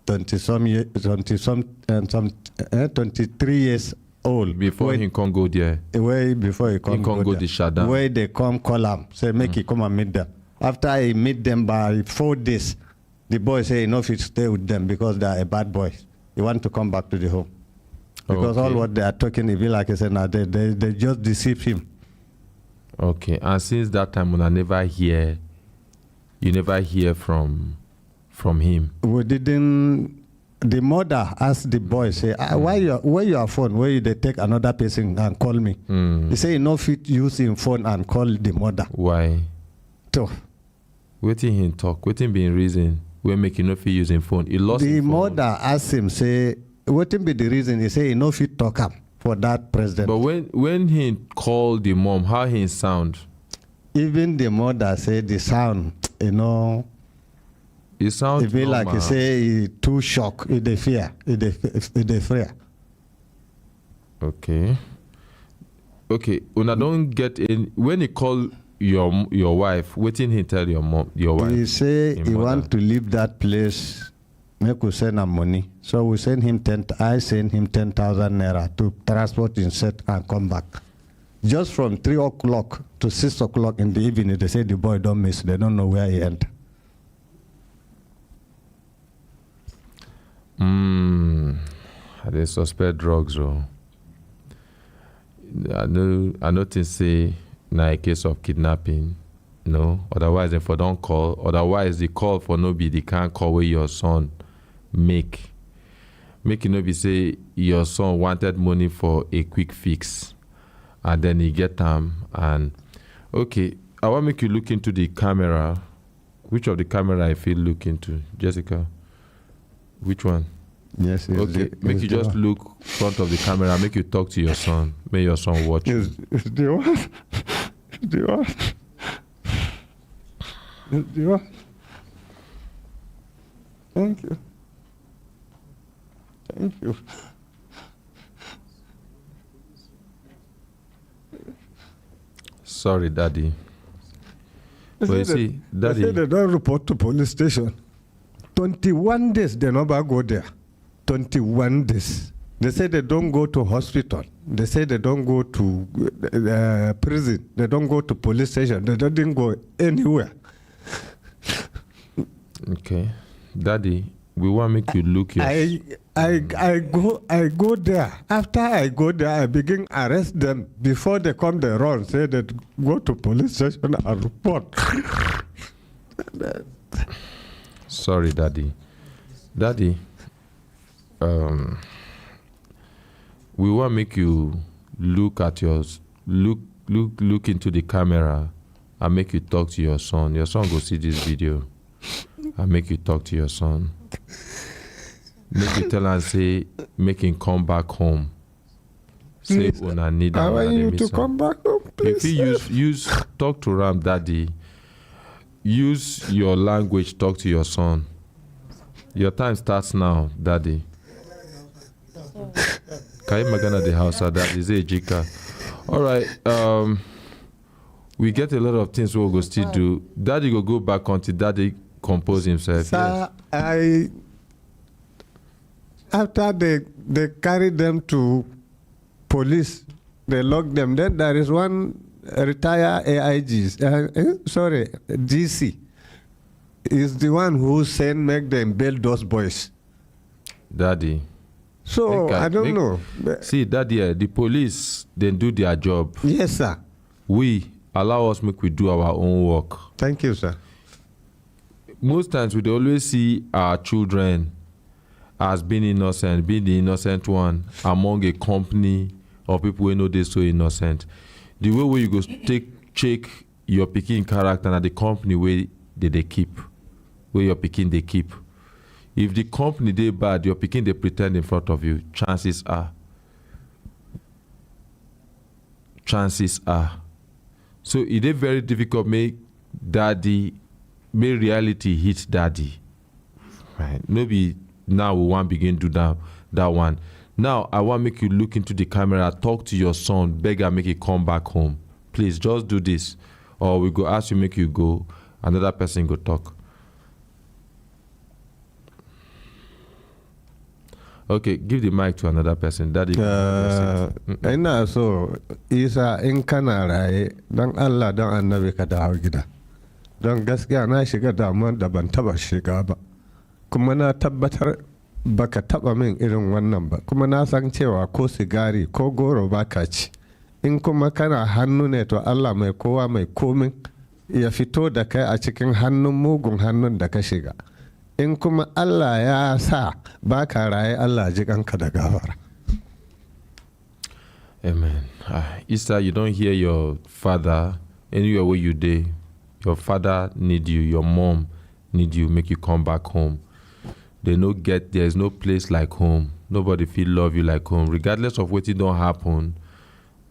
23 years old. Before he can't go there. Way before he can't go the shutdown. Where they come call him, say make he come and meet them. After he meet them by 4 days, the boy say enough to stay with them because they are a bad boy. He want to come back to the home. Because all what they are talking, he feel like he said, nah, they just deceive him. Okay, and since that time, when you never hear from him. We didn't. The mother asked the boy, say, where your phone? Where they take another person and call me? He say, no fit use him phone and call the mother. Why? So, waiting him talk, waiting being reason. We make no fit using phone. He lost the his phone. mother asked him, say, what be the reason? He say, he no fit talk up for that president. But when he called the mom, how he sound? Even the mother said the sound, it sounds. It feel like he say he too shocked, he fear. Okay. When I don't get in, when he call your wife, waiting he tell your wife. He say he want to leave that place. Make we send him money. So we send him I send him 10,000 naira to transport in set and come back. Just from 3 o'clock to 6 o'clock in the evening, they say the boy don't miss. They don't know where he entered. They suspect drugs. I notice say na a case of kidnapping. No, otherwise if I don't call, otherwise the call for no be the can't call where your son make it no be say your son wanted money for a quick fix, and then he get them and okay. I want make you look into the camera. Which of the camera I feel look into, Jessica? Which one? Yes. Okay. Make you just look front of the camera. Make you talk to your son. May your son watch you. It's the one. The one. The one. Thank you. Thank you. Sorry, Daddy. But you see, Daddy. They say they don't report to police station. 21 days they never go there. 21 days. They say they don't go to hospital. They say they don't go to prison. They don't go to police station. They don't go anywhere. Okay, Daddy, we want to make you look. I go there. After I go there, I begin arrest them. Before they come, they run. Say they go to police station and report. Sorry, Daddy. Daddy, we want to make you look at look into the camera and make you talk to your son. Your son go see this video and make you talk to your son. Make you tell him, say, make him come back home. Say, when I need I want you to come back home, please. If you use talk to Ram, Daddy, use your language, talk to your son. Your time starts now, Daddy. Can you magana the house at that? Is it Jika? All right. We get a lot of things we'll go still do. Daddy go back until Daddy compose himself. Sir, yes. After they carry them to police, they lock them. Then there is one retired GC. Is the one who said make them bail those boys. Daddy. So I don't know. See, Daddy, the police they do their job. Yes, sir. We allow us make we do our own work. Thank you, sir. Most times we always see our children as being innocent, being the innocent one among a company of people who know they're so innocent. The way where you go check your pikin character at the company where they keep, where your pikin they keep. If the company they bad, your pikin they pretend in front of you, chances are. So it is very difficult make reality hit Daddy. Right? Maybe now we want begin to do that one. Now I want make you look into the camera, talk to your son, beg and make it come back home. Please just do this. or we go ask you make you go, another person go talk. Okay, give the mic to another person. Daddy. Ina so Isa in kana raye don Allah don annabi ka dawo gida. Don gaskiya na shiga damuwar da ban taba shiga ba. Kuma na tabbatar baka taba min irin wannan ba. Kuma na san cewa ko sigari ko goro baka ci. In kuma kana hannu ne to Allah mai kowa mai komin ya fito da kai a cikin hannun mugun hannun da ka shiga. In kuma Allah ya sa baka raye Allah ji kanka da gafara. Amen. Easter, you don't hear your father anywhere where you dey. Your father need you, your mom need you, make you come back home. There's no place like home. Nobody feel love you like home. Regardless of what it don't happen,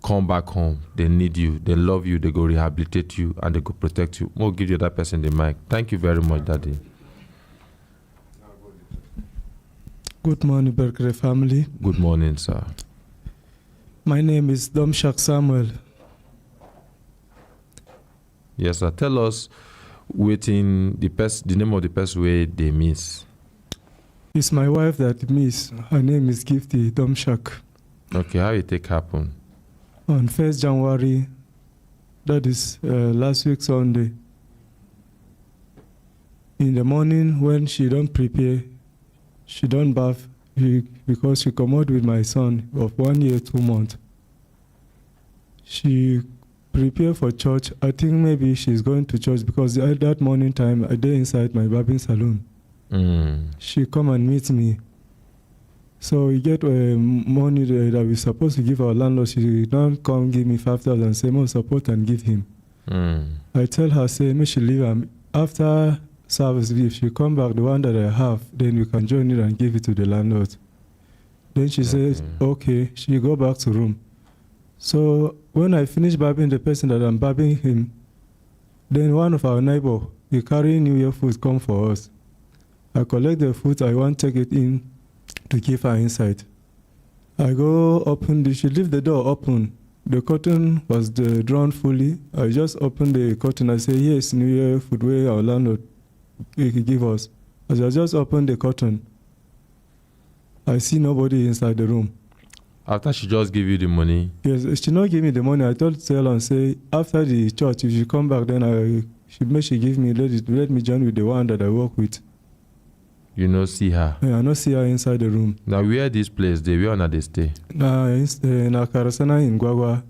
come back home. They need you, they love you, they go rehabilitate you, and they go protect you. We'll give you that person the mic. Thank you very much, Daddy. Good morning, Brekete family. Good morning, sir. My name is Domshak Samuel. Yes, sir. Tell us the name of the person where they miss. It's my wife that miss. Her name is Gifty Domshak. Okay, how it take happen? On 1st January, that is last week Sunday. In the morning when she don't prepare, she don't bath because she come out with my son of 1 year, 2 months. She prepare for church. I think maybe she's going to church because at that morning time I dey inside my barbing salon. She come and meet me. So we get money that we supposed to give our landlord. She don't come give me 5,000. Say more support and give him. I tell her say me she leave him after service. If she come back, the one that I have, then you can join it and give it to the landlord. Then she says, okay. She go back to room. So when I finish barbing the person that I'm barbing him, then one of our neighbor, he carry New Year food come for us. I collect the food, I want to take it in to give her inside. I go open, she leave the door open. The curtain was drawn fully. I just open the curtain, I say, yes, New Year food where our landlord he give us. As I just open the curtain, I see nobody inside the room. After she just give you the money? Yes, she not give me the money. I told her and say, after the church, if she come back, then she give me, let me join with the one that I work with. You no see her? Yeah, I no see her inside the room. Now where this place dey? Where una dey stay? Na Karasana in Gwagwa.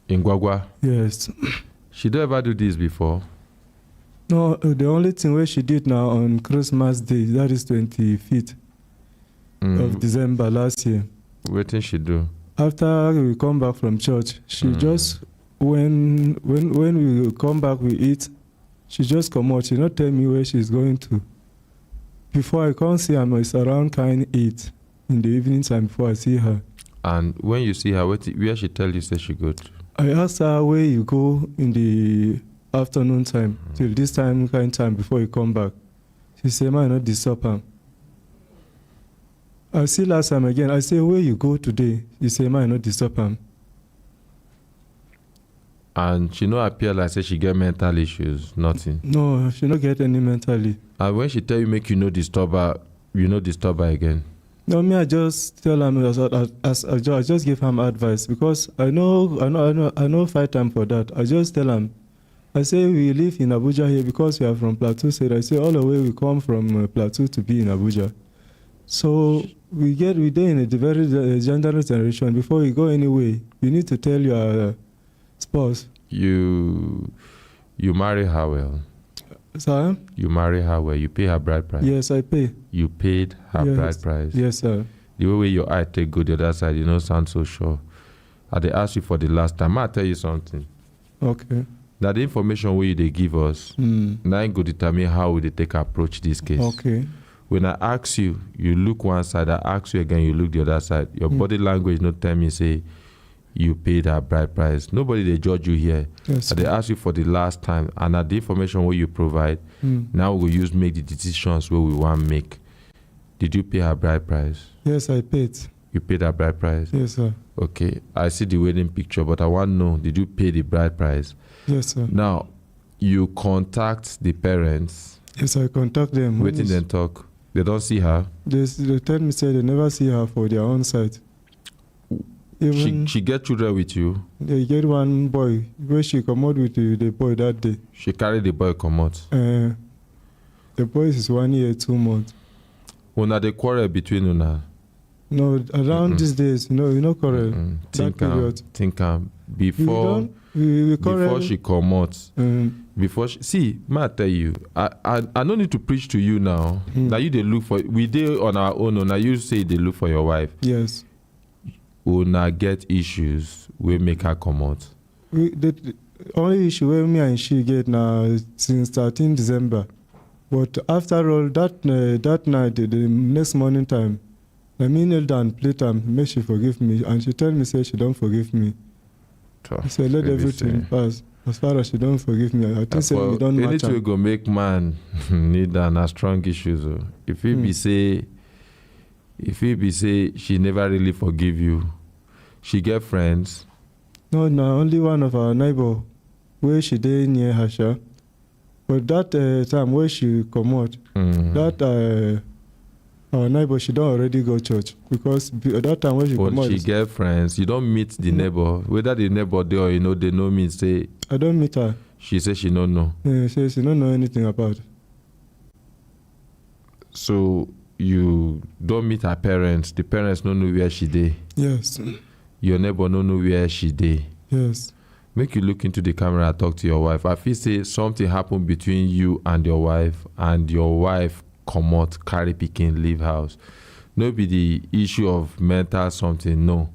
In Gwagwa? Yes. She don't ever do this before? No, the only thing where she did now on Christmas Day, that is 25th of December last year. What did she do? After we come back from church, she just when we come back we eat, she just come out. She not tell me where she's going to. Before I come see her, it's around 8 in the evening time before I see her. And when you see her, where she tell you say she go to? I asked her where you go in the afternoon time till this time before you come back. She say, "Man, not disturb her." I see last time again. I say, "Where you go today?" She say, "Man, not disturb her." And she no appear like say she get mental issues, nothing. No, she no get any mentally. And when she tell you make you no disturb her, you no disturb her again. No, me I just tell him I just give him advice because I know fight time for that. I just tell him. I say we live in Abuja here because we are from Plateau State. I say all the way we come from Plateau to be in Abuja. So we dey in a very generous generation. Before we go anywhere, you need to tell your spouse. You marry her well. Sir? You marry her well. You pay her bride price. Yes, I pay. You paid her bride price. Yes, sir. The way your eye take go the other side, you don't sound so sure. I dey ask you for the last time. I'll tell you something. Okay. That the information where they give us, now go determine how we take approach this case. Okay. When I ask you, you look one side. I ask you again, you look the other side. Your body language not tell me say you paid her bride price. Nobody they judge you here. Yes. They ask you for the last time, and at the information where you provide, now we use make the decisions where we want make. Did you pay her bride price? Yes, I paid. You paid her bride price? Yes, sir. Okay. I see the wedding picture, but I want to know, did you pay the bride price? Yes, sir. Now, you contact the parents. Yes, I contact them. Waiting them talk. They don't see her? They tell me, say they never see her for their own side. Even She get children with you? they get one boy, where she come out with the boy that day. She carry the boy come out? The boy is 1 year, 2 months. Una they quarrel between una? No, around these days, you know, quarrel. That period. Think before we before she come out. Before see, ma tell you, I no need to preach to you now. Now you they look for, we dey on our own. Now you say they look for your wife. Yes. Una get issues, we make her come out. The only issue where me and she get now since 13 December. But after all, that night, the next morning time, I kneel down, play time, make she forgive me. And she tell me, say she don't forgive me. I say, let everything pass. As far as she don't forgive me, I think say we don't match. Anything go make man need a strong issues. If he be say she never really forgive you, she get friends. No, only one of our neighbor where she dey near Hasha. But that time where she come out, that our neighbor, she don't already go church because that time when she come out, she get friends. You don't meet the neighbor, whether the neighbor there or they know me. Say I don't meet her. She say she don't know. Yeah, she don't know anything about it. So you don't meet her parents. The parents don't know where she dey. Yes. Your neighbor don't know where she dey. Yes. Make you look into the camera and talk to your wife. I feel say something happened between you and your wife come out, carry pikin, leave house. No be the issue of mental something, no.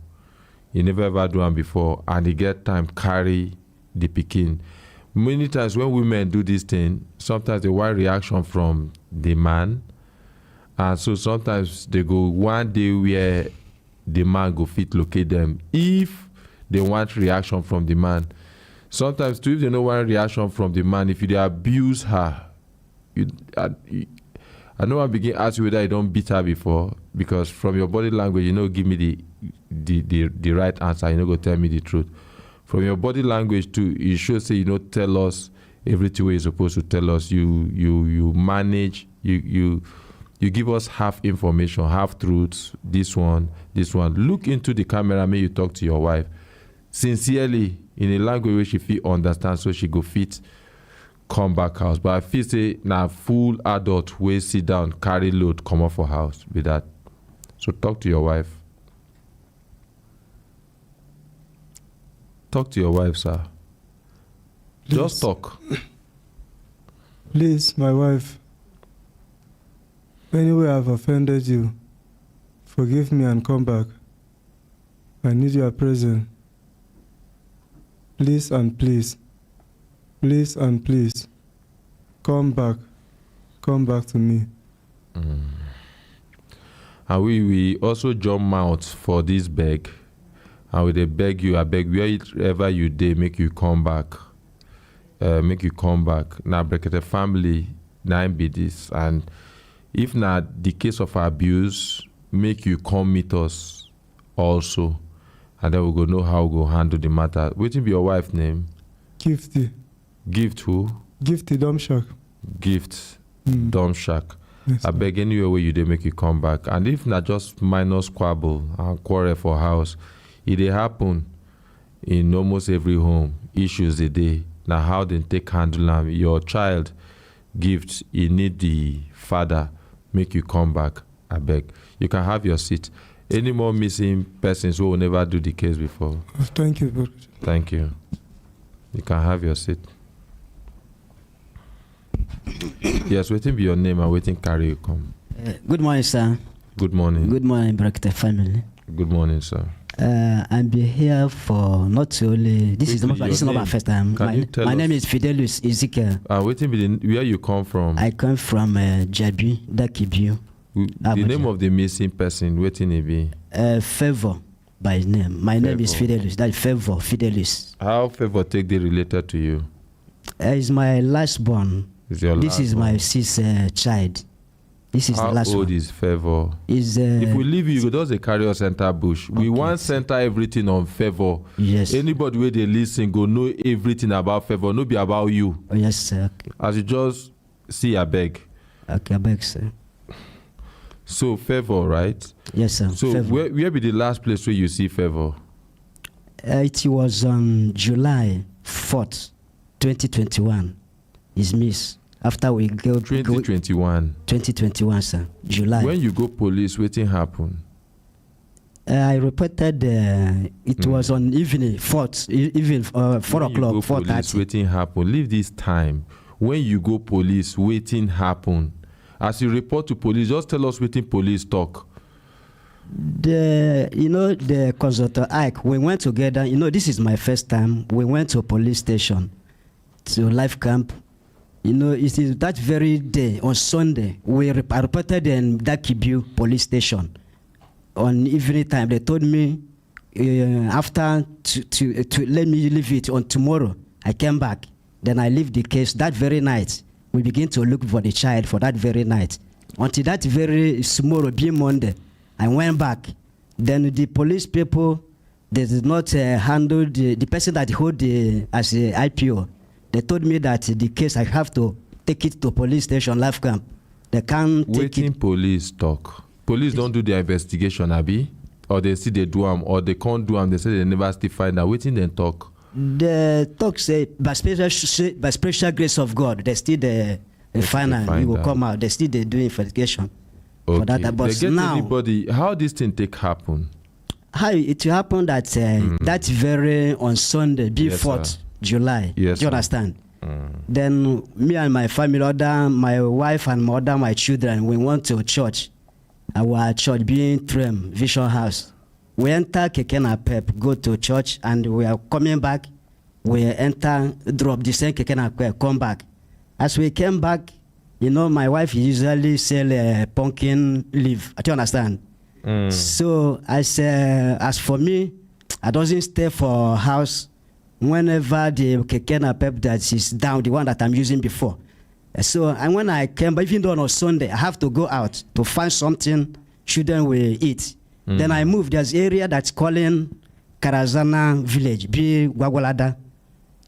You never ever do am before, and you get time carry the pikin. Many times when women do this thing, sometimes they want reaction from the man, and so sometimes they go one day where the man go fit locate them if they want reaction from the man. Sometimes too, if they don't want reaction from the man, if you dey abuse her, I know I begin ask you whether you don't beat her before, because from your body language, give me the right answer. You go tell me the truth. From your body language too, you should say tell us everything you're supposed to tell us. You manage. You give us half information, half truths. This one. Look into the camera. May you talk to your wife sincerely in a language where she feel understand, so she go fit come back house. But I feel say now full adult way sit down, carry load, come off for house with that. So talk to your wife. Talk to your wife, sir. Please. Just talk. Please, my wife. Anyway I've offended you, forgive me and come back. I need your presence. Please and please. Please and please, come back to me. And we also jump mouth for this beg, and we dey beg you, I beg wherever you dey, make you come back. Now Brekete family, now be this, and if not the case of abuse, make you come meet us also, and then we go know how we go handle the matter. Wetin be your wife name? Gifty. Gift who? Gifty Domshak. Gift Domshak. Yes, I beg anywhere where you dey, make you come back. And if not just minor squabble and quarrel for house, it dey happen in almost every home. Issues a day. Now how they take handle am. Your child gift, you need the father, make you come back. I beg. You can have your seat. Any more missing persons who will never do the case before? Thank you, Brekete. Thank you. You can have your seat. Yes, waiting be your name and waiting carry you come. Good morning, sir. Good morning. Good morning, Brekete family. Good morning, sir. I'm here for not only this is not my first time. My name is Fidelus Ezekiel. Waiting be where you come from? I come from Jabi, Dakibiu. The name of the missing person, waiting it be? Favor by name. My name is Fidelus. That Favor Fidelus. How Favor take the related to you? Is my last born. Is your this last is born? My sixth child. This is How the last old one. is Favor? Is if we leave you go just carry us enter bush. We want center everything on Favor. Yes. Anybody where they listen go know everything about Favor, no be about you. Oh, yes, sir. Okay. As you just see, I beg. Okay, I beg, sir. So Favor, right? Yes, sir. So Favor. where be the last place where you see Favor? It was on July 4th, 2021. Is miss. After we go 2021. 2021, sir. July. When you go police, wetin happen? I reported it was on evening 4 o'clock, 4:30. Wetin happen? Leave this time. When you go police, wetin happen? As you report to police, just tell us wetin police talk. The consultant Ike, we went together. This is my first time. We went to a police station, to life camp. It is that very day on Sunday I reported in Dakibu police station. On evening time, they told me after to let me leave it on tomorrow. I came back. Then I leave the case that very night. We begin to look for the child for that very night. Until that very tomorrow, being Monday, I went back. Then the police people, they did not handle the person that hold as a IPO. They told me that the case I have to take it to police station, life camp. They can't take it. Police talk. Police don't do their investigation, Abi, or they see they do them, or they can't do them. They say they never still find out. Waiting then talk. The talk say by special grace of God, they still the final. You will come out. They still they do investigation. Okay. For that, but they get now anybody. How this thing take happen? How it happened that that very on Sunday, before. Yes, July. Yes, do you understand? Then me and my family, my wife and my children, we went to church. Our church being Trem Vision House. We enter Kekena Pep, go to church, and we are coming back. We enter, drop the same Kekena Pep, come back. As we came back, my wife usually sell pumpkin leaf. Do you understand? So as for me, I doesn't stay for house. Whenever the Kekena Pep that is down, the one that I'm using before. So and when I came, but even though on Sunday, I have to go out to find something children will eat. Then I moved. There's area that's calling Karazana village, B Gwagwalada.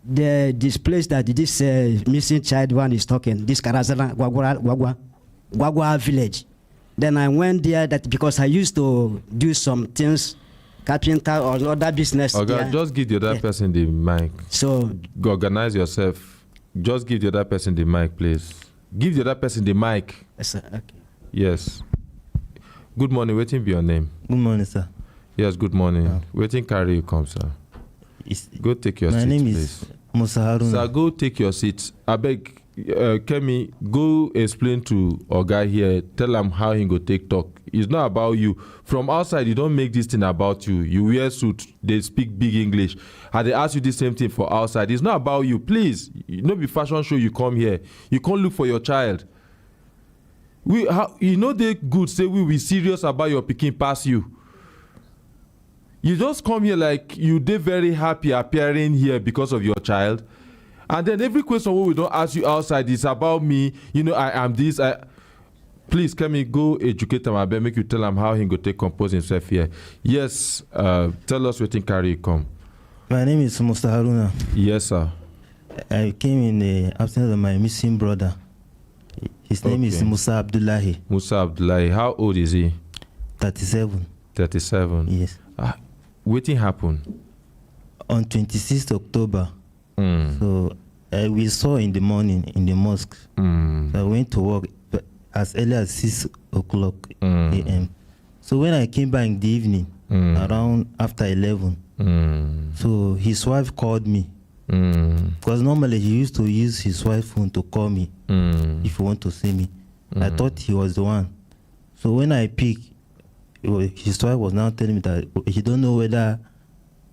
This place that this missing child one is talking, this Karazana Gwagwa village. Then I went there because I used to do some things, carpenter or other business. Okay, just give the other person the mic. So organize yourself. Just give the other person the mic, please. Give the other person the mic. Yes, sir. Okay. Yes. Good morning. Waiting be your name. Good morning, sir. Yes, good morning. Waiting carry you come, sir. Go take your seat, please. My name is Musa Haruna. Sir, go take your seat. I beg, Kemi, go explain to Oga here. Tell him how he go take talk. It's not about you. From outside, you don't make this thing about you. You wear suit. They speak big English. And they ask you the same thing for outside. It's not about you. Please, no be fashion show. You come here. You can't look for your child. They good say we be serious about your pikin pass you. You just come here like you dey very happy appearing here because of your child. And then every question we don't ask you outside is about me. I am this. Please, can me go educate him. I bet make you tell him how he go take compose himself here. Yes, tell us what thing carry you come. My name is Musa Haruna. Yes, sir. I came in the absence of my missing brother. His name is Musa Abdullahi. Musa Abdullahi. How old is he? 37. 37. Yes. What happened? On 26th October. So we saw in the morning in the mosque. So I went to work as early as 6 o'clock a.m. So when I came back in the evening, around after 11, so his wife called me. Because normally he used to use his wife's phone to call me if he want to see me. I thought he was the one. So when I pick, his wife was now telling me that he don't know whether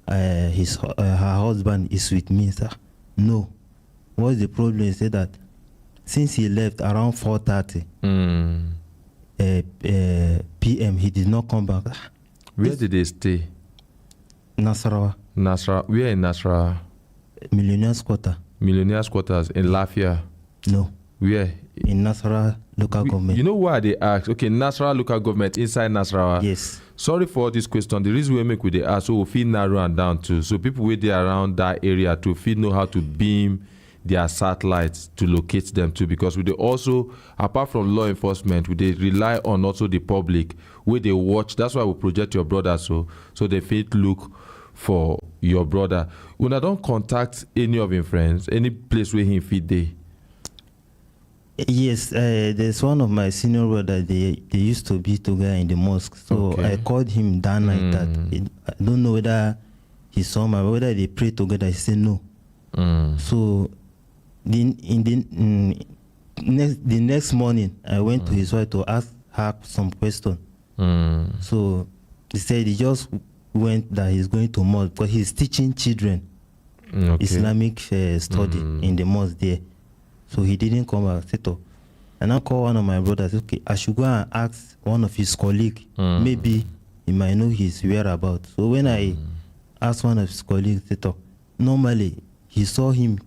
her husband is with me. Sir. No. What's the problem? He said that since he left around 4:30 p.m., he did not come back. Where did they stay? Nasarawa. Nasarawa. Where in Nasarawa? Millionaires Quarter. Millionaires Quarters in Lafia? No. Where? In Nasarawa local government. You know why they ask? Okay, Nasarawa local government inside Nasarawa. Yes. Sorry for all this question. The reason we make with the ask, so we feel narrow and down too. So people with there around that area to feel know how to beam their satellites to locate them too. Because we they also, apart from law enforcement, we they rely on also the public where they watch. That's why we project your brother so they feel look for your brother. When I don't contact any of his friends, any place where he fit there. Yes, there's one of my senior brother. They used to be together in the mosque. So I called him that night. That I don't know whether he saw my, whether they prayed together. He said no. So the next morning, I went to his wife to ask her some question. So he said he just went that he's going to mosque because he's teaching children Islamic study in the mosque there. So he didn't come back. And I called one of my brothers. Okay, I should go and ask one of his colleagues. Maybe he might know his whereabouts. So when I asked one of his colleagues, normally he saw him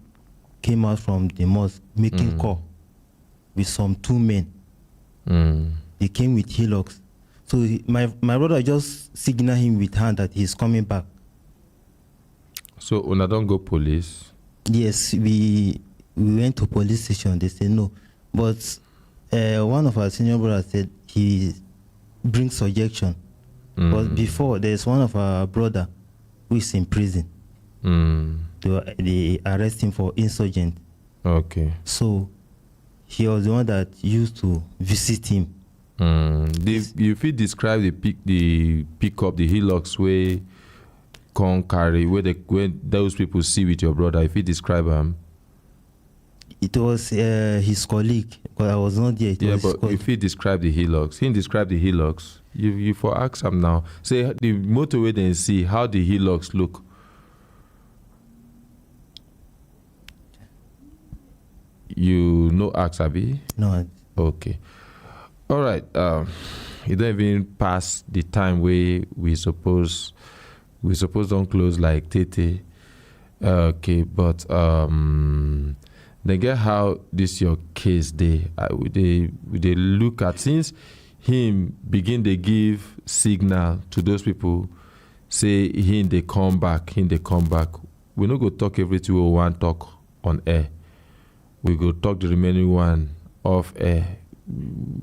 came out from the mosque making call with some 2 men. They came with hillocks. So my brother just signaled him with hand that he's coming back. So when I don't go police? Yes, we went to police station. They said no. But one of our senior brothers said he brings suggestion. But before, there's one of our brother who is in prison. They arrest him for insurgent. Okay. So he was the one that used to visit him. You feel describe the pick up the hillocks where con carry where those people see with your brother. If you describe him. It was his colleague, but I was not there. But if he describe the hillocks, he describe the hillocks. You for ask him now. Say the motorway then see how the hillocks look. You know ask Abi? No. Okay. All right. You don't even pass the time where we suppose don't close like Tete. Okay, but they get how this your case they look at since him begin they give signal to those people say him they come back. We no go talk everything we want talk on air. We go talk the remaining one off air.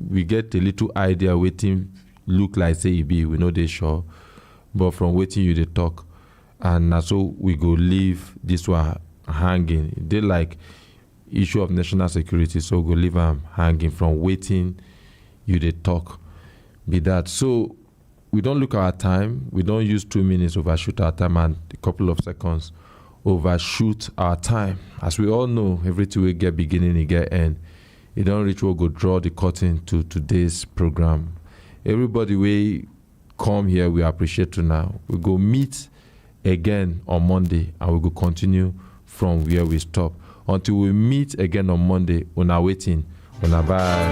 We get a little idea waiting look like say it be, we know they sure. But from waiting you they talk. And so we go leave this one hanging. They like issue of national security, so go leave them hanging from waiting you they talk. Be that. So we don't look at our time. We don't use 2 minutes overshoot our time and a couple of seconds overshoot our time. As we all know, everything we get beginning, it get end. It don't reach we'll go draw the curtain to today's program. Everybody we come here, we appreciate you now. We go meet again on Monday and we go continue from where we stop. Until we meet again on Monday, una waiting, una bye.